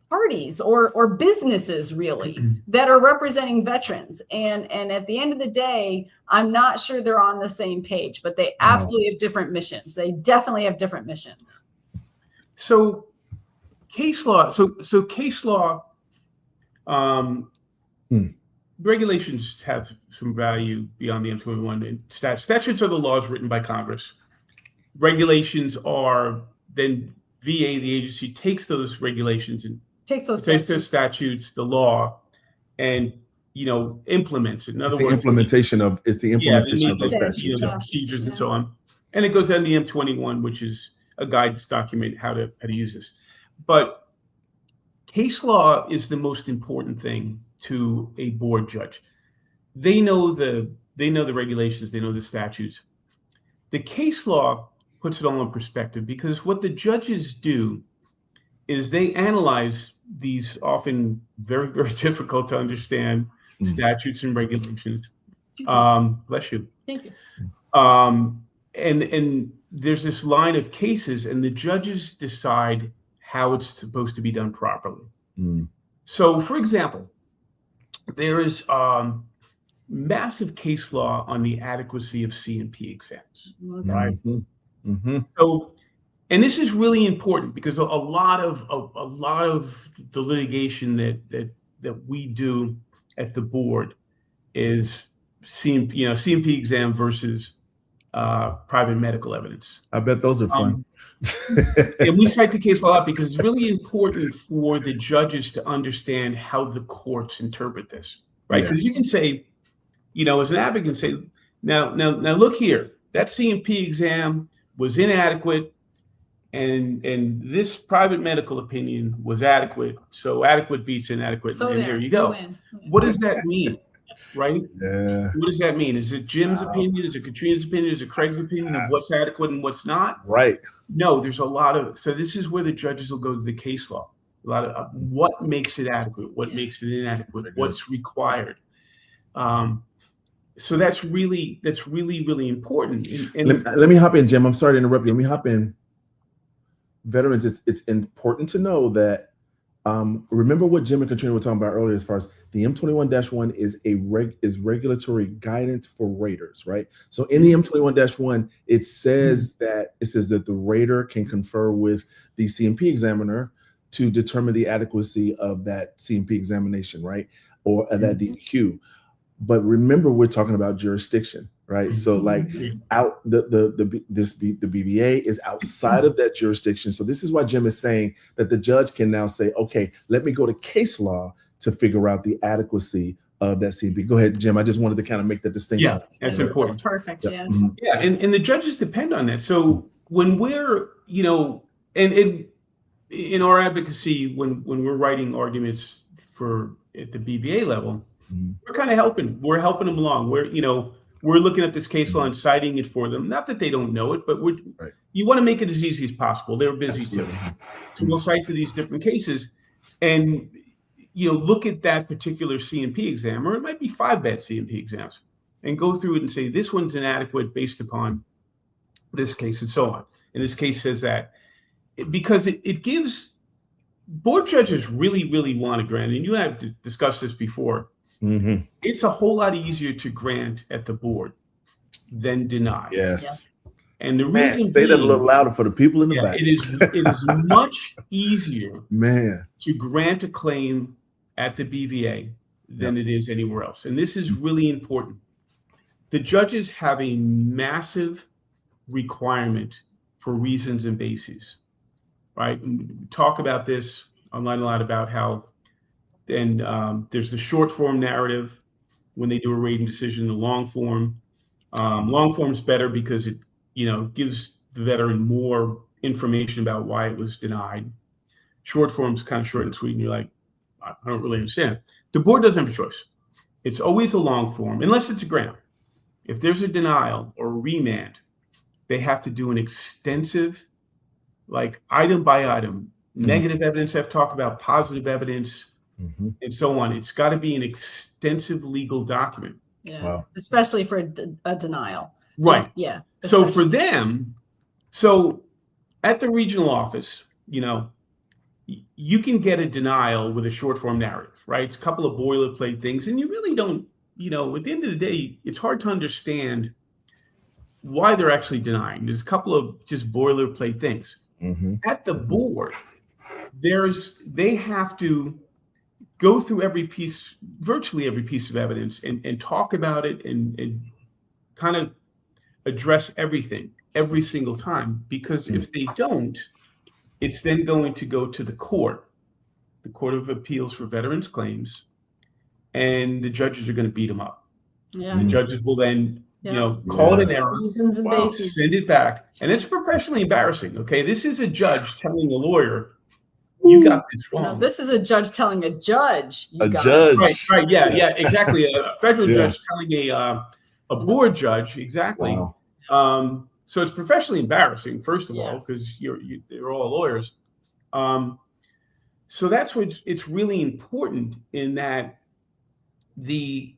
Speaker 3: parties or businesses really that are representing veterans. And at the end of the day, I'm not sure they're on the same page, but they absolutely have different missions. They definitely have different missions.
Speaker 2: So case law, case law, regulations have some value beyond the M21. And statutes are the laws written by Congress. Regulations are then VA, the agency, takes those regulations and takes those statutes, the law, and implements it. In other words,
Speaker 1: it's the implementation of those statutes,
Speaker 2: the procedures and so on. And it goes down to the M21, which is a guidance document how to use this. But case law is the most important thing to a board judge. They know the regulations, they know the statutes. The case law puts it all in perspective, because what the judges do is they analyze these often very, very difficult to understand statutes and regulations. Bless you.
Speaker 3: Thank you.
Speaker 2: And there's this line of cases, and the judges decide how it's supposed to be done properly.
Speaker 1: Mm.
Speaker 2: So, for example, there is massive case law on the adequacy of C&P exams, right?
Speaker 1: Mhm. Mhm.
Speaker 2: So, and this is really important because a lot of the litigation that we do at the board is C&P exam versus private medical evidence.
Speaker 1: I bet those are fun.
Speaker 2: And we cite the case law because it's really important for the judges to understand how the courts interpret this, right?
Speaker 1: Yeah.
Speaker 2: Because you can say, as an advocate, say, now, look here, that C&P exam was inadequate, and this private medical opinion was adequate. So adequate beats inadequate,
Speaker 3: So
Speaker 2: and there you go. What does that mean, right?
Speaker 1: Yeah.
Speaker 2: What does that mean? Is it Jim's opinion? Is it Katrina's opinion? Is it Craig's opinion of what's adequate and what's not?
Speaker 1: Right.
Speaker 2: No, there's a lot of, so this is where the judges will go to the case law. A lot of what makes it adequate, what makes it inadequate, what's required. So that's really important. And
Speaker 1: Let me hop in, Jim. I'm sorry to interrupt you. Let me hop in. Veterans, it's important to know that remember what Jim and Katrina were talking about earlier as far as the M21-1 is regulatory guidance for raters, right? So in the M21-1, it says that the rater can confer with the C&P examiner to determine the adequacy of that C&P examination, right? Or that DQ. But remember, we're talking about jurisdiction, right? So like the BVA is outside of that jurisdiction. So this is why Jim is saying that the judge can now say, okay, let me go to case law to figure out the adequacy of that C&P. Go ahead, Jim. I just wanted to kind of make that distinction.
Speaker 2: Yeah, that's important.
Speaker 3: That's perfect. Yeah.
Speaker 1: Mm-hmm.
Speaker 2: Yeah, and the judges depend on that. So when we're, and in our advocacy, when we're writing arguments at the BVA level, we're kind of helping. We're helping them along. We're looking at this case law and citing it for them. Not that they don't know it, but you want to make it as easy as possible. They're busy too. So we'll cite to these different cases and look at that particular C&P exam, or it might be 5 bad C&P exams, and go through it and say this one's inadequate based upon this case and so on. And this case says that because it gives board judges really want to grant, and you and I have discussed this before.
Speaker 1: Mm-hmm.
Speaker 2: It's a whole lot easier to grant at the board than deny.
Speaker 1: Yes.
Speaker 2: And the reason
Speaker 1: say that a little louder for the people in the back.
Speaker 2: It is much easier
Speaker 1: to
Speaker 2: grant a claim at the BVA than it is anywhere else. And this is really important. The judges have a massive requirement for reasons and bases, right? And we talk about this online a lot about how then there's the short form narrative when they do a rating decision, the long form. Long form is better because it, gives the veteran more information about why it was denied. Short form is kind of short and sweet, and you're like, I don't really understand. The board doesn't have a choice. It's always a long form, unless it's a grant. If there's a denial or a remand, they have to do an extensive, like item by item, negative evidence I've talked about, positive evidence, and so on. It's got to be an extensive legal document.
Speaker 3: Yeah, wow. Especially for a denial.
Speaker 2: Right.
Speaker 3: Yeah.
Speaker 2: So for them, at the regional office, you can get a denial with a short form narrative, right? It's a couple of boilerplate things, and you really don't, at the end of the day, it's hard to understand why they're actually denying. There's a couple of just boilerplate things. At the board, they have to go through virtually every piece of evidence and talk about it and kind of address everything every single time, because if they don't, it's then going to go to the Court of Appeals for Veterans Claims, and the judges are going to beat them up. Yeah. The judges will then call it an error, send it back, and it's professionally embarrassing. Okay, this is a judge telling a lawyer, you got this wrong.
Speaker 3: No, this is a judge telling a judge.
Speaker 2: Right. Yeah, exactly. A federal judge telling a board judge, exactly. Wow. So it's professionally embarrassing, first of all, because they're all lawyers. So that's what it's really important in that the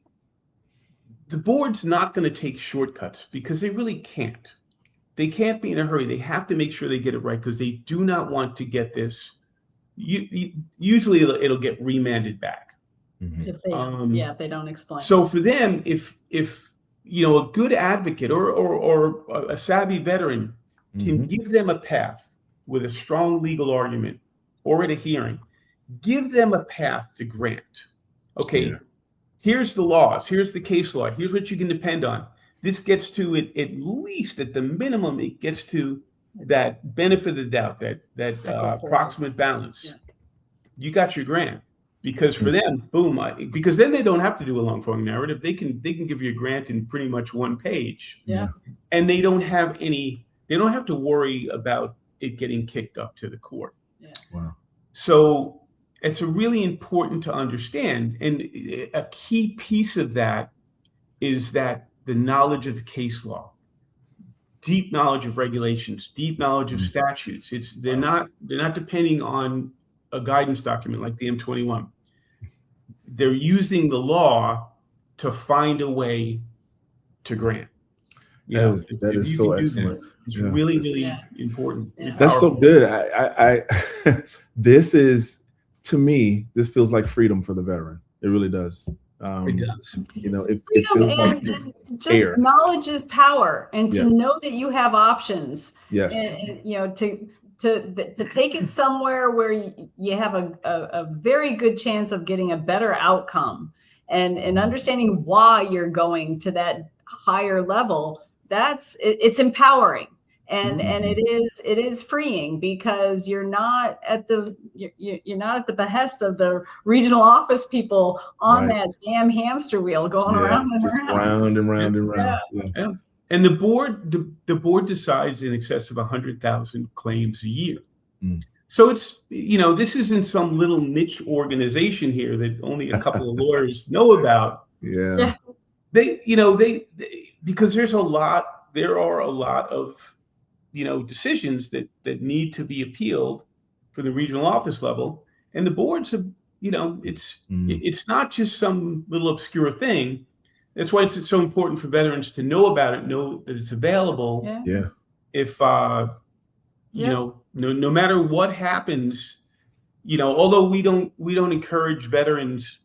Speaker 2: board's not going to take shortcuts, because they really can't. they can't be in a hurry. They have to make sure they get it right because they do not want to get this. Usually it'll get remanded back.
Speaker 1: Mhm.
Speaker 3: If they, if they don't explain.
Speaker 2: So for them, if a good advocate or a savvy veteran can give them a path with a strong legal argument or at a hearing, give them a path to grant. Okay, here's the laws, here's the case law, here's what you can depend on. This gets to it, at least at the minimum, it gets to that benefit of the doubt, that approximate balance.
Speaker 3: Yeah.
Speaker 2: You got your grant. Because for them, boom, because then they don't have to do a long form narrative. They can give you a grant in pretty much one page.
Speaker 3: Yeah.
Speaker 2: And they don't have to worry about it getting kicked up to the court.
Speaker 3: Yeah.
Speaker 1: Wow.
Speaker 2: So it's really important to understand. And a key piece of that is that the knowledge of the case law, deep knowledge of regulations, deep knowledge of statutes. They're not depending on a guidance document like the M21. They're using the law to find a way to grant.
Speaker 1: That is so excellent.
Speaker 2: It's really important.
Speaker 3: Yeah.
Speaker 1: That's so good. I this is, to me, this feels like freedom for the veteran. It really does.
Speaker 2: It does.
Speaker 1: It feels like
Speaker 3: just
Speaker 1: air.
Speaker 3: knowledge is power, and to know that you have options.
Speaker 1: Yes.
Speaker 3: And to take it somewhere where you have a very good chance of getting a better outcome, and understanding why you're going to that higher level, it's empowering, and it is freeing, because you're not at the behest of the regional office people on that damn hamster wheel going around and
Speaker 1: just
Speaker 3: around.
Speaker 1: round and round and round.
Speaker 2: Yeah. And the board decides in excess of 100,000 claims a year. So it's, this isn't some little niche organization here that only a couple of lawyers know about.
Speaker 1: Yeah.
Speaker 2: They because there are a lot of, decisions that need to be appealed for the regional office level. And the boards have, it's not just some little obscure thing. That's why it's so important for veterans to know about it, know that it's available.
Speaker 1: Yeah.
Speaker 2: If, no matter what happens, although we don't encourage veterans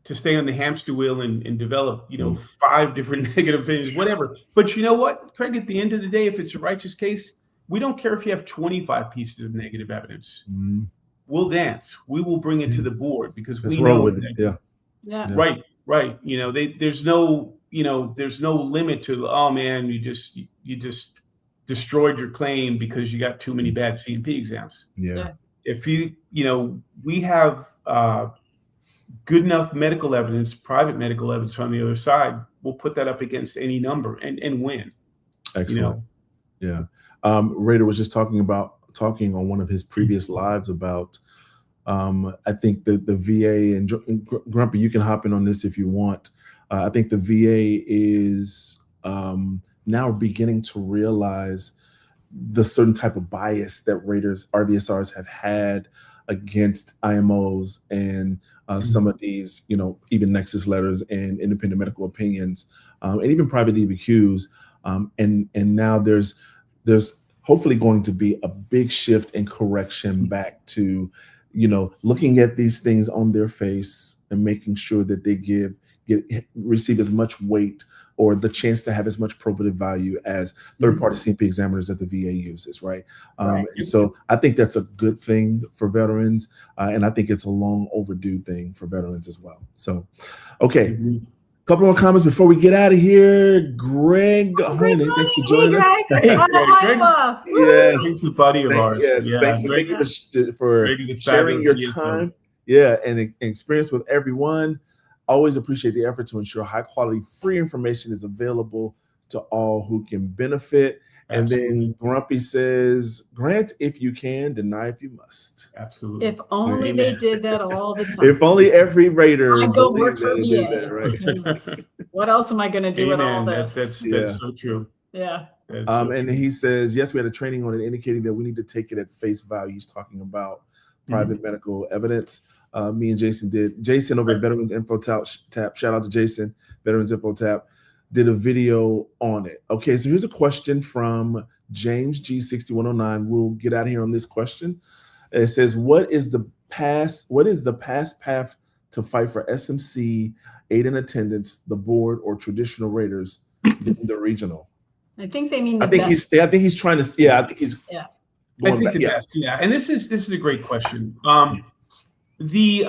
Speaker 2: to stay on the hamster wheel and develop, 5 different negative opinions, whatever. But you know what, Craig, at the end of the day, if it's a righteous case, we don't care if you have 25 pieces of negative evidence. We'll dance. We will bring it to the board, because we know
Speaker 1: with it. Yeah.
Speaker 2: Right. There's no limit to, oh man, you just destroyed your claim because you got too many bad C&P exams.
Speaker 1: Yeah.
Speaker 2: If we have good enough medical evidence, private medical evidence on the other side, we'll put that up against any number and win.
Speaker 1: Excellent. Yeah. Rader was just talking on one of his previous lives about, I think the VA, and Grumpy, you can hop in on this if you want. I think the VA is now beginning to realize the certain type of bias that RVSRs have had against IMOs and some of these, even nexus letters and independent medical opinions, and even private DBQs. And now there's hopefully going to be a big shift and correction back to, looking at these things on their face and making sure that they receive as much weight or the chance to have as much probative value as third-party C&P examiners that the VA uses, right? And so I think that's a good thing for veterans, and I think it's a long overdue thing for veterans as well. So, okay. Couple more comments before we get out of here. Greg Honig, thanks for joining us.
Speaker 2: Yes, he's a buddy of ours.
Speaker 1: Yes, thanks for sharing your time. Yeah, and experience with everyone. Always appreciate the effort to ensure high quality, free information is available to all who can benefit. Absolutely. And then Grumpy says, grant if you can, deny if you must.
Speaker 2: Absolutely.
Speaker 3: If only they did that all the time.
Speaker 1: If only every Raider
Speaker 3: I'd go work for VA.
Speaker 1: That, right?
Speaker 3: What else am I going to do with all this?
Speaker 2: That's so true.
Speaker 3: Yeah.
Speaker 1: And he says, yes, we had a training on it indicating that we need to take it at face value. He's talking about private medical evidence. Me and Jason did. Jason over at Veterans Info Tap. Shout out to Jason, Veterans Info Tap. did a video on it. Okay, so here's a question from James G6109. We'll get out of here on this question. It says, what is the past path to fight for SMC, aid in attendance, the board, or traditional raters in the regional?
Speaker 3: I think they mean
Speaker 1: I think he's trying to, I think he's going back.
Speaker 2: Best, yeah. And this is a great question. The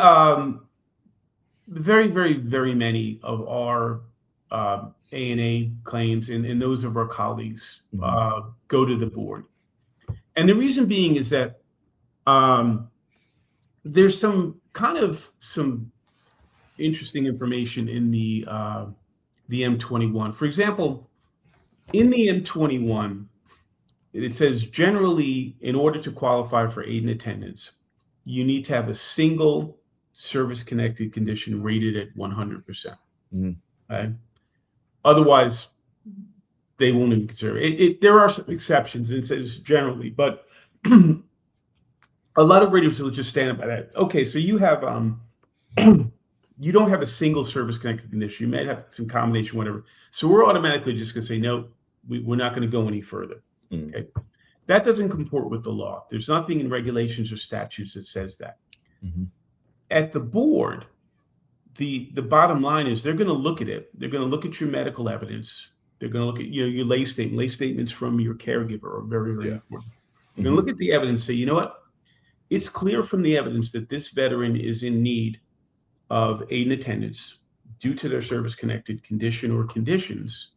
Speaker 2: very, very, very many of our A&A claims and those of our colleagues go to the board. And the reason being is that there's some interesting information in the M21. For example, in the M21, it says generally, in order to qualify for aid and attendance, you need to have a single service-connected condition rated at 100%. Okay? Otherwise, they won't even consider it. There are some exceptions, and it says generally, but a lot of raters will just stand up by that. Okay, so you have you don't have a single service-connected condition. You may have some combination, whatever. So we're automatically just going to say, no, we're not going to go any further. Okay, that doesn't comport with the law. There's nothing in regulations or statutes that says that. At the board, the bottom line is they're going to look at it. They're going to look at your medical evidence. They're going to look at your lay statement. Lay statements from your caregiver are very, very important. They're going to look at the evidence, say, you know what? It's clear from the evidence that this veteran is in need of aid and attendance due to their service-connected condition or conditions,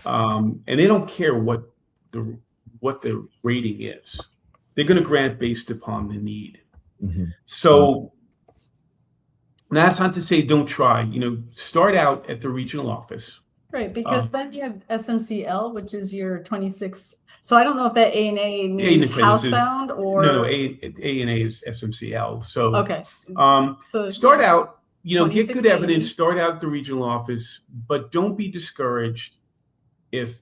Speaker 2: and they don't care what the rating is. They're going to grant based upon the need. So that's not to say don't try. Start out at the regional office.
Speaker 3: Right, because then you have SMCL, which is your 26. So I don't know if that A&A means housebound or
Speaker 2: no. A&A is SMCL. So
Speaker 3: okay.
Speaker 2: So start out. Get good evidence. Start out at the regional office, but don't be discouraged if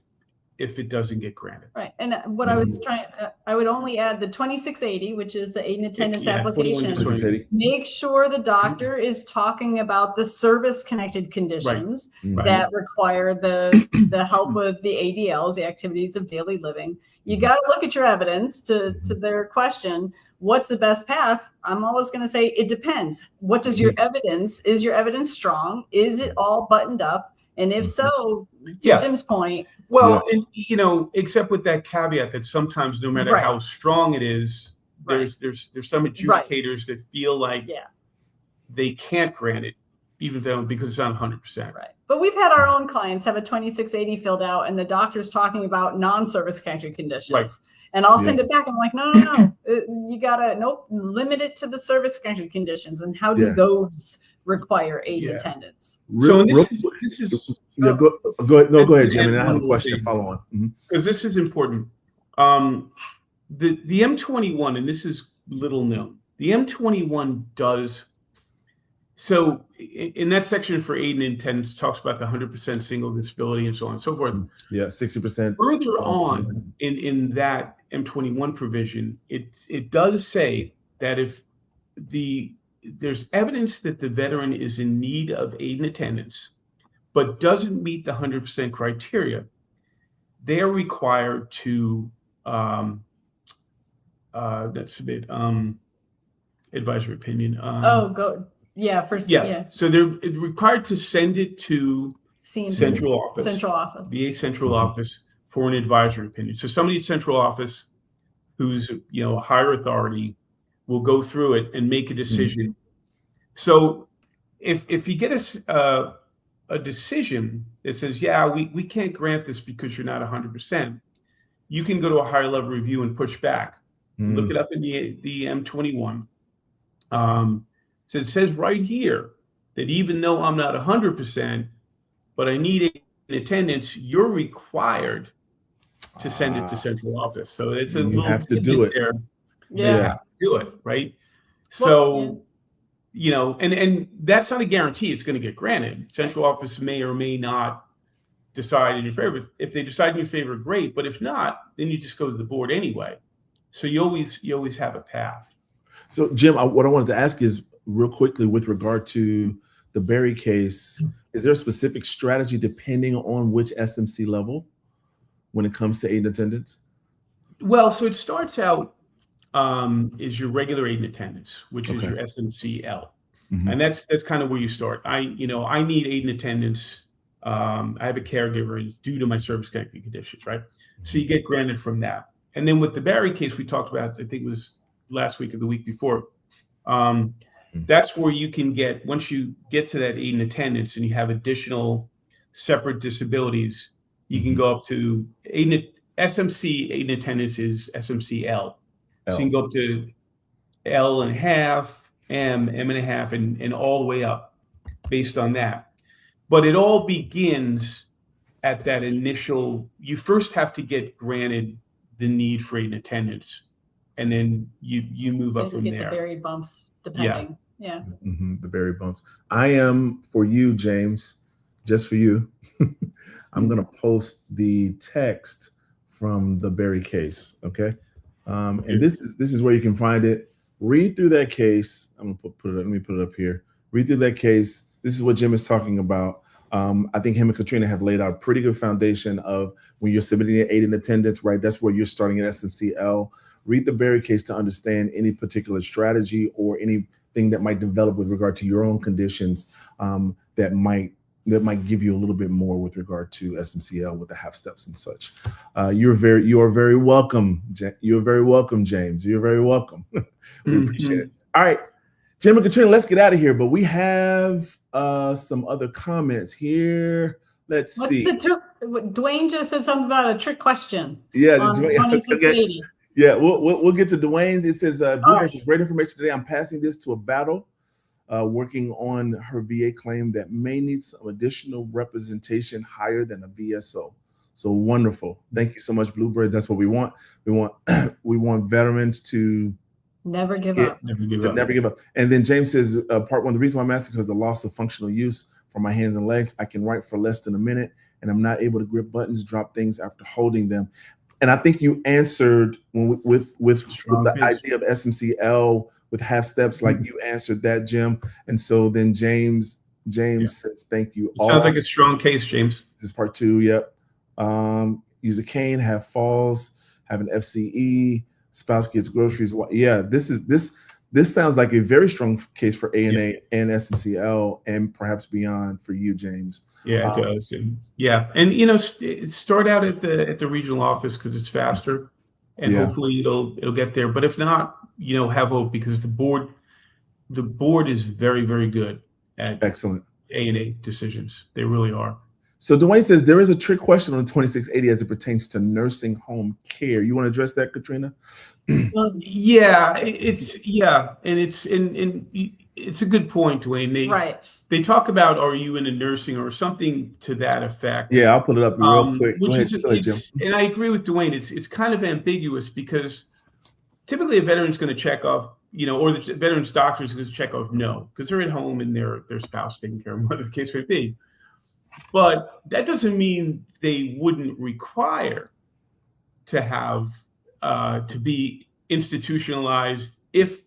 Speaker 2: it doesn't get granted.
Speaker 3: Right, and what I was trying, I would only add the 2680, which is the aid and attendance application. Make sure the doctor is talking about the service-connected conditions that require the help with the ADLs, the activities of daily living. You got to look at your evidence to their question. What's the best path? I'm always going to say it depends. What does your evidence? Is your evidence strong? Is it all buttoned up? And if so, to Jim's point.
Speaker 2: Well, and, except with that caveat that sometimes no matter how strong it is, there's some adjudicators that feel like they can't grant it, even though because it's not 100%.
Speaker 3: Right. But we've had our own clients have a 2680 filled out, and the doctor's talking about non-service connected conditions. Right. And I'll send it back. I'm like, no. You gotta limit it to the service connected conditions. And how do those require aid and attendance?
Speaker 2: So this is
Speaker 1: go ahead. No, go ahead, Jim. And I have a question to follow on.
Speaker 2: Because this is important. The M21, and this is little known, the M21 does. So in that section for aid and attendance, talks about the 100% single disability and so on and so forth. Yeah,
Speaker 1: 60%.
Speaker 2: Further on in that M21 provision, it does say that if there's evidence that the veteran is in need of aid and attendance, but doesn't meet the 100% criteria, they are required to that's a bit advisory opinion. So they're required to send it to central office, VA central office for an advisory opinion. So somebody at central office who's a higher authority will go through it and make a decision. So if you get a decision that says, we can't grant this because you're not 100%, you can go to a higher level review and push back. Look it up in the M21. So it says right here that even though I'm not 100%, but I need an attendance, you're required to send it to central office. So it's a little
Speaker 1: have to do it
Speaker 2: there. Do it, right? So, and that's not a guarantee it's going to get granted. Central office may or may not decide in your favor. If they decide in your favor, great. But if not, then you just go to the board anyway. So you always have a path.
Speaker 1: So Jim, what I wanted to ask is real quickly with regard to the Berry case, is there a specific strategy depending on which SMC level when it comes to aid and attendance?
Speaker 2: Well, so it starts out is your regular aid and attendance, which is
Speaker 1: Okay.
Speaker 2: your SMCL.
Speaker 1: Mhm.
Speaker 2: And that's kind of where you start. I need aid and attendance. I have a caregiver, it's due to my service-connected conditions, right? So you get granted from that. And then with the Barry case we talked about, I think it was last week or the week before, that's where you can get, once you get to that aid and attendance and you have additional separate disabilities, you can go up to SMC aid and attendance is SMCL. So you can go up to L and a half, M and a half, and all the way up based on that. But it all begins at that initial, you first have to get granted the need for aid and attendance, and then you move up from
Speaker 3: get
Speaker 2: there.
Speaker 3: The Berry bumps, depending. Yeah.
Speaker 1: The Berry bumps. I am, for you, James, just for you, I'm going to post the text from the Berry case, okay? And this is where you can find it. Read through that case. I'm gonna put it up. Let me put it up here. Read through that case. This is what Jim is talking about. I think him and Katrina have laid out a pretty good foundation of when you're submitting an aid and attendance, right? That's where you're starting at SMCL. Read the Berry case to understand any particular strategy or anything that might develop with regard to your own conditions that might give you a little bit more with regard to SMCL with the half steps and such. You are very welcome. You're very welcome, James. You're very welcome. We appreciate it. All right, Jim and Katrina, let's get out of here. But we have some other comments here. Let's see.
Speaker 3: Dwayne just said something about a trick question.
Speaker 1: Yeah,
Speaker 3: Dwayne, 2680.
Speaker 1: Yeah, we'll get to Dwayne's. It says, Bluebird says, great information today. I'm passing this to a battle. Working on her VA claim that may need some additional representation higher than a VSO. So wonderful. Thank you so much, Bluebird. That's what we want. We want veterans to
Speaker 3: never give up.
Speaker 1: Never give up. And then James says, part one, the reason why I'm asking because the loss of functional use for my hands and legs. I can write for less than a minute and I'm not able to grip buttons, drop things after holding them. And I think you answered with the idea of SMCL with half steps, like you answered that, Jim. And so then James says, thank you.
Speaker 2: Sounds like a strong case, James.
Speaker 1: This is part two. Yep. Use a cane, have falls, have an FCE, spouse gets groceries. Yeah, this sounds like a very strong case for ANA and SMCL and perhaps beyond for you, James.
Speaker 2: Yeah, it does. And start out at the regional office because it's faster, and hopefully it'll get there. But if not, have hope because the board is very, very good at
Speaker 1: excellent
Speaker 2: ANA decisions. They really are.
Speaker 1: So Dwayne says there is a trick question on 2680 as it pertains to nursing home care. You want to address that, Katrina?
Speaker 2: Well, it's a good point, Dwayne. They talk about, are you in a nursing or something to that effect?
Speaker 1: Yeah, I'll put it up real quick. Go ahead, Jim.
Speaker 2: And I agree with Dwayne. It's kind of ambiguous because typically a veteran's going to check off, or the veteran's doctor is going to check off no, because they're at home and their spouse taking care of whatever the case may be. But that doesn't mean they wouldn't require to have to be institutionalized if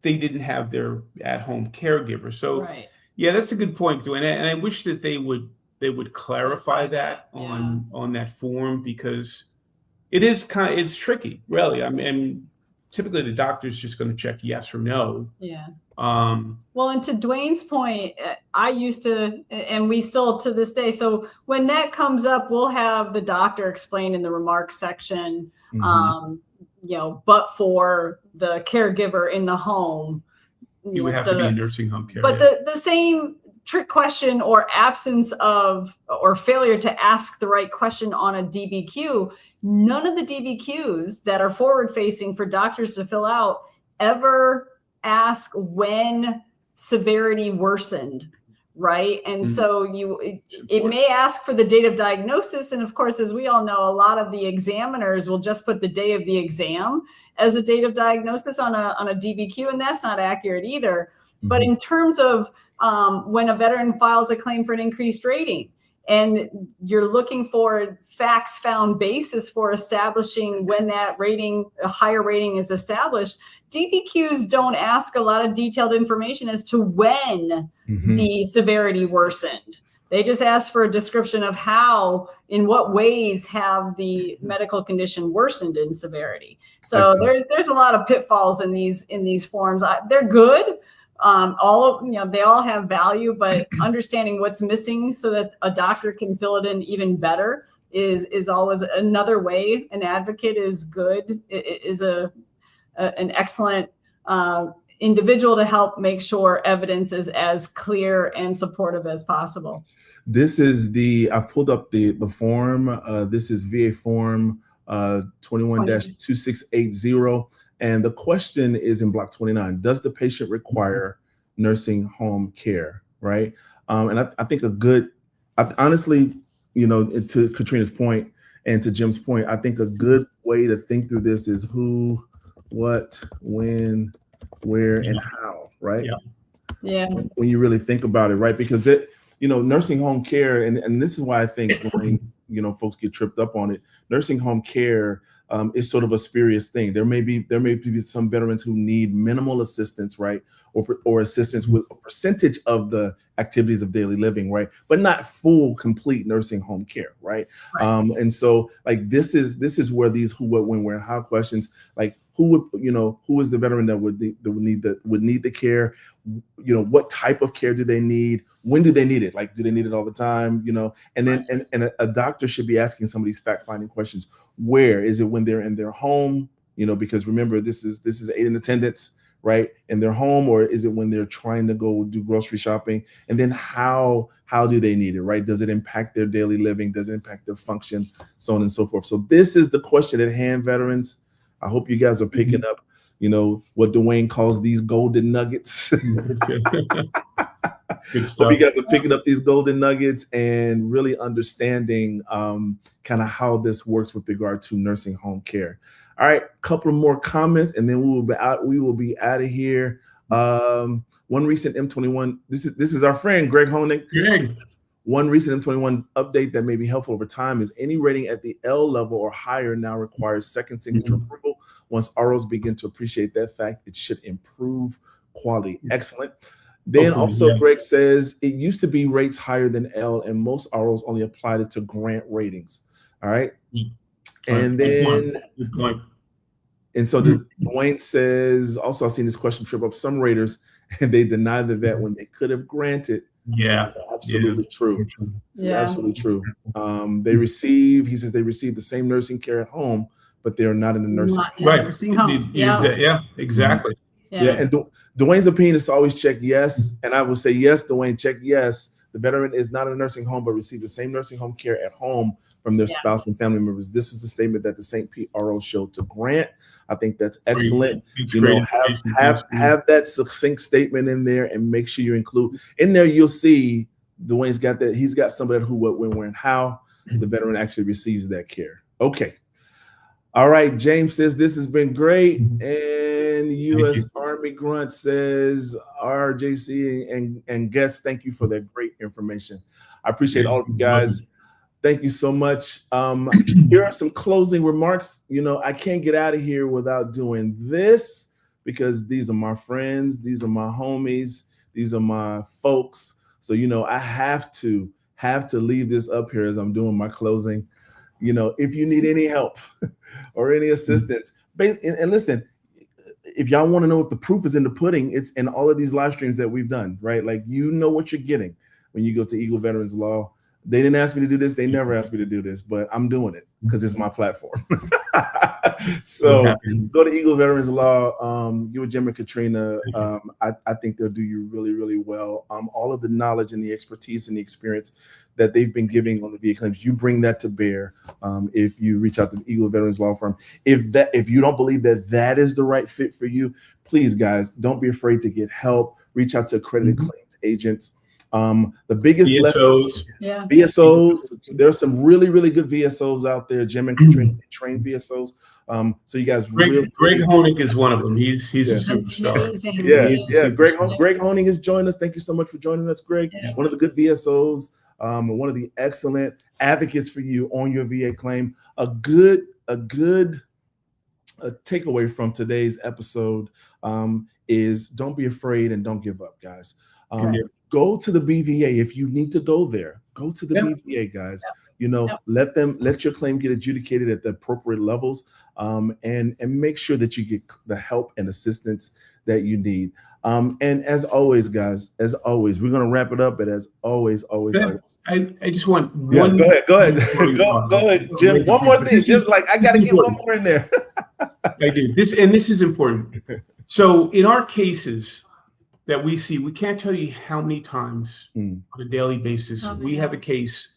Speaker 2: they didn't have their at-home caregiver. So yeah, that's a good point, Dwayne. And I wish that they would clarify that on that form because it's tricky, really. I mean, typically the doctor's just going to check yes or no.
Speaker 3: Yeah. Well, and to Dwayne's point, I used to, and we still to this day. So when that comes up, we'll have the doctor explain in the remarks section, but for the caregiver in the home,
Speaker 2: you would have to be in nursing home care.
Speaker 3: But the same trick question or absence of or failure to ask the right question on a DBQ, none of the DBQs that are forward facing for doctors to fill out ever ask when severity worsened, right? And so it may ask for the date of diagnosis. And of course, as we all know, a lot of the examiners will just put the day of the exam as a date of diagnosis on a DBQ, and that's not accurate either. But in terms of when a veteran files a claim for an increased rating, and you're looking for facts found basis for establishing when that rating, a higher rating is established, DPQs don't ask a lot of detailed information as to when the severity worsened. They just ask for a description of how, in what ways have the medical condition worsened in severity. So there's a lot of pitfalls in these forms. They're good. They all have value, but understanding what's missing so that a doctor can fill it in even better is always another way. An advocate is good, is an excellent individual to help make sure evidence is as clear and supportive as possible.
Speaker 1: This is I've pulled up the form. This is VA form 21-2680. And the question is in block 29, does the patient require nursing home care, right? And I think honestly, to Katrina's point and to Jim's point, I think a good way to think through this is who, what, when, where, and how, right?
Speaker 3: Yeah.
Speaker 1: When you really think about it, right? Because nursing home care, and this is why I think when, folks get tripped up on it, nursing home care is sort of a spurious thing. There may be some veterans who need minimal assistance, right? Or assistance with a percentage of the activities of daily living, right? But not full, complete nursing home care, right? And so like this is where these who, what, when, where, and how questions, like who is the veteran that would need the care? What type of care do they need? When do they need it? Like, do they need it all the time? And then and a doctor should be asking some of these fact-finding questions. Where is it? When they're in their home? Because remember, this is aid in attendance, right? In their home, or is it when they're trying to go do grocery shopping? And then how do they need it, right? Does it impact their daily living? Does it impact their function? So on and so forth. So this is the question at hand, veterans. I hope you guys are picking up, what Dwayne calls these golden nuggets.
Speaker 2: Good stuff.
Speaker 1: Hope you guys are picking up these golden nuggets and really understanding kind of how this works with regard to nursing home care. All right, couple more comments, and then we will be out of here. One recent M21. This is our friend Greg Honig.
Speaker 2: Greg.
Speaker 1: One recent M21 update that may be helpful over time is any rating at the L level or higher now requires second signature approval. Once ROs begin to appreciate that fact, it should improve quality. Excellent. Then also, Greg says it used to be rates higher than L, and most ROs only applied it to grant ratings. All right. And then, and so Dwayne says, also, I've seen this question trip up some raters, and they deny the vet when they could have granted.
Speaker 2: Yeah.
Speaker 1: This is absolutely true. This is
Speaker 3: Yeah.
Speaker 1: absolutely true. He says they receive the same nursing care at home, but they are not in the nursing home.
Speaker 2: Right.
Speaker 3: Nursing home.
Speaker 2: Yeah, exactly.
Speaker 1: Yeah, and Dwayne's opinion is to always check yes, and I will say yes, Dwayne, check yes. The veteran is not in a nursing home, but receives the same nursing home care at home from their spouse and family members. This was the statement that the St. Pete RO showed to grant. I think that's excellent. Have that succinct statement in there, and make sure you include in there. You'll see Dwayne's got that. He's got some of that who, what, when, where, and how the veteran actually receives that care. Okay. All right, James says this has been great, and U.S. Army Grunt says RJC and guests, thank you for that great information. I appreciate all of you guys. Thank you so much. Here are some closing remarks. I can't get out of here without doing this because these are my friends, these are my homies, these are my folks. So I have to leave this up here as I'm doing my closing. If you need any help or any assistance, and listen, if y'all want to know if the proof is in the pudding, it's in all of these live streams that we've done, right? Like, what you're getting when you go to Eagle Veterans Law. They didn't ask me to do this. They never asked me to do this, but I'm doing it because it's my platform. So go to Eagle Veterans Law. You and Jim and Katrina. I think they'll do you really, really well. All of the knowledge and the expertise and the experience that they've been giving on the VA claims, you bring that to bear. If you reach out to the Eagle Veterans Law Firm, if you don't believe that is the right fit for you, please, guys, don't be afraid to get help. Reach out to accredited claims agents. The biggest lesson, VSOs, there's some really, really good VSOs out there. Jim and Katrina train VSOs. So you guys,
Speaker 2: Greg Honig is one of them. He's a superstar.
Speaker 1: Greg Honig has joined us. Thank you so much for joining us, Greg. One of the good VSOs, one of the excellent advocates for you on your VA claim. A good takeaway from today's episode is don't be afraid and don't give up, guys. Go to the BVA if you need to go there. Go to the BVA, guys. You know, let your claim get adjudicated at the appropriate levels, and make sure that you get the help and assistance that you need. And as always, guys, as always, we're gonna wrap it up. But as always.
Speaker 2: I just want one.
Speaker 1: Go ahead, go ahead, Jim. One more thing, just like I gotta get one more in there.
Speaker 2: I do this, and this is important. So in our cases that we see, we can't tell you how many times on a daily basis we have a case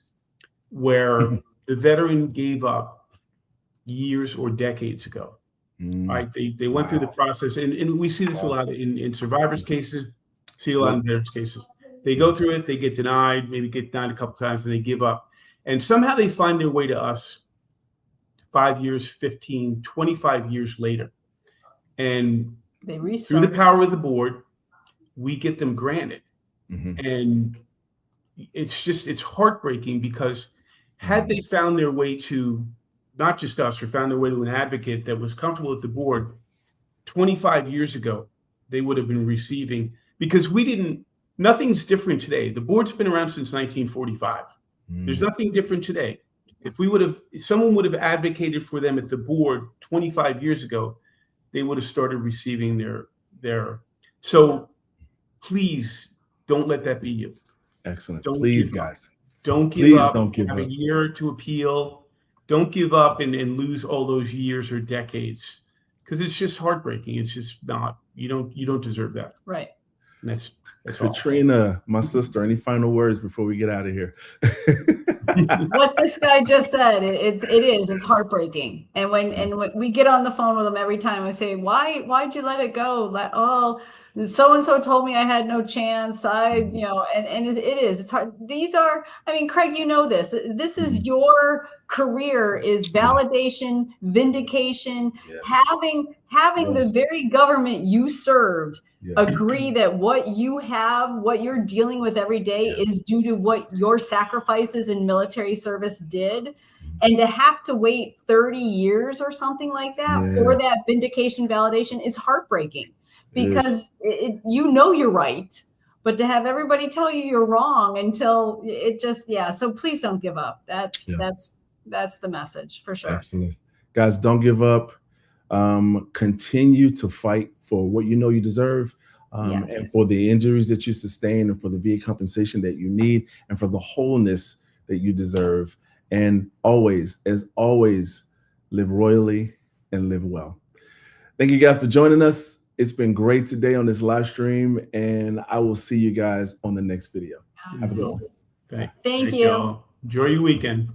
Speaker 2: where the veteran gave up years or decades ago. Right? They went through the process, and we see this a lot in survivors' cases, see a lot in veterans' cases. They go through it, they get denied, maybe get denied a couple times, and they give up. And somehow they find their way to us 5 years, 15, 25 years later. And through the power of the board, we get them granted. And it's heartbreaking, because had they found their way to not just us, or found their way to an advocate that was comfortable at the board 25 years ago, they would have been receiving, because nothing's different today. The board's been around since 1945. There's nothing different today. If someone would have advocated for them at the board 25 years ago, they would have started receiving their. So please don't let that be you.
Speaker 1: Excellent. Please, guys.
Speaker 2: Don't give up. Don't give up. Have a year to appeal. Don't give up and lose all those years or decades, because it's just heartbreaking. It's just not. You don't deserve that.
Speaker 3: Right.
Speaker 2: And that's
Speaker 3: all.
Speaker 1: Katrina, my sister, any final words before we get out of here?
Speaker 3: What this guy just said, it's heartbreaking. And when we get on the phone with him every time, we say, why'd you let it go? So-and-so told me I had no chance. And it's hard. Craig, you know this. This is your career, is validation, vindication, having the very government you served agree that what you have, what you're dealing with every day is due to what your sacrifices in military service did. And to have to wait 30 years or something like that for that vindication validation is heartbreaking, because you're right, but to have everybody tell you you're wrong until it just, so please don't give up. That's the message for sure.
Speaker 1: Excellent. Guys, don't give up. Continue to fight for what you know you deserve, and for the injuries that you sustain, and for the VA compensation that you need, and for the wholeness that you deserve. And always, as always, live royally and live well. Thank you guys for joining us. It's been great today on this live stream, and I will see you guys on the next video. Have a good one.
Speaker 2: Thank you. Enjoy your weekend.